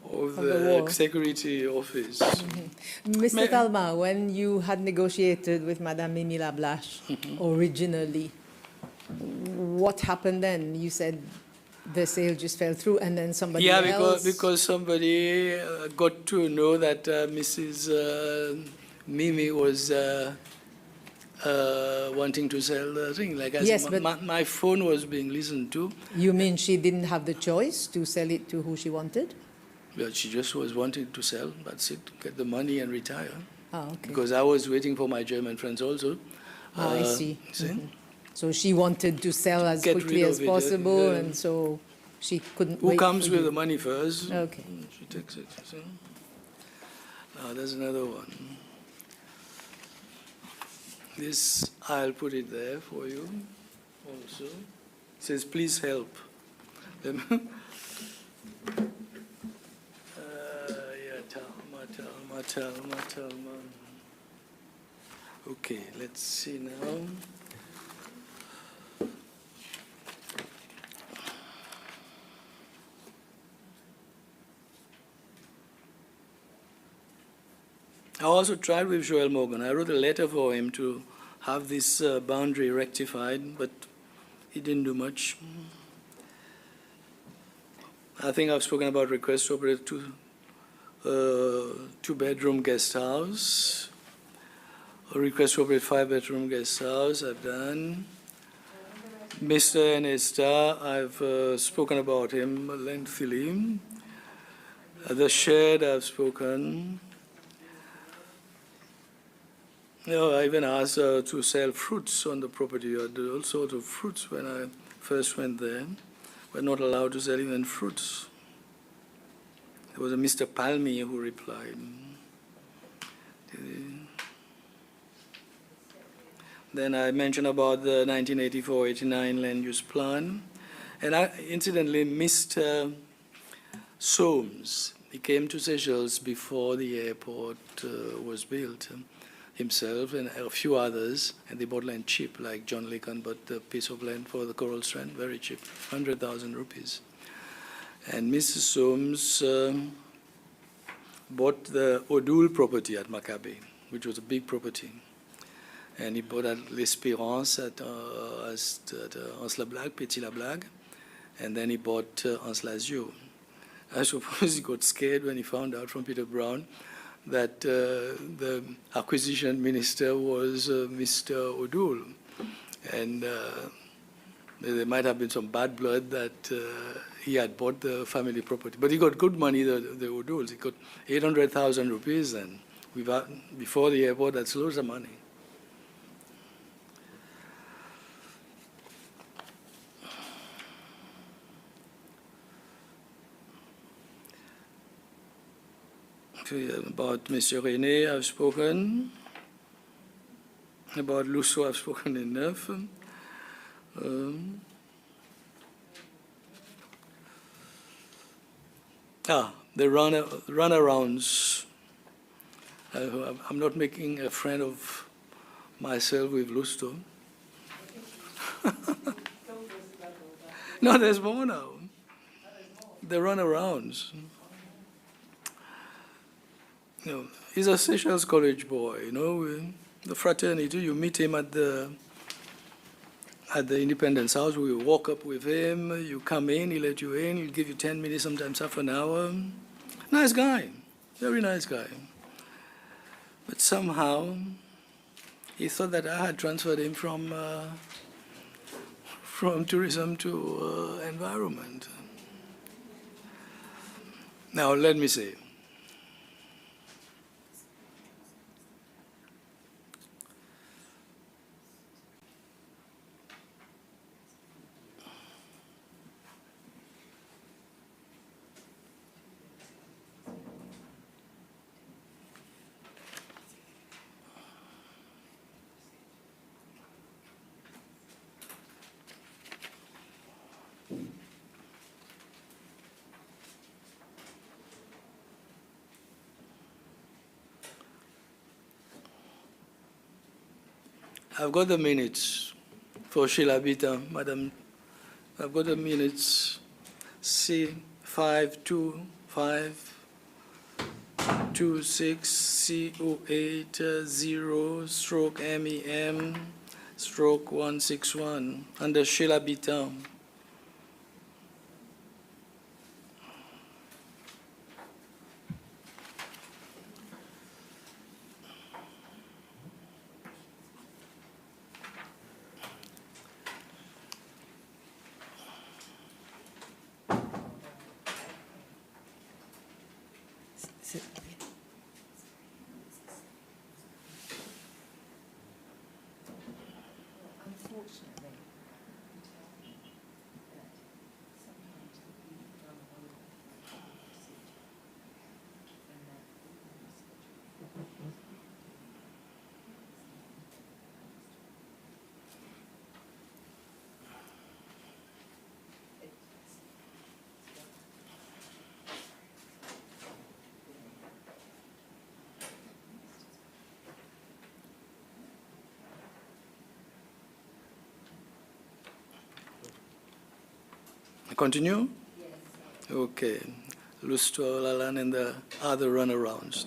wall. security office. Mr. Talma, when you had negotiated with Madame Mimi Lablache originally, what happened then? You said the sale just fell through, and then somebody Yeah, else... because somebody got to know that Mrs. Mimi was wanting to sell the thing. Like I Yes, said, but- my phone was being listened to. You mean she didn't have the choice to sell it to who she wanted? But she just was wanting to sell, that's it, get the money and retire. Oh, okay. Because I was waiting for my German friends also. I see. See? Mhm. So she wanted to sell as Get quickly rid as of it, possible, yeah. and so she couldn't Who wait comes for with you. the money first? Okay. She takes it. See? Now there's another one. This, I'll put it there for you also. It says, please help. Yeah, Talma. Okay, let's see now. I also tried with Joel Morgan. I wrote a letter for him to have this boundary rectified, but he didn't do much. I think I've spoken about requests to operate two-bedroom guest house. A request to operate 5-bedroom guest house, I've done. Mr. Nesta, I've spoken about him lengthily. The shed, I've spoken. No, I even asked to sell fruits on the property. I did all sorts of fruits when I first went there. We're not allowed to sell even fruits. There was a Mr. Palmy who replied. Then I mentioned about the 1984-89 land use plan. And I incidentally Mr. Soames, he came to Seychelles before the airport was built, himself and a few others, and they bought land cheap, like John Lincoln bought a piece of land for the Coral Strand, very cheap, 100,000 rupees. And Mr. Soames bought the Odul property at Maccabi, which was a big property. And he bought at L'Espérance at Anse-la-Blague, Petit-la-Blague, and then he bought Anse-Lazio. I suppose he got scared when he found out from Peter Brown that the acquisition minister was Mr. Odul. And there might have been some bad blood that he had bought the family property. But he got good money, the Oduls. He got 800,000 rupees, and before the airport, that's loads of money. About Mr. René, I've spoken. About Lusso, I've spoken enough. The runarounds. I'm not making a friend of myself with Lusto. No, there's more now. The runarounds. You know, he's a Seychelles College boy, you know, the fraternity. You meet him at the Independence House. We walk up with him. You come in, he let you in. He'll give you 10 minutes, sometimes half an hour. Nice guy, very nice guy. But somehow he thought that I had transferred him from tourism to environment. Now let me say. I've got the minutes for Sheila Bita, Madam. I've got the minutes C525260/MEM/161 under Sheila Bita. Continue? Yes. Okay. Lusto, Lalan, and the other runarounds.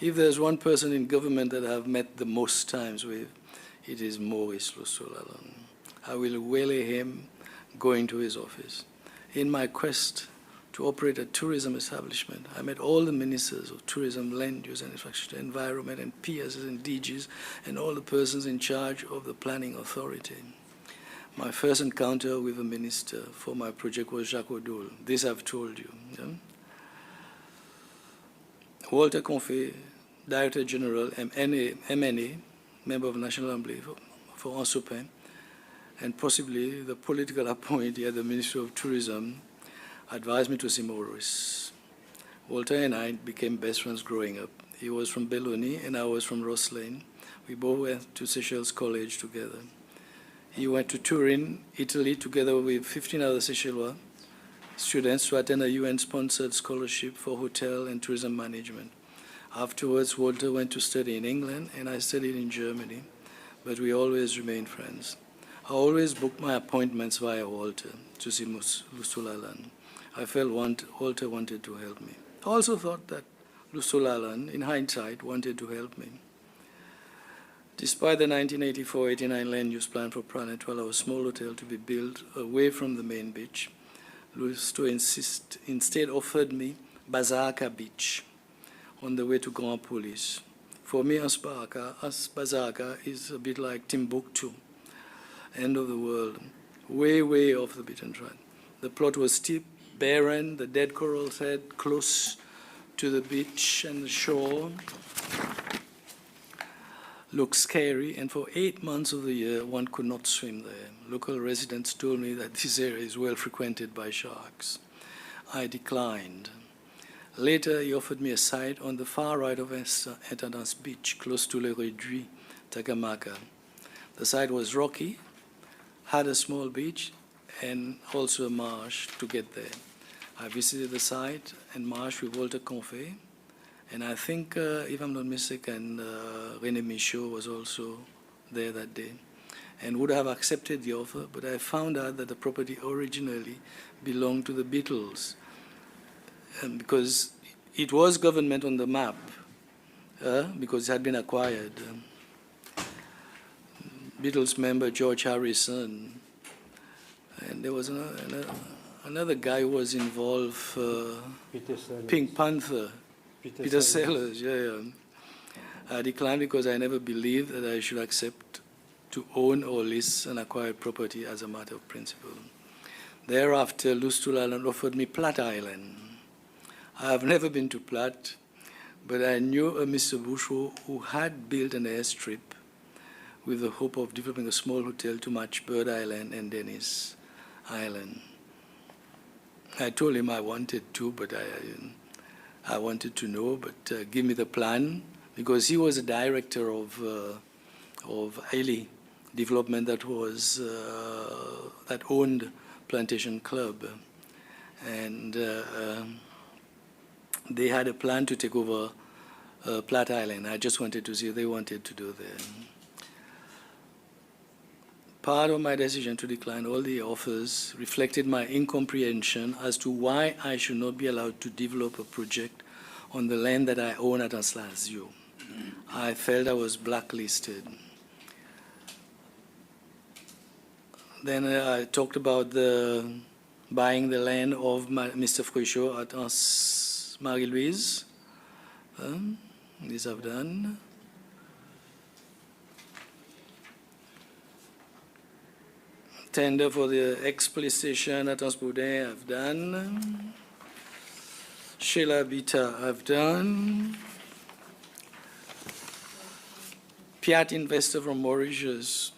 If there's one person in government that I've met the most times with, it is Maurice Lusto Lalan. I will waylay him going to his office. In my quest to operate a tourism establishment, I met all the ministers of tourism, land use and infrastructure, environment, and PSs and DGs, and all the persons in charge of the planning authority. My first encounter with a minister for my project was Jacques Odul. This I've told you. Yeah? Walter Confé, Director General, MNA, Member of National Assembly for Ansopin, and possibly the political appointee at the Ministry of Tourism, advised me to see Maurice. Walter and I became best friends growing up. He was from Belloni and I was from Rosslyn. We both went to Seychelles College together. He went to Turin, Italy, together with 15 other Seychellois students to attend a UN-sponsored scholarship for hotel and tourism management. Afterwards, Walter went to study in England and I studied in Germany, but we always remained friends. I always booked my appointments via Walter to see Lusulalan. I felt Walter wanted to help me. I also thought that Lusulalan, in hindsight, wanted to help me. Despite the 1984-89 land use plan for Planet, while a small hotel to be built away from the main beach, Lusto instead offered me Bazarka Beach on the way to Grand Poulis. For me, Bazarka is a bit like Timbuktu, end of the world, way, way off the beaten track. The plot was steep, barren, the dead corals head close to the beach and the shore looked scary, and for 8 months of the year, one could not swim there. Local residents told me that this area is well frequented by sharks. I declined. Later, he offered me a site on the far right of Intendance Beach, close to Le Réduit, Takamaka. The site was rocky, had a small beach, and also a marsh to get there. I visited the site and marsh with Walter Confé, and I think, if I'm not mistaken, René Michaud was also there that day and would have accepted the offer, but I found out that the property originally belonged to the Beatles because it was government on the map because it had been acquired. Beatles member George Harrison, and there was another guy who was involved, Pink Panther. Peter Sellers, yeah. I declined because I never believed that I should accept to own or lease an acquired property as a matter of principle. Thereafter, Lustulalan offered me Platte Island. I have never been to Platte, but I knew a Mr. Bush who had built an airstrip with the hope of developing a small hotel to match Bird Island and Dennis Island. I told him I wanted to, but I wanted to know, but give me the plan, because he was a director of Ailey Development that was that owned Plantation Club, and they had a plan to take over Platte Island. I just wanted to see what they wanted to do there. Part of my decision to decline all the offers reflected my incomprehension as to why I should not be allowed to develop a project on the land that I own at Anse-Lazio. I felt I was blacklisted. Then I talked about buying the land of Mr. Froichot at Marie-Louise. This I've done. Tender for the ex-police station at Anse-Boudin, I've done. Sheila Bita, I've done. Piat investor from Mauritius.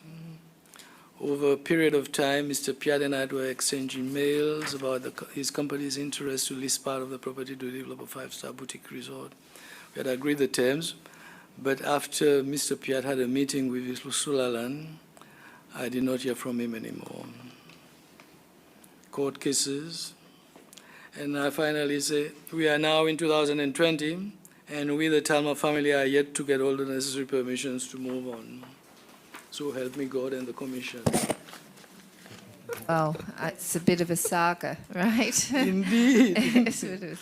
Over a period of time, Mr. Piat and I were exchanging mails about his company's interest to lease part of the property to develop a 5-star boutique resort. We had agreed the terms, but after Mr. Piat had a meeting with Lusulalan, I did not hear from him anymore. Court cases. And I finally say, we are now in 2020, and we, the Talma family, are yet to get all the necessary permissions to move on. So help me God and the Commission. Well, it's a bit of a saga, right? Indeed.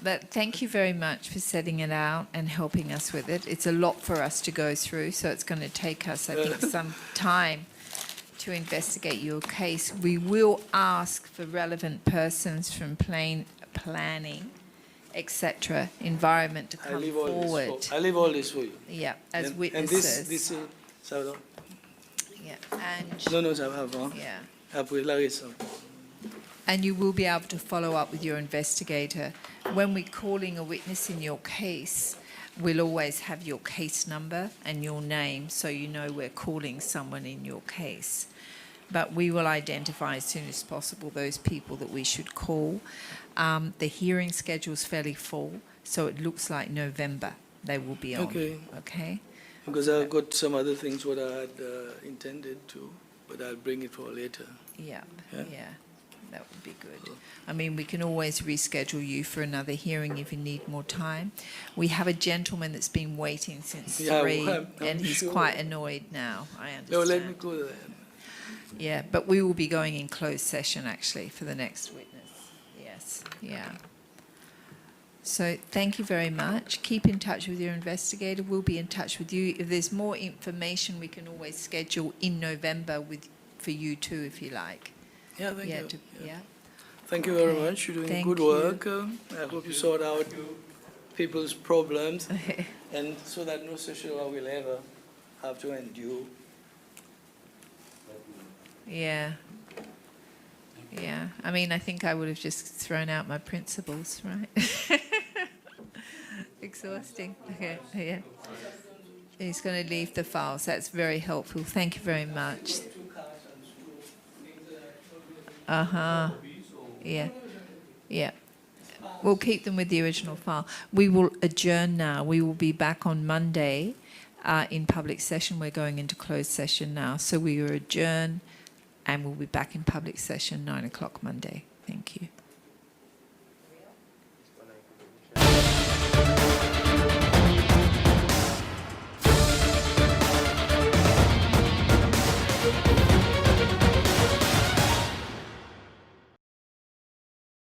But thank you very much for setting it out and helping us with it. It's a lot for us to go through, so it's going to take us, I think, some time to investigate your case. We will ask for relevant persons from planning, etc., environment to come forward. I leave all this for you. Yeah, as witnesses. And this ça yeah, and non, ça va avant. yeah. Après la récente. And you will be able to follow up with your investigator. When we're calling a witness in your case, we'll always have your case number and your name, so you know we're calling someone in your case. But we will identify as soon as possible those people that we should call. The hearing schedule is fairly full, so it looks like November they will be on. Okay. Okay? Because I've got some other things what I had intended to, but I'll bring it for later. Yeah, Yeah. yeah, that would be good. I mean, we can always reschedule you for another hearing if you need more time. We have a gentleman that's been waiting since Yeah, 3, I'm and he's sure. quite annoyed now, I understand. No, let me go there. Yeah, but we will be going in closed session actually for the next witness. Yes, yeah. So thank you very much. Keep in touch with your investigator. We'll be in touch with you. If there's more information, we can always schedule in November for you too, if you like. Yeah, thank you. Yeah. Thank you very Okay. much. You're doing Thank good you. work. I hope you sort out people's problems, and so that no social worker will ever have to endure. Yeah. Yeah. I mean, I think I would have just thrown out my principles, right? Exhausting. Okay. Yeah. He's going to leave the files. That's very helpful. Thank you very much. Uh-huh. Yeah. Yeah. We'll keep them with the original file. We will adjourn now. We will be back on Monday in public session. We're going into closed session now. So we will adjourn and we'll be back in public session 9 o'clock Monday. Thank you.